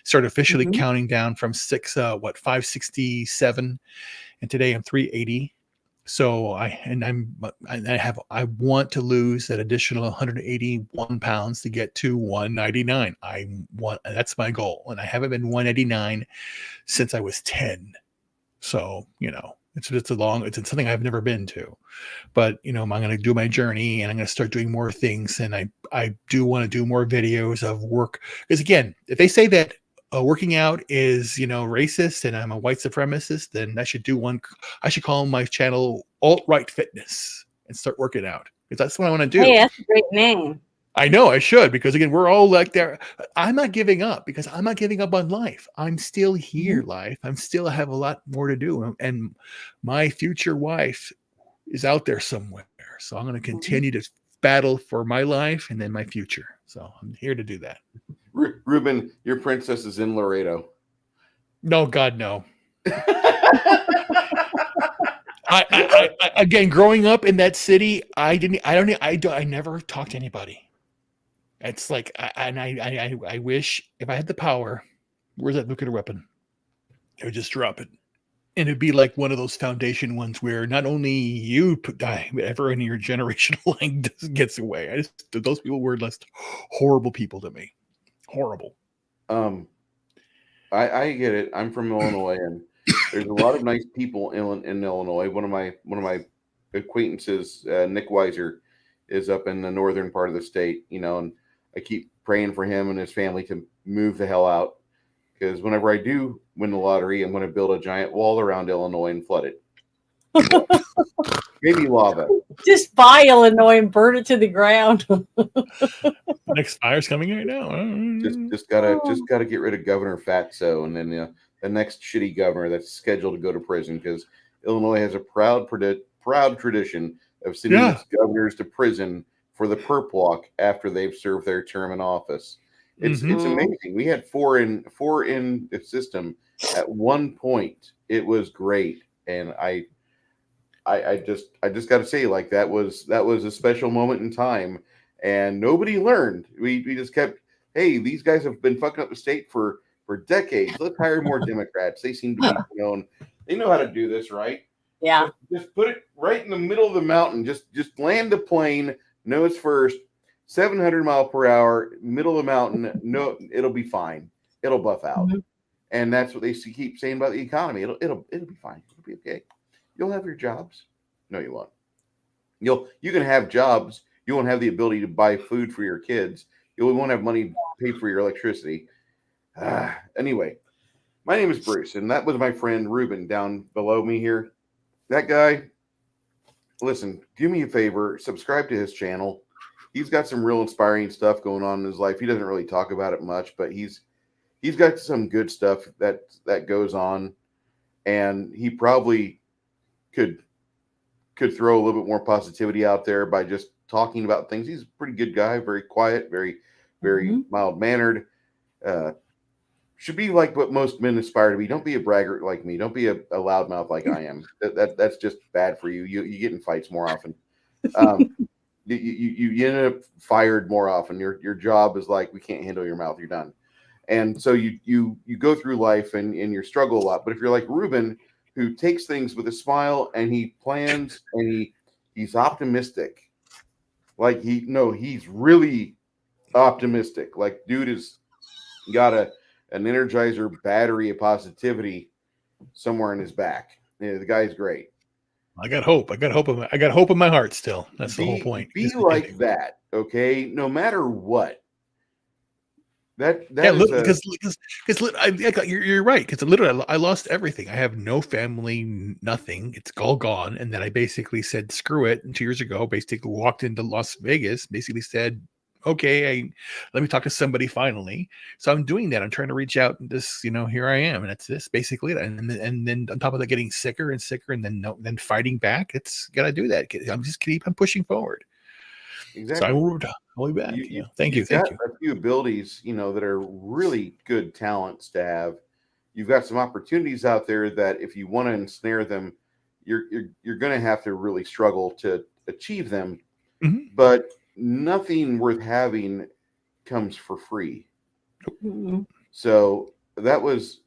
started officially counting down from 567, and today I'm 380. So I want to lose that additional 181 pounds to get to 199. That's my goal, and I haven't been 189 since I was 10. So it's something I've never been to, but I'm going to do my journey, and I'm going to start doing more things. And I do want to do more videos of work, because again, if they say that working out is racist and I'm a white supremacist, then I should call my channel Alt-Right Fitness and start working out, because that's what I want to do. Hey, that's a great name. I know I should, because again, we're all like there. I'm not giving up, because I'm not giving up on life. I'm still here, life. I have a lot more to do. And my future wife is out there somewhere. So I'm going to continue to battle for my life and then my future. So I'm here to do that. Ruben, your princess is in Laredo. No, God, no. I again, growing up in that city, I never talked to anybody. It's like, I wish if I had the power, where's that nuclear weapon? I would just drop it. And it'd be like one of those foundation ones where not only you die, but everyone in your generational line gets away. Those people were just horrible people to me. Horrible. I get it. I'm from Illinois, and there's a lot of nice people in Illinois. One of my acquaintances, Nick Weiser, is up in the northern part of the state, and I keep praying for him and his family to move the hell out, because whenever I do win the lottery, I'm going to build a giant wall around Illinois and flood it. Maybe lava. Just buy Illinois and burn it to the ground. The next fire's coming right now. Just gotta get rid of Governor Fatso, and then the next shitty governor that's scheduled to go to prison, because Illinois has a proud tradition of sending its governors to prison for the perp walk after they've served their term in office. It's amazing. We had four in the system at one point. It was great, and I just got to say, like, that was a special moment in time, and nobody learned. We just kept, hey, these guys have been fucking up the state for decades. Let's hire more Democrats. They seem to be known. They know how to do this, right? Yeah. Just put it right in the middle of the mountain. Just land a plane, nose first, 700 mile per hour, middle of the mountain. No, it'll be fine. It'll buff out. And that's what they keep saying about the economy. It'll be fine. It'll be okay. You'll have your jobs. No, you won't. You can have jobs. You won't have the ability to buy food for your kids. You won't have money to pay for your electricity. Anyway, my name is Bruce, and that was my friend Ruben down below me here. That guy, listen, do me a favor, subscribe to his channel. He's got some real inspiring stuff going on in his life. He doesn't really talk about it much, but he's got some good stuff that goes on, and he probably could throw a little bit more positivity out there by just talking about things. He's a pretty good guy, very quiet, very, very mild-mannered. Should be like what most men aspire to be. Don't be a braggart like me. Don't be a loudmouth like I am. That's just bad for you. You get in fights more often. You end up fired more often. Your job is like, we can't handle your mouth. You're done. And so you go through life and you struggle a lot. But if you're like Ruben, who takes things with a smile and he plans and he's optimistic, like he's really optimistic. Like, dude has got an Energizer battery of positivity somewhere in his back. Yeah, the guy's great. I got hope. I got hope in my heart still. That's the whole point. Be like that, okay? No matter what. That Yeah, is a, you're right. Because literally, I lost everything. I have no family, nothing. It's all gone. And then I basically said, "Screw it." And 2 years ago, basically walked into Las Vegas. Basically said, "Okay, let me talk to somebody finally." So I'm doing that. I'm trying to reach out. And this, here I am, and it's this basically. And then on top of that, getting sicker and sicker, and then fighting back. It's gotta do that. I'm just I'm pushing forward. So exactly. I'll be back. You, Thank you. you've Thank got you. a few abilities, that are really good talents to have. You've got some opportunities out there that if you want to ensnare them, you're going to have to really struggle to achieve them. Mhm. But nothing worth having comes for free. Mhm. So that was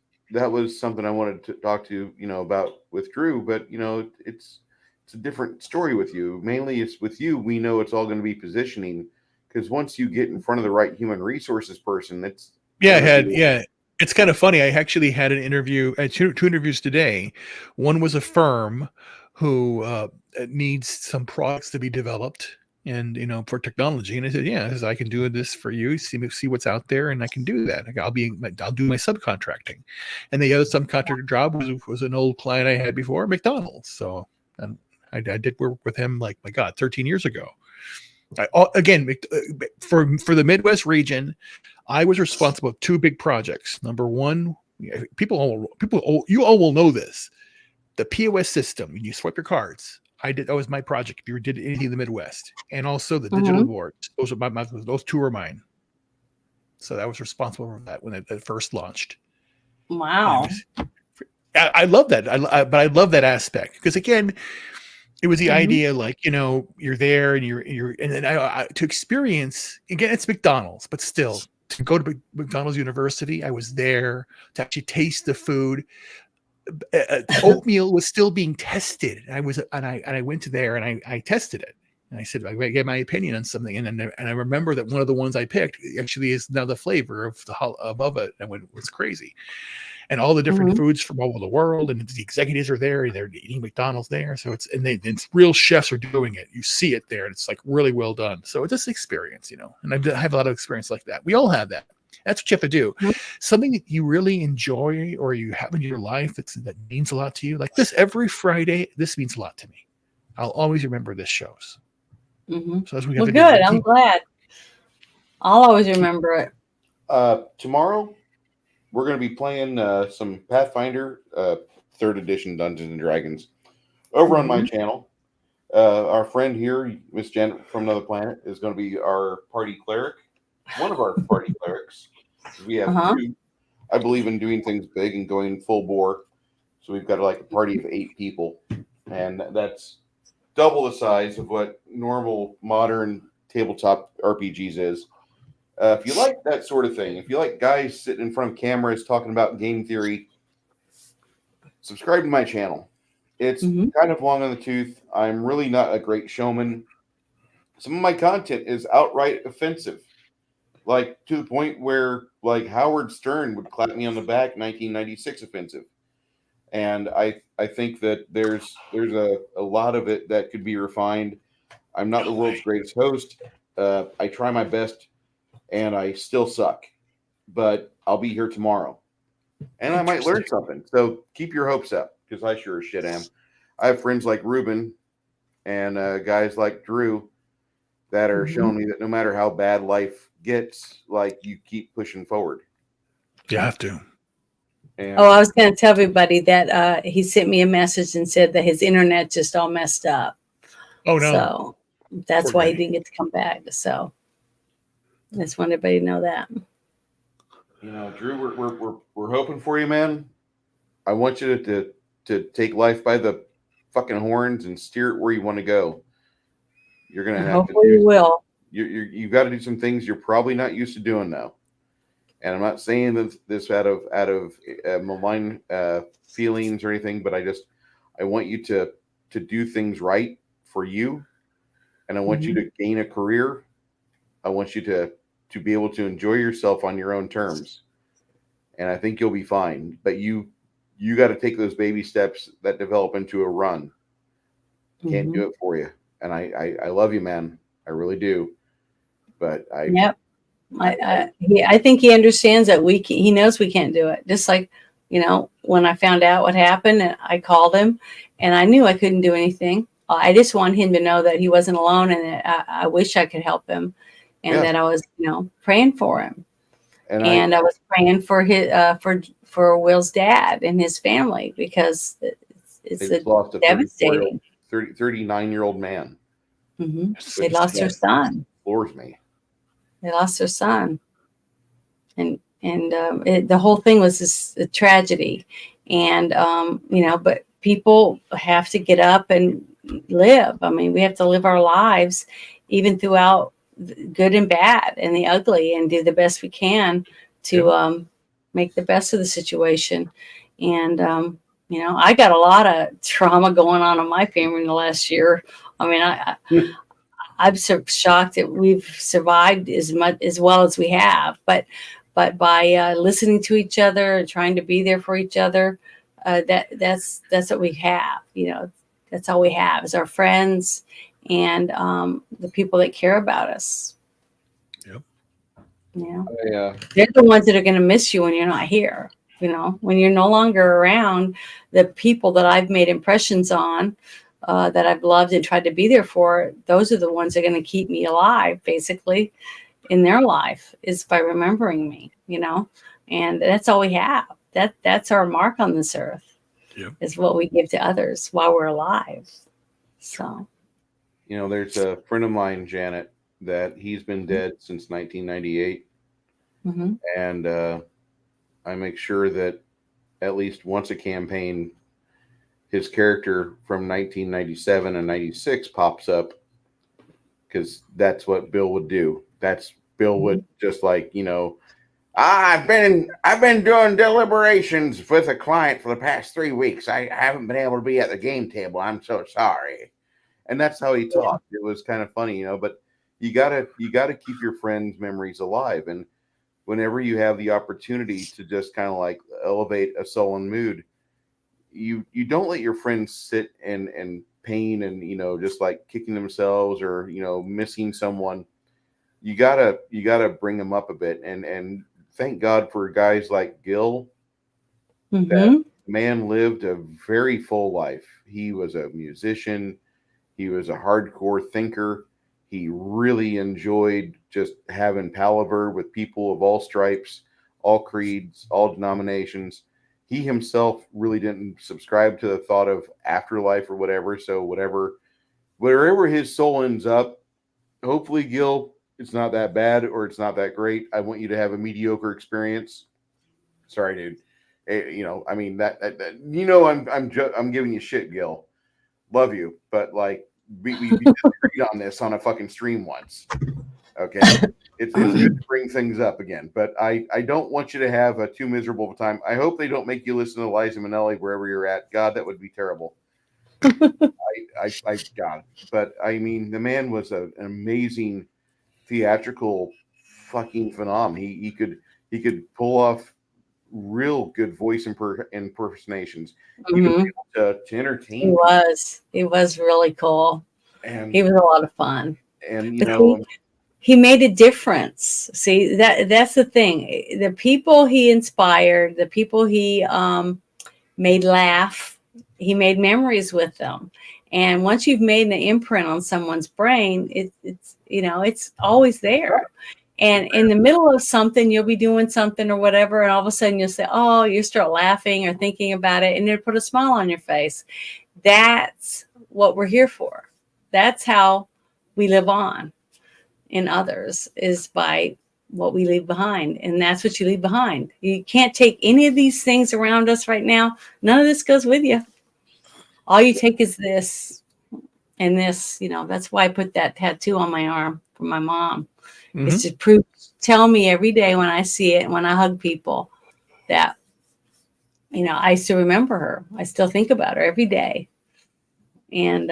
something I wanted to talk to about with Drew. But it's a different story with you. Mainly, it's with you. We know it's all going to be positioning. Because once you get in front of the right human resources person, it's It's kind of funny. I actually had an interview, two interviews today. One was a firm who needs some products to be developed, and for technology. And I said, "Yeah, I can do this for you. See what's out there, and I can do that. I'll do my subcontracting." And the other subcontractor job was an old client I had before, McDonald's. So I did work with him, like, my God, 13 years ago. Again, for the Midwest region, I was responsible for 2 big projects. Number one, you all will know this. The POS system, when you swipe your cards, that was my project. If you did anything in the Midwest, and also the digital boards. Those 2 are mine. So I was responsible for that when it first launched. Wow. I love that. But I love that aspect because, again, it was the Mhm. idea, like, you're there and and then I to experience, again, it's McDonald's, but still to go to McDonald's University, I was there to actually taste the food. Oatmeal was still being tested. I went to there and I tested it. And I said, I gave my opinion on something. And I remember that one of the ones I picked actually is now the flavor of above it. And it was crazy. And all the different Mhm. foods from all over the world, and the executives are there. They're eating McDonald's there, so it's real chefs are doing it. You see it there, and it's like really well done. So it's just experience, And I have a lot of experience like that. We all have that. That's what you have to do. Mhm. Something that you really enjoy or you have in your life that means a lot to you. Like this every Friday, this means a lot to me. I'll always remember this shows. Mhm. So that's what we Well, have to good. do. I'm glad. I'll always remember it. Tomorrow we're going to be playing some Pathfinder 3rd edition Dungeons and Dragons over on my channel. Our friend here, Miss Janet from Another Planet, is going to be our party cleric. One of our party clerics. We have 2. I believe in doing things big and going full bore. So we've got like a party of 8 people, and that's double the size of what normal modern tabletop RPGs is. If you like that sort of thing, if you like guys sitting in front of cameras talking about game theory, subscribe to my channel. It's kind of long on the tooth. I'm really not a great showman. Some of my content is outright offensive, like to the point where, like, Howard Stern would clap me on the back, 1996 offensive. And I think that there's a lot of it that could be refined. I'm not the world's greatest host. I try my best, and I still suck. But I'll be here tomorrow, and I might learn something. So keep your hopes up, because I sure as shit am. I have friends like Ruben and guys like Drew that are showing me that no matter how bad life gets, like, you keep pushing forward. You have to. And I was going to tell everybody that he sent me a message and said that his internet just all messed up. Oh no! So that's Poor why guy. he didn't get to come back. So I just want everybody to know that. Drew, we're hoping for you, man. I want you to take life by the fucking horns and steer it where you want to go. You're gonna have Hopefully to you will. You've got to do some things you're probably not used to doing now. And I'm not saying this out of malign feelings or anything, but I want you to do things right for you, and I want you to gain a career. I want you to be able to enjoy yourself on your own terms, and I think you'll be fine. But you got to take those baby steps that develop into a run. Can't do it for you, and I love you, man. I really do. But Yep. I think he understands that he knows we can't do it. Just like, when I found out what happened, and I called him, and I knew I couldn't do anything. I just want him to know that he wasn't alone, and that I wish I could help him, and that I was, praying for him, and I was praying for his for Will's dad and his family, because it's lost a devastating. 39-year-old man. Mm-hmm. They lost their son. Floors me. They lost their son, and the whole thing was a tragedy, and but people have to get up and live. I mean, we have to live our lives, even throughout good and bad and the ugly, and do the best we can to make the best of the situation. And I got a lot of trauma going on in my family in the last year. I mean, I'm so shocked that we've survived as well as we have, but by listening to each other and trying to be there for each other, that's what we have. That's all we have is our friends and the people that care about us. Yep. They're the ones that are going to miss you when you're not here. When you're no longer around, the people that I've made impressions on, that I've loved and tried to be there for, those are the ones that are going to keep me alive, basically, in their life, is by remembering me, and that's all we have. That's our mark on this earth, is what we give to others while we're alive. So, there's a friend of mine, Janet, that he's been dead since 1998. Mm-hmm. And I make sure that at least once a campaign, his character from 1997 and 96 pops up, because that's what Bill would do. Bill would just like, I've been doing deliberations with a client for the past 3 weeks. I haven't been able to be at the game table. I'm so sorry. And that's how he talked. It was kind of funny, but you gotta keep your friends' memories alive. And whenever you have the opportunity to just kind of like elevate a sullen mood, you don't let your friends sit in pain and just like kicking themselves or missing someone. You gotta bring them up a bit, and thank God for guys like Gil. Mm-hmm. That man lived a very full life. He was a musician. He was a hardcore thinker. He really enjoyed just having palaver with people of all stripes, all creeds, all denominations. He himself really didn't subscribe to the thought of afterlife or whatever. So wherever his soul ends up, hopefully, Gil, it's not that bad or it's not that great. I want you to have a mediocre experience. Sorry, dude. I mean I'm giving you shit, Gil. Love you, but like we disagreed on this on a fucking stream once. Okay, it's good to bring things up again, but I don't want you to have a too miserable time. I hope they don't make you listen to Liza Minnelli wherever you're at. God, that would be terrible. I God, but I mean, the man was an amazing theatrical fucking phenom. He could pull off real good voice impersonations. He was able to entertain. He was really cool, and he was a lot of fun. And he made a difference. See, that's the thing. The people he inspired, the people he made laugh, he made memories with them. And once you've made an imprint on someone's brain, it's always there. And in the middle of something, you'll be doing something or whatever, and all of a sudden you'll say, oh, you start laughing or thinking about it, and it'll put a smile on your face. That's what we're here for. That's how we live on in others, is by what we leave behind. And that's what you leave behind. You can't take any of these things around us right now. None of this goes with you. All you take is this and this. That's why I put that tattoo on my arm from my mom. Mm-hmm. It's to tell me every day when I see it and when I hug people that, I still remember her. I still think about her every day. And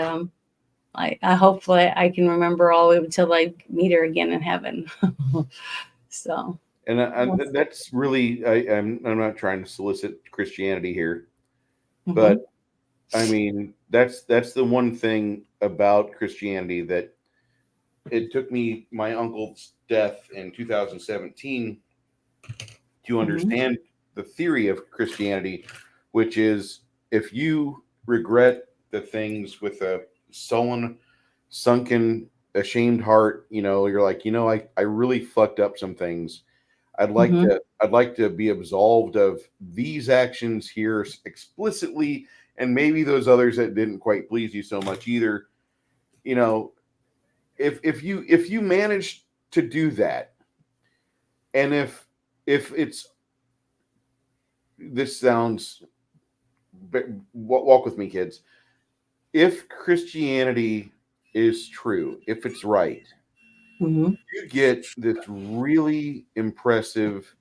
I hopefully I can remember all the way until I meet her again in heaven. So. And that's really, I'm not trying to solicit Christianity here, mm-hmm. but I mean, that's the one thing about Christianity that it took me my uncle's death in 2017 to understand the theory of Christianity, which is if you regret the things with a sullen, sunken, ashamed heart, you're like, I really fucked up some things. I'd like to be absolved of these actions here explicitly, and maybe those others that didn't quite please you so much either. If you manage to do that, and if it's, this sounds, walk with me, kids. If Christianity is true, if it's right, you get this really impressive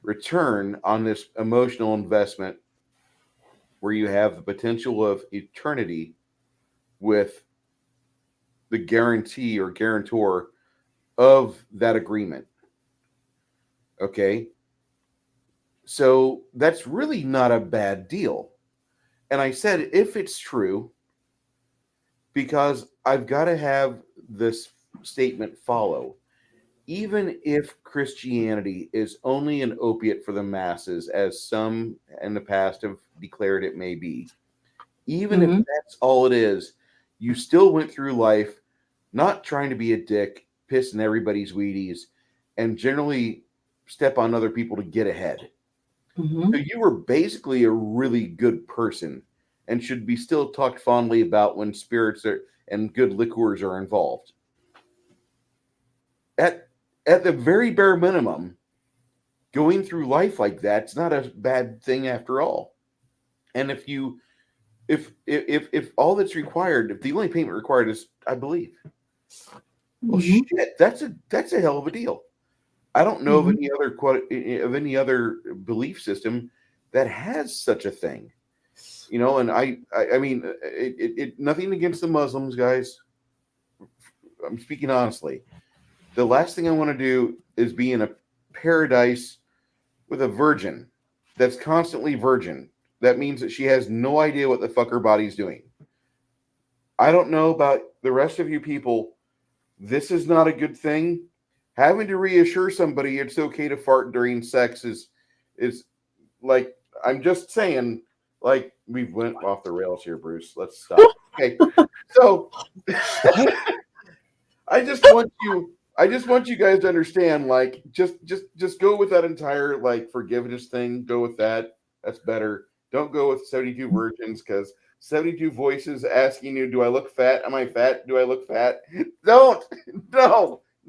return on this emotional investment where you have the potential of eternity with the guarantee or guarantor of that agreement. Okay. So that's really not a bad deal. And I said, if it's true, because I've got to have this statement follow. Even if Christianity is only an opiate for the masses, as some in the past have declared it may be, even if that's all it is, you still went through life not trying to be a dick, pissing everybody's Wheaties, and generally step on other people to get ahead. So you were basically a really good person and should be still talked fondly about when spirits and good liqueurs are involved. At the very bare minimum, going through life like that's not a bad thing after all. And if all that's required, if the only payment required is, I believe, well, shit, that's a hell of a deal. I don't know of any other belief system that has such a thing, And I mean, nothing against the Muslims, guys. I'm speaking honestly. The last thing I want to do is be in a paradise with a virgin that's constantly virgin. That means that she has no idea what the fuck her body's doing. I don't know about the rest of you people. This is not a good thing. Having to reassure somebody it's okay to fart during sex is like, I'm just saying, like, we went off the rails here, Bruce. Let's stop. Okay. So I just want you guys to understand, like, just go with that entire, like, forgiveness thing. Go with that. That's better. Don't go with 72 virgins, because 72 voices asking you, do I look fat? Am I fat? Do I look fat? Don't.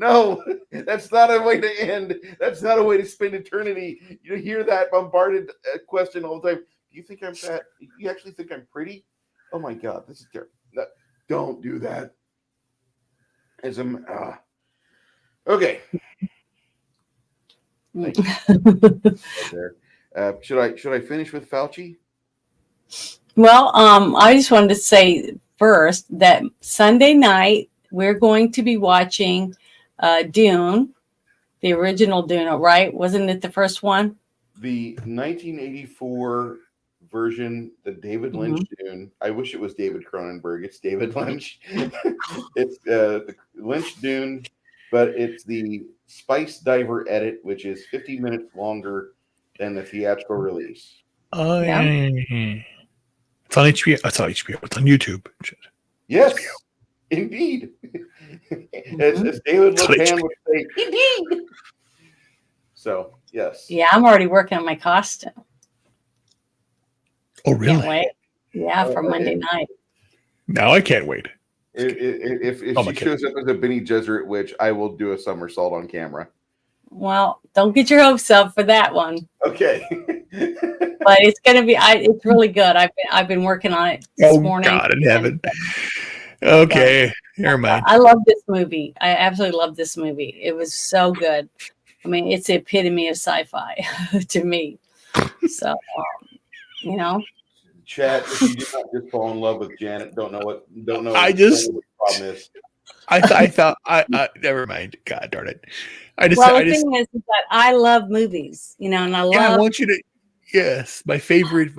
No, that's not a way to end. That's not a way to spend eternity. You hear that bombarded question all the time. Do you think I'm fat? Do you actually think I'm pretty? Oh my God, this is terrible. No, don't do that. Okay. Should I finish with Fauci? Well, I just wanted to say first that Sunday night we're going to be watching Dune, the original Dune, right? Wasn't it the first one? The 1984 version, the David Lynch Dune. I wish it was David Cronenberg. It's David Lynch. It's the Lynch Dune, but it's the Spice Diver edit, which is 50 minutes longer than the theatrical release. Oh, yeah. It's on HBO. It's on HBO. It's on YouTube. Yes, HBO. Indeed. As David LePan would say, indeed. So, yes. Yeah, I'm already working on my costume. Oh, really? Can't wait. Yeah, for Monday night. Now I can't wait. If she shows up as a Bene Gesserit witch, I will do a somersault on camera. Well, don't get your hopes up for that one. Okay. But it's gonna be. It's really good. I've been working on it this morning. God in heaven. Okay, never mind. I love this movie. I absolutely love this movie. It was so good. I mean, it's the epitome of sci-fi to me. So, Chat, if you did not just fall in love with Janet, don't know what the problem is. I thought never mind. God darn it. The thing is that I love movies, and I love. Yeah, I want you to. Yes, my favorite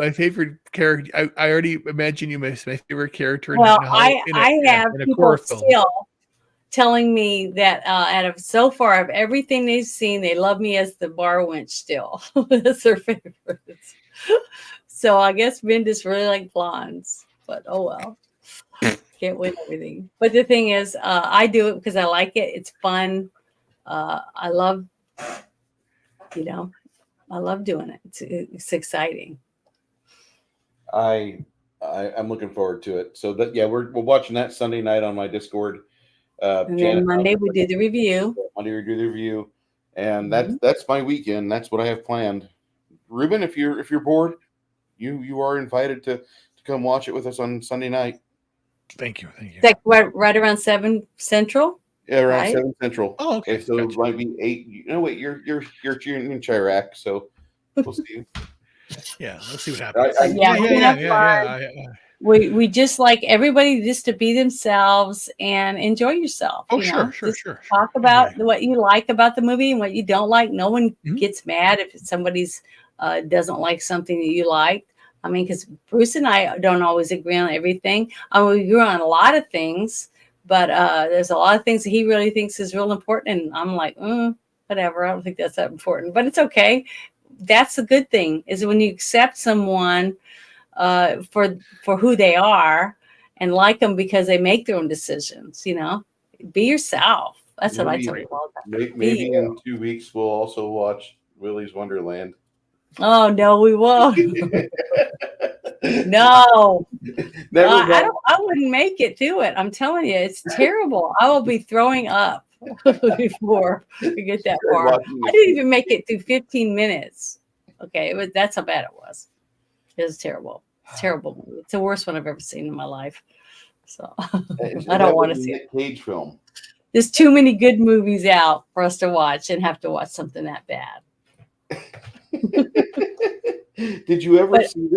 character. I already imagine you my favorite character. Well, I have people still telling me that out of so far of everything they've seen, they love me as the bar wench still. That's their favorites. So I guess men just really like blondes, but oh well. Can't win everything. But the thing is, I do it because I like it. It's fun. I love, I love doing it. It's exciting. I'm looking forward to it. So that we're watching that Sunday night on my Discord. And then Monday we do the review. Monday we do the review, and Mm-hmm. that's my weekend. That's what I have planned. Ruben, if you're bored, you are invited to come watch it with us on Sunday night. Thank you. It's like right around 7 Central. Yeah, around Right? 7 Central. Oh, okay. So Gotcha. it might be 8. Wait, you're in Chirac, so we'll see. Yeah, let's see what happens. Yeah. We just like everybody just to be themselves and enjoy yourself. Oh, sure. Talk about what you like about the movie and what you don't like. No one Mhm. gets mad if somebody's doesn't like something that you like. I mean, because Bruce and I don't always agree on everything. I mean, we agree on a lot of things, but there's a lot of things that he really thinks is real important. And I'm like, whatever. I don't think that's that important, but it's okay. That's a good thing is when you accept someone for who they are and like them because they make their own decisions, be yourself. That's what I tell you all about. Maybe in 2 weeks we'll also watch Willy's Wonderland. Oh no, we won't. No, I wouldn't make it to it. I'm telling you, it's terrible. I will be throwing up before we get that far. I didn't even make it through 15 minutes. Okay, that's how bad it was. It was terrible. Terrible movie. It's the worst one I've ever seen in my life. So I don't want to see it. Cage film. There's too many good movies out for us to watch and have to watch something that bad. Did you ever see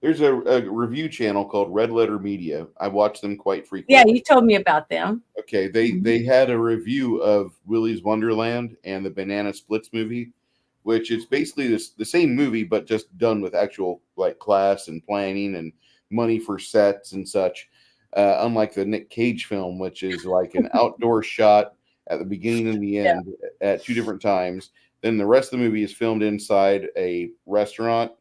there's a review channel called Red Letter Media. I watch them quite frequently. Yeah, you told me about them. Okay, they had a review of Willy's Wonderland and the Banana Splits movie, which is basically the same movie but just done with actual like class and planning and money for sets and such. Unlike the Nick Cage film, which is like an outdoor shot at the beginning and the end at 2 different times. Then the rest of the movie is filmed inside a restaurant,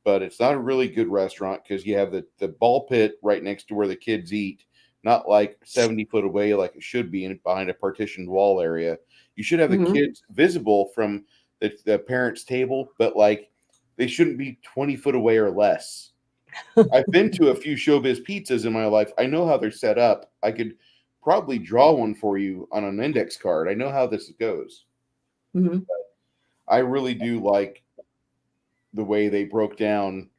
but it's not a really good restaurant because you have the ball pit right next to where the kids eat, not like 70 foot away like it should be behind a partitioned wall area. You should have the kids visible from the parents' table, but like they shouldn't be 20 foot away or less. I've been to a few Showbiz pizzas in my life. I know how they're set up. I could probably draw one for you on an index card. I know how this goes. Mm-hmm. I really do like the way they broke down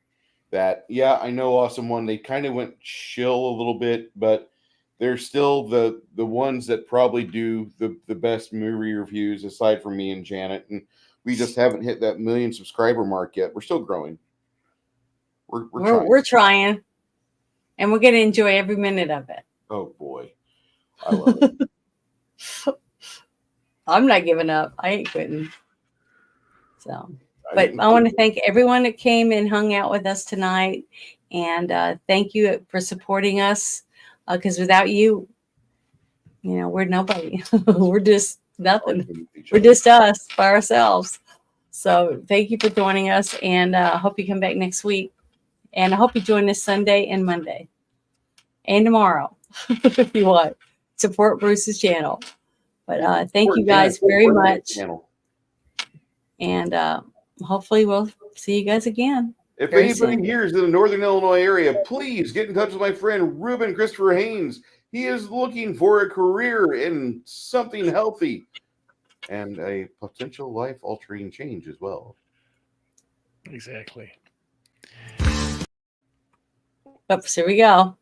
that. Yeah, I know Awesome One. They kind of went chill a little bit, but they're still the ones that probably do the best movie reviews aside from me and Janet. And we just haven't hit that 1 million subscriber mark yet. We're still growing. We're trying, and we're going to enjoy every minute of it. Oh boy, I love it. I'm not giving up. I ain't quitting. So, but I want to thank everyone that came and hung out with us tonight, and thank you for supporting us. Because without you, we're nobody. We're just nothing. We're just us by ourselves. So thank you for joining us, and I hope you come back next week. And I hope you join us Sunday and Monday and tomorrow if you want. Support Bruce's channel. But thank you guys very much. And hopefully we'll see you guys again. If anybody here is in the Northern Illinois area, please get in touch with my friend Ruben Christopher Haynes. He is looking for a career in something healthy and a potential life-altering change as well. Exactly. Oops, here we go.